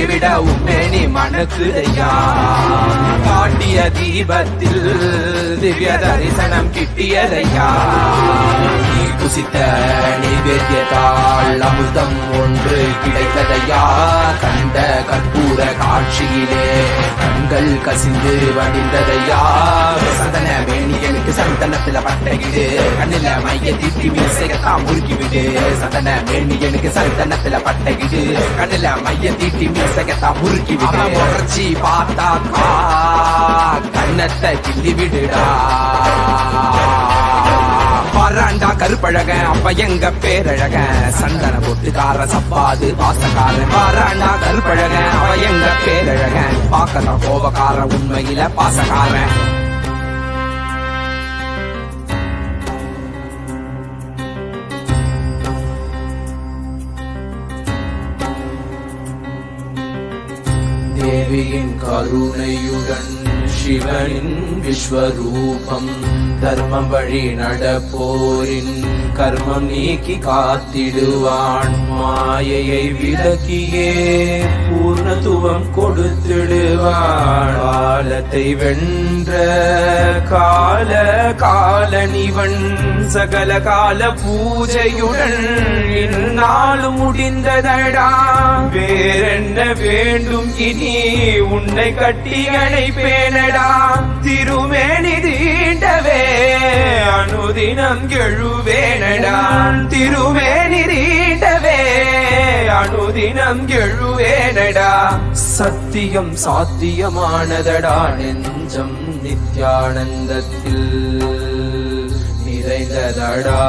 விட உண்மைனி மனக்குதையா காட்டிய தீபத்தில் திவ்ய தரிசனம் கிட்டியதையா நீ குசித்த நைவேத்தியத்தால் அமிர்தம் ஒன்று கிடைத்ததையா கண்ட கற்பூர காட்சியிலே கண்கள் கசிந்து வடிந்ததையா சந்தன மேனியனுக்கு சந்தனத்துல பட்டையிடு கண்ணில மைய தீட்டி மீசையத்தான் முறுக்கிவிடு சந்தன மேனியனுக்கு சந்தனத்துல பட்டையிடு கண்ணில மைய தீட்டி மீசையத்தான் முறுக்கிவிடு முறைச்சி பார்த்தாக்கா கண்ணத்தை கிள்ளி விடுடா வாராண்டா கருப்பழக அப்ப எங்க பேரழக சந்தன பொட்டுக்கார சப்பாது வாசக்கார வாராண்டா கருப்பழக அவ எங்க பேரழக பாக்கத்தான் கோபக்கார உண்மையில பாசக்கார தேவியின் கருணையுடன் சிவனின் விஸ்வரூபம் தர்மம் வழி நடப்போரின் கர்மம் நீக்கி காத்திடுவான் மாயையை விலக்கியே பூர்ணத்துவம் கொடுத்திடுவான் காலத்தை வென்ற கால காலனிவன் சகல கால பூஜையுடன் இந்நாளும் முடிந்ததடா வேறென்ன வேண்டும் இனி உன்னை கட்டி அணைப்பேனடா திருமேனி தீண்டவே அனுதினம் எழுவேனடா திருமேனி தீண்டவே அனுதினம் எழுவேனடா சத்தியம் சாத்தியமானதடா நெஞ்சம் நித்யானந்தத்தில் நிறைந்ததடா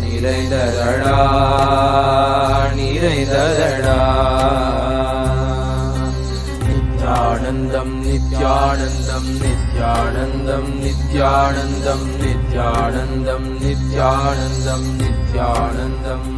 நிறைந்ததடா நிறைந்ததடா நித்யானந்தம் நித்யானந்தம் நித்யானந்தம் நித்யானந்தம் நித்யானந்தம் நித்யானந்தம் நித்யானந்தம்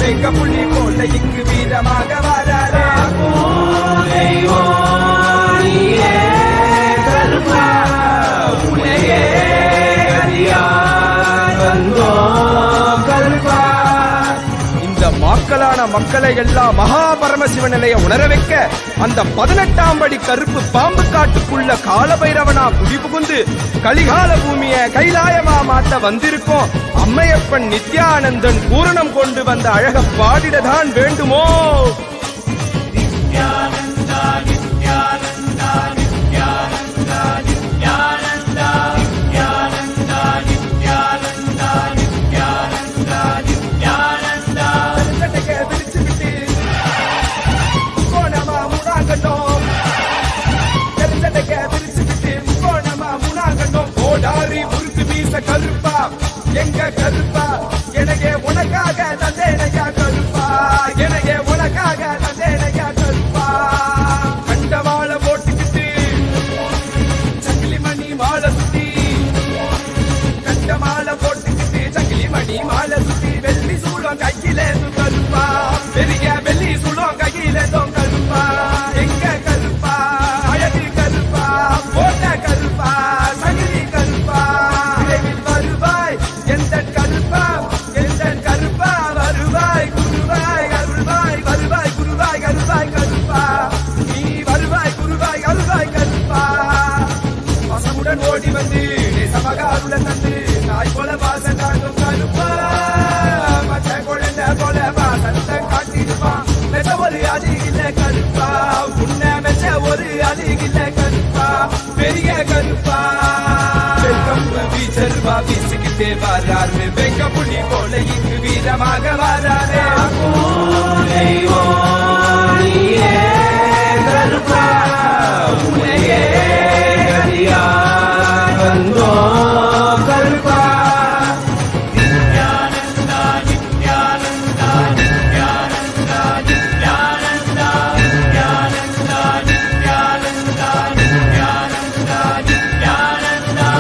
வெங்க புள்ளி போல இங்கு வீரமாக வராரே. உன்னையே அறியார் வந்தோம் கல்பா. இந்த மக்களான மக்களை எல்லாம் மகா பரமசிவ நிலைய உணர வைக்க அந்த 18ஆம் படி கருப்பு பாம்பு காட்டுக்குள்ள காலபைரவனா குடிபுகுந்து கலிகால பூமிய கைலாயமா மாத்த வந்திருக்கோம். அம்மையப்பன் நித்யானந்தன் பூரணம் கொண்டு வந்த அழக பாடிடதான் வேண்டுமோ? நித்யானந்தா நித்யானந்தா நித்யானந்தா நித்யானந்தா நித்யானந்தா நித்யானந்தா நித்யானந்தா நித்யானந்தா. விரிச்சு விட்டு கோணமா முனாகட்டும், தெரிஞ்சடைக்க விரிச்சு விட்டு கோணமா முனாகட்டும். ஓடாரி முறுக்கு வீச கருப்பா எங்க கருப்பா, எனக்கே உனக்காக தந்தேனையா கருப்பா, எனக்கே உனக்காக தந்தேனையா கருப்பா. கண்டவாள போட்டுக்கிட்டு சங்கிலி மணி மாலை சுத்தி, கண்டமாலை போட்டுக்கிட்டு சங்கிலி மணி மாலை சுத்தி, வெள்ளி சூடம் கையில கருப்பா, பெரிய வெள்ளி சூடம் கையில கருப்பா. எங்க கருப்பா, அழகு கருப்பா, போட்ட கருப்பா, சங்கிலி கருப்பா, விரைவில் வருவாய் எந்த கருப்பா, எந்த கருப்பா வருவாய் குருவாய் அருள்வாய், வருவாய் குருவாய் அருள்வாய் கருப்பா, நீ வருவாய் குருவாய் அருள்வாய் கருப்பா. வசமுடன் ஓடி வந்து நேசமாக அருள தந்து நாய் போல வாசம் காட்டும் கருப்பா, மச்ச குழந்தை போல வாசத்தை காட்டிடுவான். மெச்ச ஒரு அழகில்ல கருப்பா, உன்னை மெச்ச ஒரு அழகில்ல கருப்பா, பெரிய கருப்பா. வீச்சருவா வீசுகிட்டே வராரு, வெங்க புள்ளி போல இங்கு வீரமாக வராரே. கருப்பா உன்னையே அறியார் வந்தோம் கருப்பா. Nithyananda Nithyananda Nithyananda Nithyananda Nithyananda Nithyananda Nithyananda Nithyananda.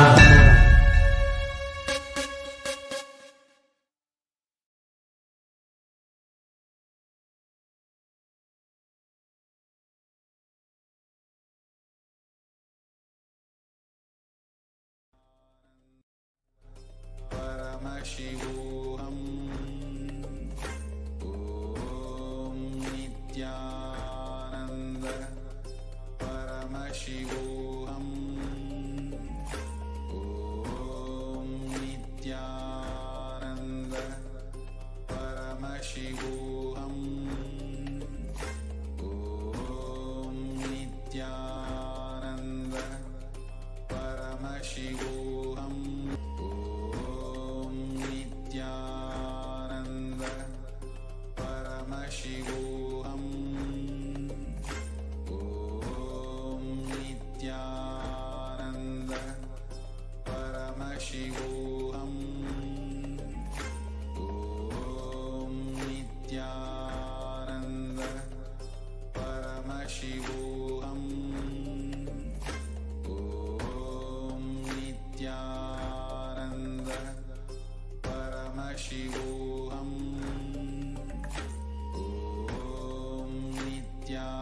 Paramashivoham. Om Nithyananda Paramashivoham. Om Nithyananda Paramashivoham. Om Nithyananda Paramashivoham. Nithyananda Paramashivoham. Om Nithyananda Paramashivoham. Om Nithyananda Paramashivoham. Om Nithyananda Paramashivoham. Om Nithyananda Paramashivoham. Om Nithyananda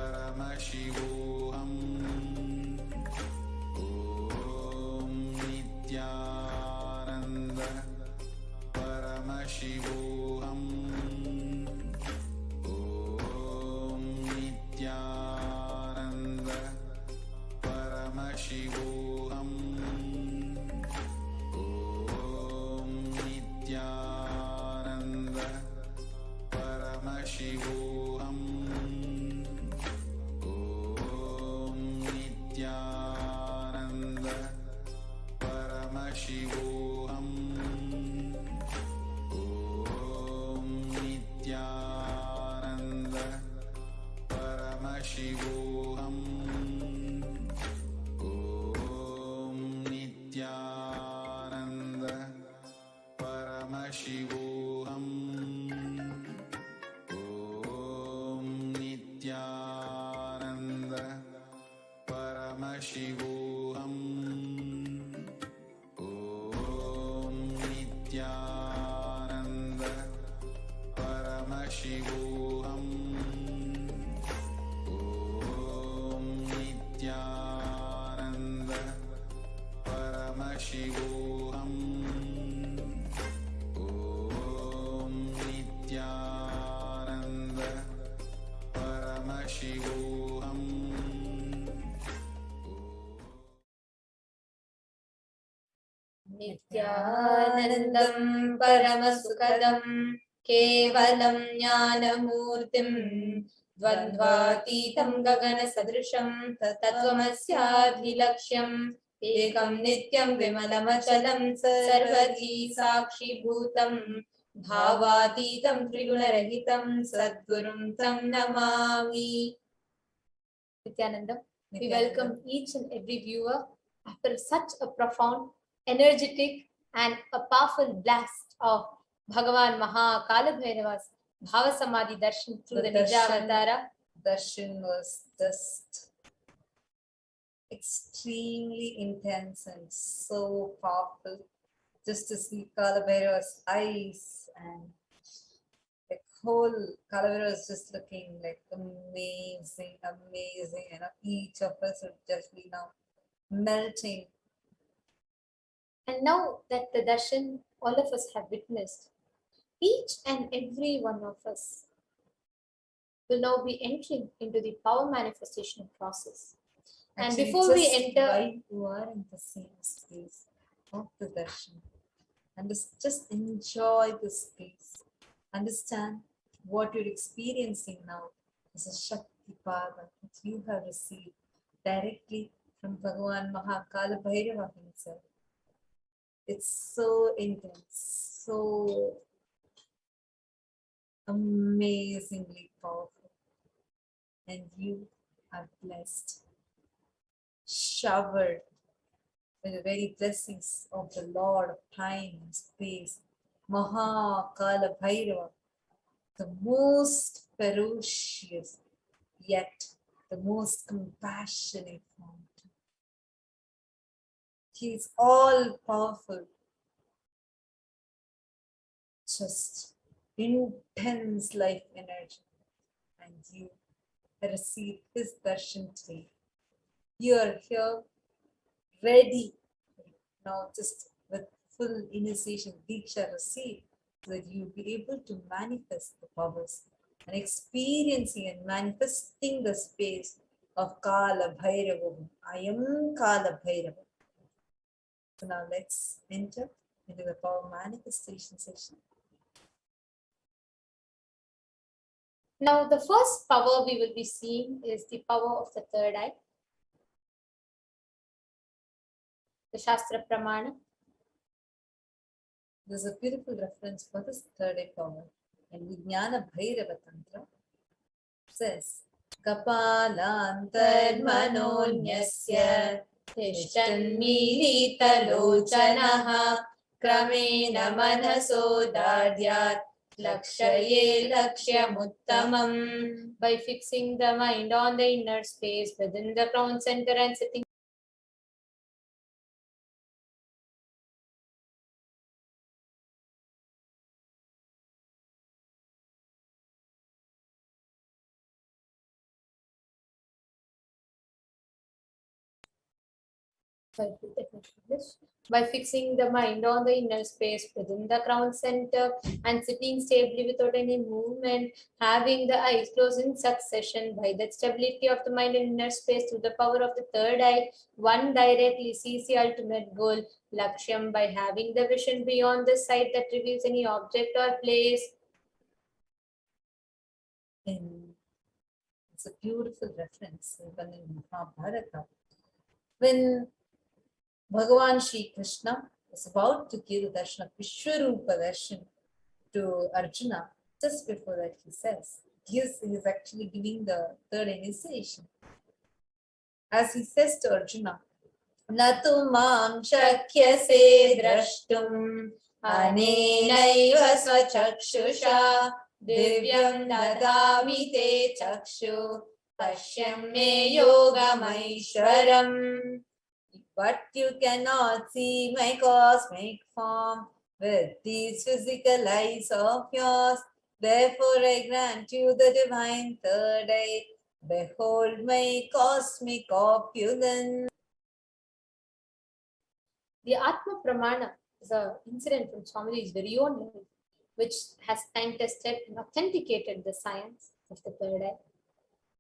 Paramashivoham. Om Nithyananda Paramashivoham. Om Nithyananda Paramashivoham. Om Nithyananda Paramashivoham. Om Nithyananda Paramashivoham. Om Nithyananda Paramashivoham. Om Nithyananda Paramashivoham. Om Nithyananda Nithyanandam Paramasukadam Kevalam Jnanamurtim Dvandvatitam Gagana Sadrisham Tattvamasyaadhilaksham Ekam Nityam Vimalamachalam Sarvadhi Sakshi Bhutam Bhavatitam Trigunarahitam Sadgurum Tam Namami. Nithyanandam, we welcome each and every viewer after such a profound, energetic, and a powerful blast of Bhagavan Maha Kalabhairava's Bhavasamadhi Darshan through the Nijavatara. Darshan was just extremely intense and so powerful. Just to see Kalabhairava's eyes and the whole Kalabhairava was just looking like amazing, amazing. You know, each of us would just be now melting. And now that the darshan all of us have witnessed, each and every one of us will now be entering into the power manifestation process. And before we enter, while you are in the same space of the darshan, and just enjoy the space, understand what you're experiencing now is a Shakti Pada that you have received directly from Bhagavan Maha Kalabhairava himself. It's so intense, so amazingly powerful, and you are blessed, showered with the very blessings of the Lord of time and space, Maha Kalabhairava, the most ferocious yet the most compassionate fountain. He is all powerful, just intense life energy, and you receive his darshan today. You are here ready now, just with full initiation Diksha received, so that you'll be able to manifest the powers and experiencing and manifesting the space of Kalabhairava. I am Kalabhairava. So now let's enter into the power manifestation session. Now the first power we will be seeing is the power of the third eye. The Shastra Pramana. There's a beautiful reference for this third eye power. And Vijnana Bhairava Tantra says, Kapalantar manonyasya tishtanmilita lochanaha kramena manaso dadyat lakshaye lakshyamuttamam. By fixing the mind on the inner space within the crown center and sitting by fixing the mind on the inner space within the crown center and sitting stably without any movement, having the eyes closed in succession. By that stability of the mind in inner space through the power of the third eye, one directly sees the ultimate goal, Lakshyam, by having the vision beyond the sight that reveals any object or place. It's a beautiful reference even in Mahabharata. When Bhagavan Shri Krishna was about to give the darshan of Vishwarupa darshan to Arjuna, just before that he says, he is actually giving the third initiation. As he says to Arjuna, Natu mam shakyase drashtum anenaiva svachakshusha divyam dadami te chakshu pashyam me yogamaishwaram. But you cannot see my cosmic form with these physical eyes of yours. Therefore I grant you the divine third eye. Behold my cosmic opulence. The Atma Pramana is an incident from Swamiji's very own life, which has time tested and authenticated the science of the third eye.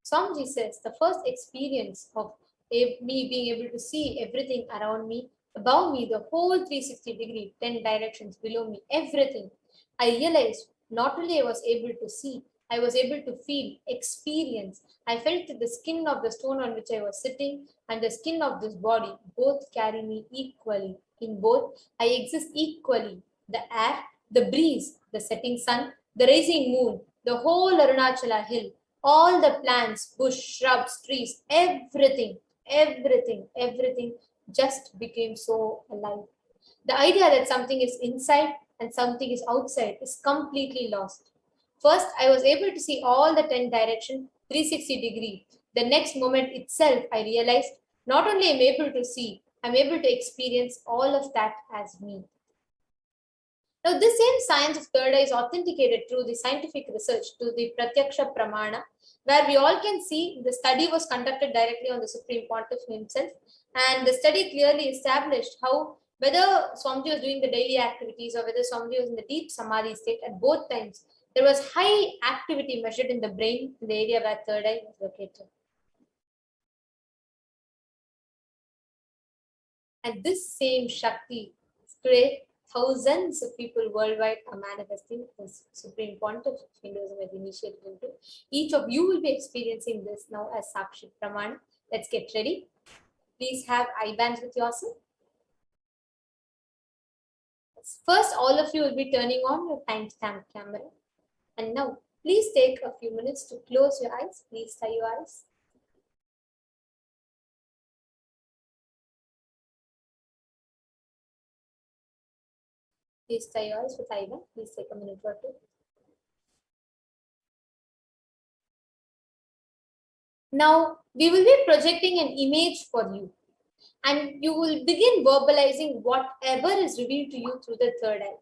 Swamiji says the first experience of me being able to see everything around me above me, the whole 360-degree, 10 directions below me, everything. I realized not only I was able to see, I was able to feel, experience. I felt that the skin of the stone on which I was sitting and the skin of this body both carry me equally. In both, I exist equally. The air, the breeze, the setting sun, the rising moon, the whole Arunachala hill, all the plants, bush, shrubs, trees, everything, everything just became so alive. The idea that something is inside and something is outside is completely lost. First, I was able to see all the 10 direction, 360-degree. The next moment itself, I realized not only am I able to see, I'm able to experience all of that as me. Now, this same science of third eye is authenticated through the scientific research to the Pratyaksha Pramana, where we all can see the study was conducted directly on the Supreme Pontiff himself, and the study clearly established how whether Swamiji was doing the daily activities or whether Swamiji was in the deep samadhi state, at both times there was high activity measured in the brain in the area where third eye was located. And this same Shakti, today, thousands of people worldwide are manifesting this Supreme Pontiff Hinduism has initiated into. Each of you will be experiencing this now as Sakshi Praman. Let's get ready. Please have eye bands with yourself. First, all of you will be turning on your timestamp camera. And now, please take a few minutes to close your eyes. Please tie your eyes. Please tie your eyes with eye band. Please take a minute or two. Now, we will be projecting an image for you, and you will begin verbalizing whatever is revealed to you through the third eye.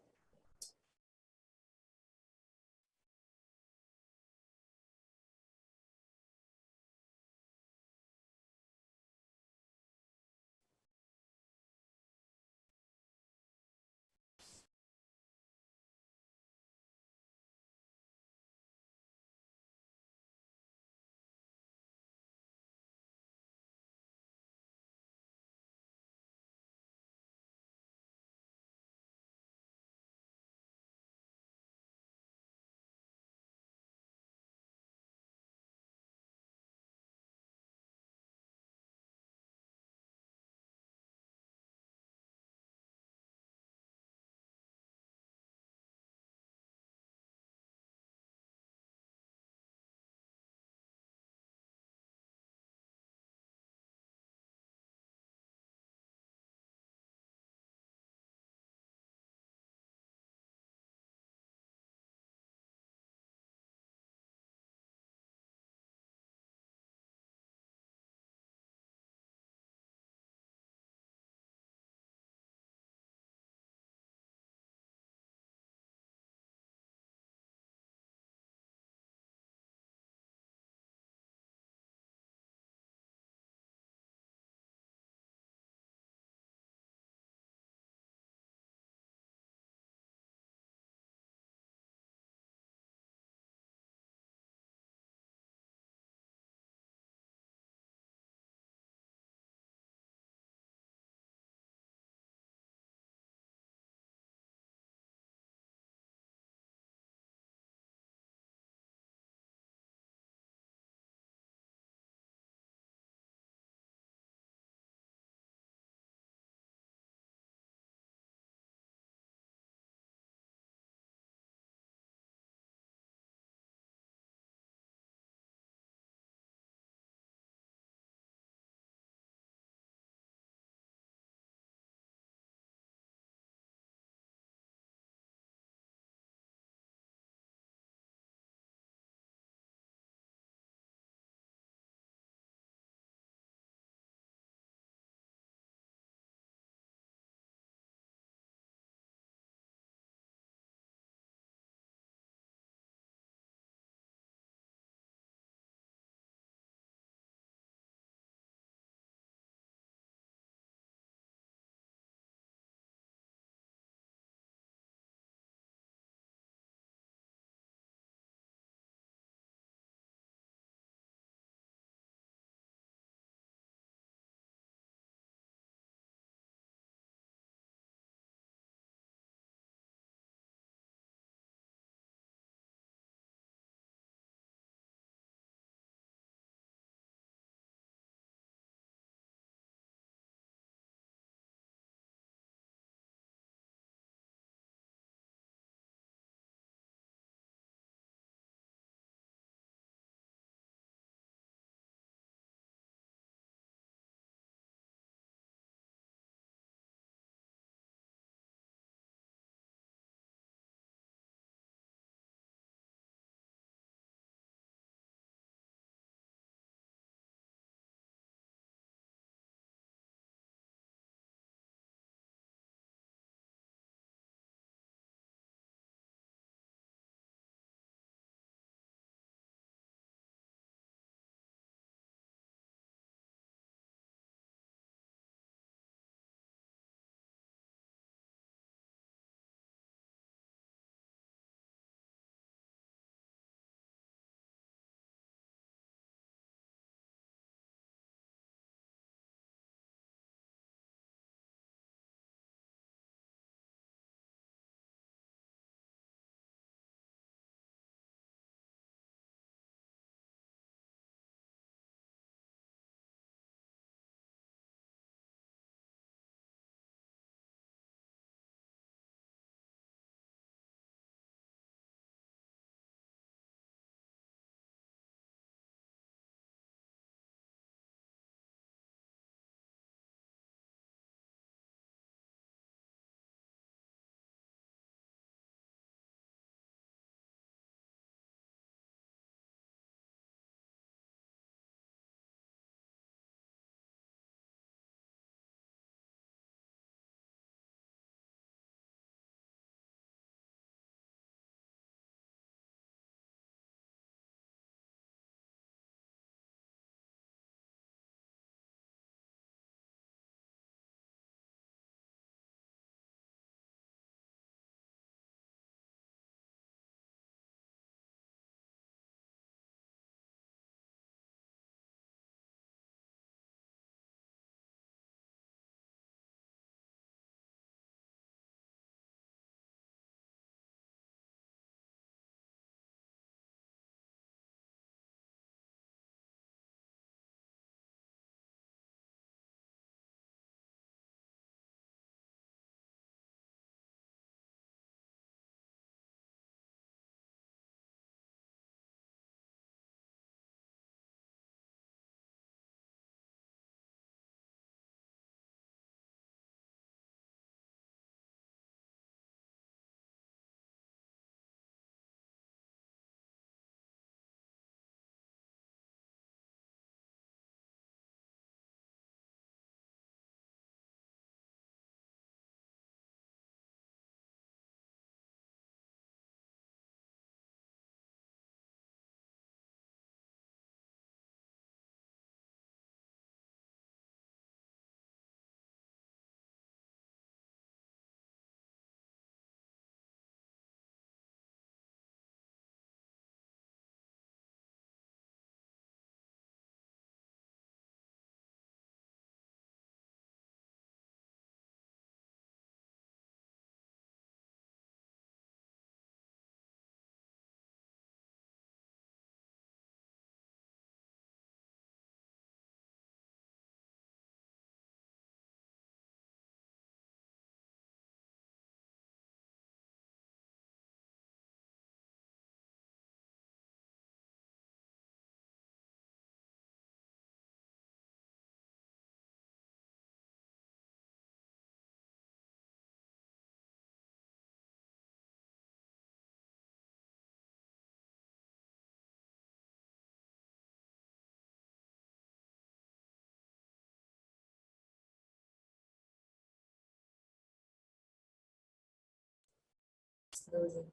closing.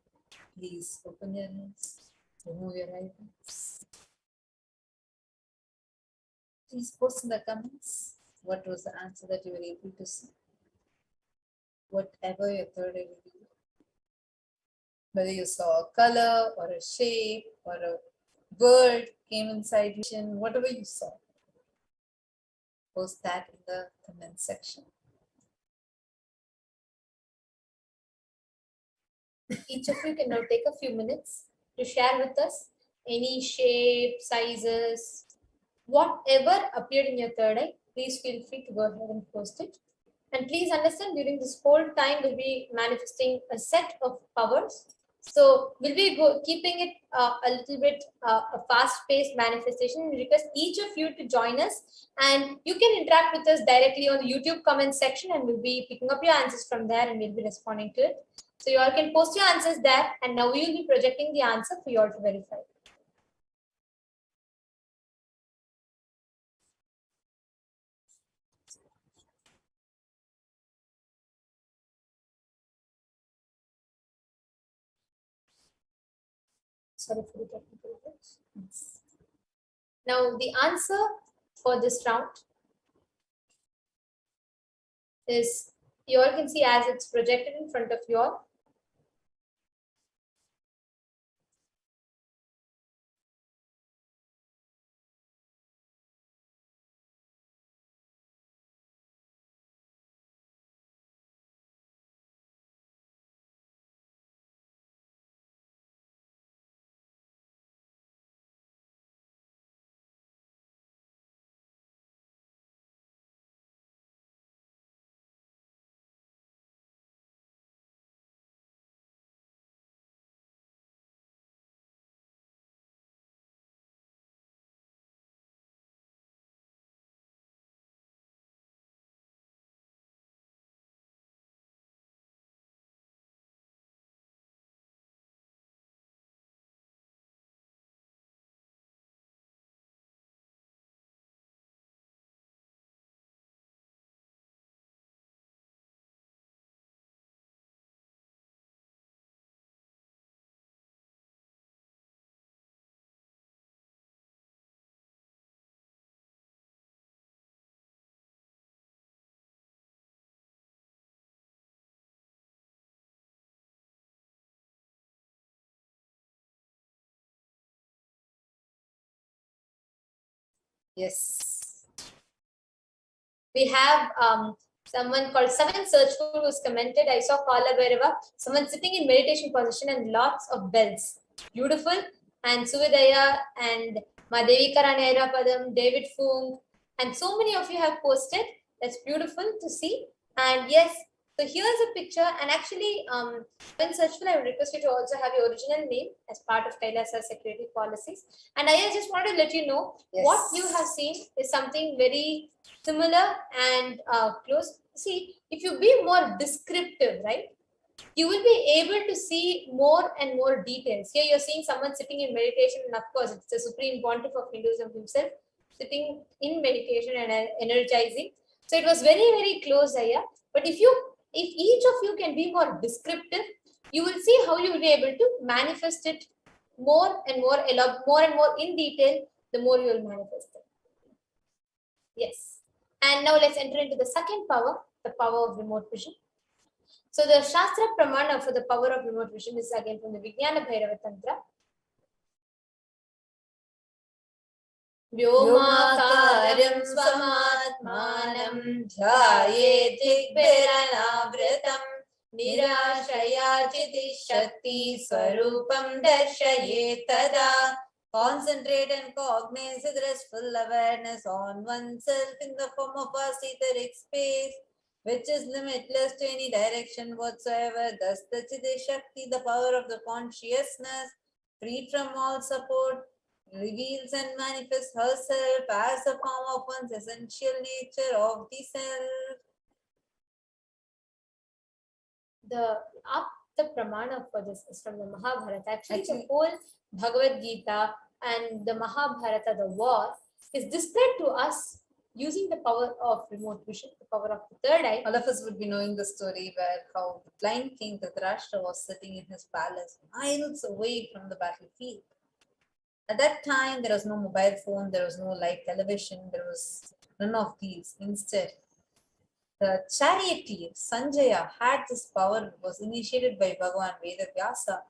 Please open your eyes, remove your eyelids. Please post in the comments what was the answer that you were able to see. Whatever your third eye revealed. Whether you saw a color or a shape or a bird came inside you, whatever you saw. Post that in the comment section. Each of you can now take a few minutes to share with us any shape, sizes, whatever appeared in your third eye. Please feel free to go ahead and post it. And please understand, during this whole time, we'll be manifesting a set of powers. So we'll be keeping it a little bit a fast-paced manifestation. We request each of you to join us, and you can interact with us directly on the YouTube comment section, and we'll be picking up your answers from there, and we'll be responding to it. So you all can post your answers there, and now we will be projecting the answer for you all to verify. Sorry for the technical glitch. Now the answer for this round is, you all can see as it's projected in front of you all. Yes. We have someone called Seven Searchful who's commented, I saw Kalabhairava, someone sitting in meditation position and lots of bells. Beautiful. And Suvidaya and Madevi Karani Padam, David Fung, and so many of you have posted. That's beautiful to see. And yes, so here's a picture, and actually, when searchful, I would request you to also have your original name as part of Kailasa's security policies. And I just wanted to let you know, Yes. what you have seen is something very similar and close. See, if you be more descriptive, right, you will be able to see more and more details. Here you're seeing someone sitting in meditation, and of course, it's the Supreme Pontiff of Hinduism himself sitting in meditation and energizing. So it was very, very close there. But if each of you can be more descriptive, you will see how you will be able to manifest it more and more in detail, the more you will manifest it. Yes. And now let's enter into the second power, the power of remote vision. So the Shastra Pramana for the power of remote vision is again from the Bhavasamadhi Tantra. Vyomakaram swamatmanam dhyayet vikbhiranavritam nirashaya chiti shakti swarupam darshayet tada. Concentrate and cognize with restful awareness on oneself in the form of vast etheric space, which is limitless to any direction whatsoever. Thus the Chiti Shakti, the power of the consciousness, freed from all support, reveals and manifests herself as a form of one's essential nature of the self. The pramana for this is from the Mahabharata. Actually, the whole Bhagavad Gita and the Mahabharata, the war, is described to us using the power of remote vision, the power of the third eye. All of us would be knowing the story where how the blind king Dhritarashtra was sitting in his palace, miles away from the battlefield. At that time, there was no mobile phone, there was no live television, there was none of these. Instead, the charioteer Sanjaya had this power, was initiated by Bhagavan Vedavyasa.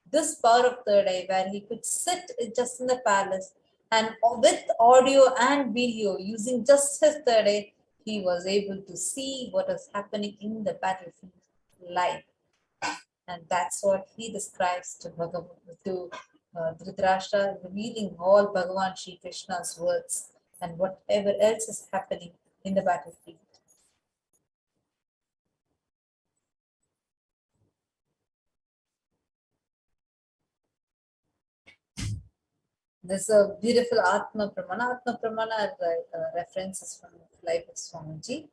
This power of third eye, where he could sit just in the palace and with audio and video, using just his third eye, he was able to see what was happening in the battlefield live. And that's what he describes to Dhritarashtra, revealing all Bhagavan Shri Krishna's words and whatever else is happening in the battlefield. There's a beautiful Atma Pramana. Atma Pramana references from the life of Swamiji.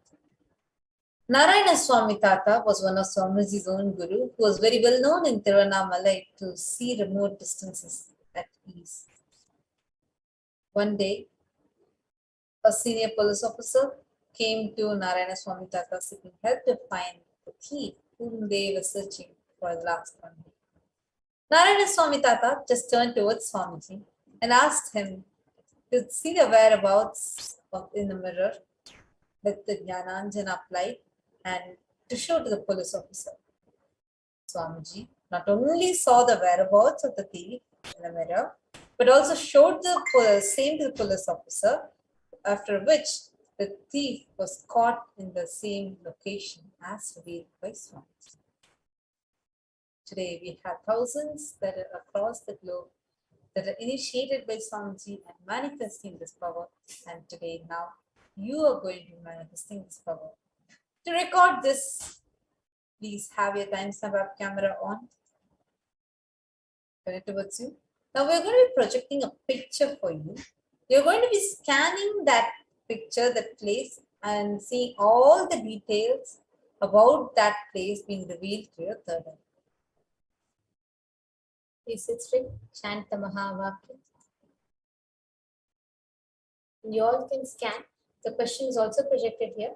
Narayana Swami Tata was one of Swamiji's own guru, who was very well known in Tiruvannamalai to see remote distances at ease. One day, a senior police officer came to Narayana Swami Tata seeking help to find the thief whom they were searching for the last 1 week. Narayana Swami Tata just turned towards Swamiji and asked him to see the whereabouts in the mirror with the Jnananjana applied and to show to the police officer. Swamiji not only saw the whereabouts of the thief in the mirror, but also showed the same to the police officer, after which the thief was caught in the same location as revealed by Swamiji. Today we have thousands that are across the globe that are initiated by Swamiji and manifesting this power, and today now you are going to be manifesting this power. To record this, please have your timestamp up camera on. Turn it towards you. Now we're going to be projecting a picture for you. You're going to be scanning that picture, that place, and seeing all the details about that place being revealed to your third eye. Please sit straight, chant the Mahavakya. You all can scan. The question is also projected here.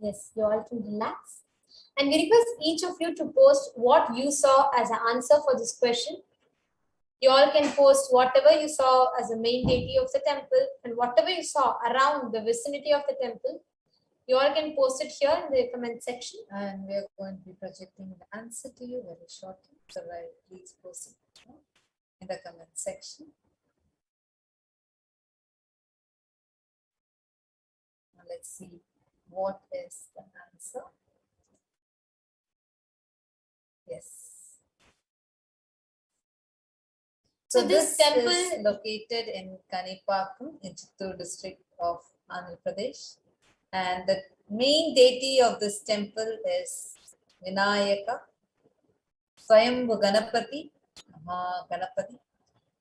Yes, you all can relax. And we request each of you to post what you saw as an answer for this question. You all can post whatever you saw as the main deity of the temple and whatever you saw around the vicinity of the temple. You all can post it here in the comment section. And we are going to be projecting the answer to you very shortly. So please post it in the comment section. Now let's see what is the answer. Yes. So this temple is located in Kanipakam in Chittoor district of Andhra Pradesh. And the main deity of this temple is Vinayaka, Swayambhu Ganapati, Ganapati.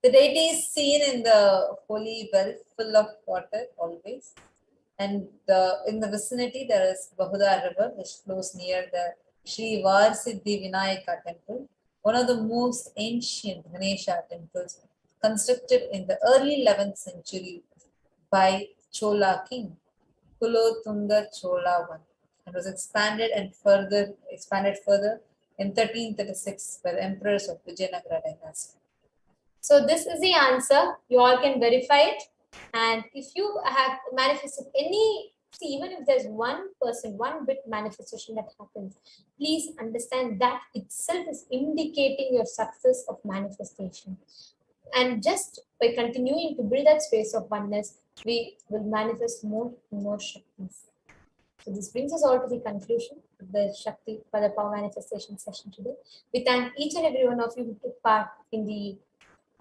The deity is seen in the holy well full of water always. And in the vicinity there is Bahuda river which flows near the Sri Varsiddhi Vinayaka temple, one of the most ancient Ganesha temples constructed in the early 11th century by Chola king Kulothunga Chola I, and was expanded further in 1336 by the emperors of Vijayanagara dynasty. So this is the answer. You all can verify it. And if you have manifested any, see, even if there's 1%, 1 bit manifestation that happens, please understand that itself is indicating your success of manifestation. And just by continuing to build that space of oneness, we will manifest more and more Shaktis. So this brings us all to the conclusion of the Shakti for the Power Manifestation session today. We thank each and every one of you who took part in the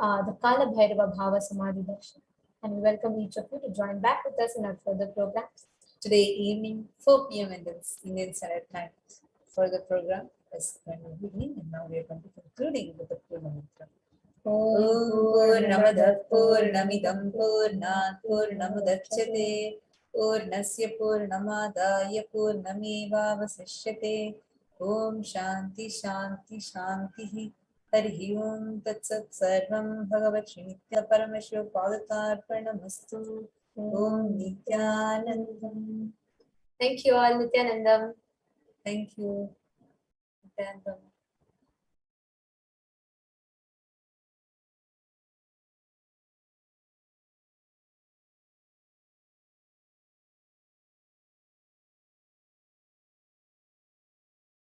Kalabhairava Bhavasamadhi Darshan. And we welcome each of you to join back with us in our further programs. Today evening, 4 p.m. Indian Standard Time. For the program is going to begin, and now we are going to be concluding with the Purna Mantra. Om Purnamada Purnamidam Purnat Purnamudachyate Purnasya Purnamadaya Purnameva Vasishyate Om Shanti Shanti Shanti Harihi Om Tatsat Sarvam Bhagavat Nithyananda Paramashivam Padatarpanamastu Om Nithyanandam. Thank you all, Nithyanandam. Thank you, Nithyanandam.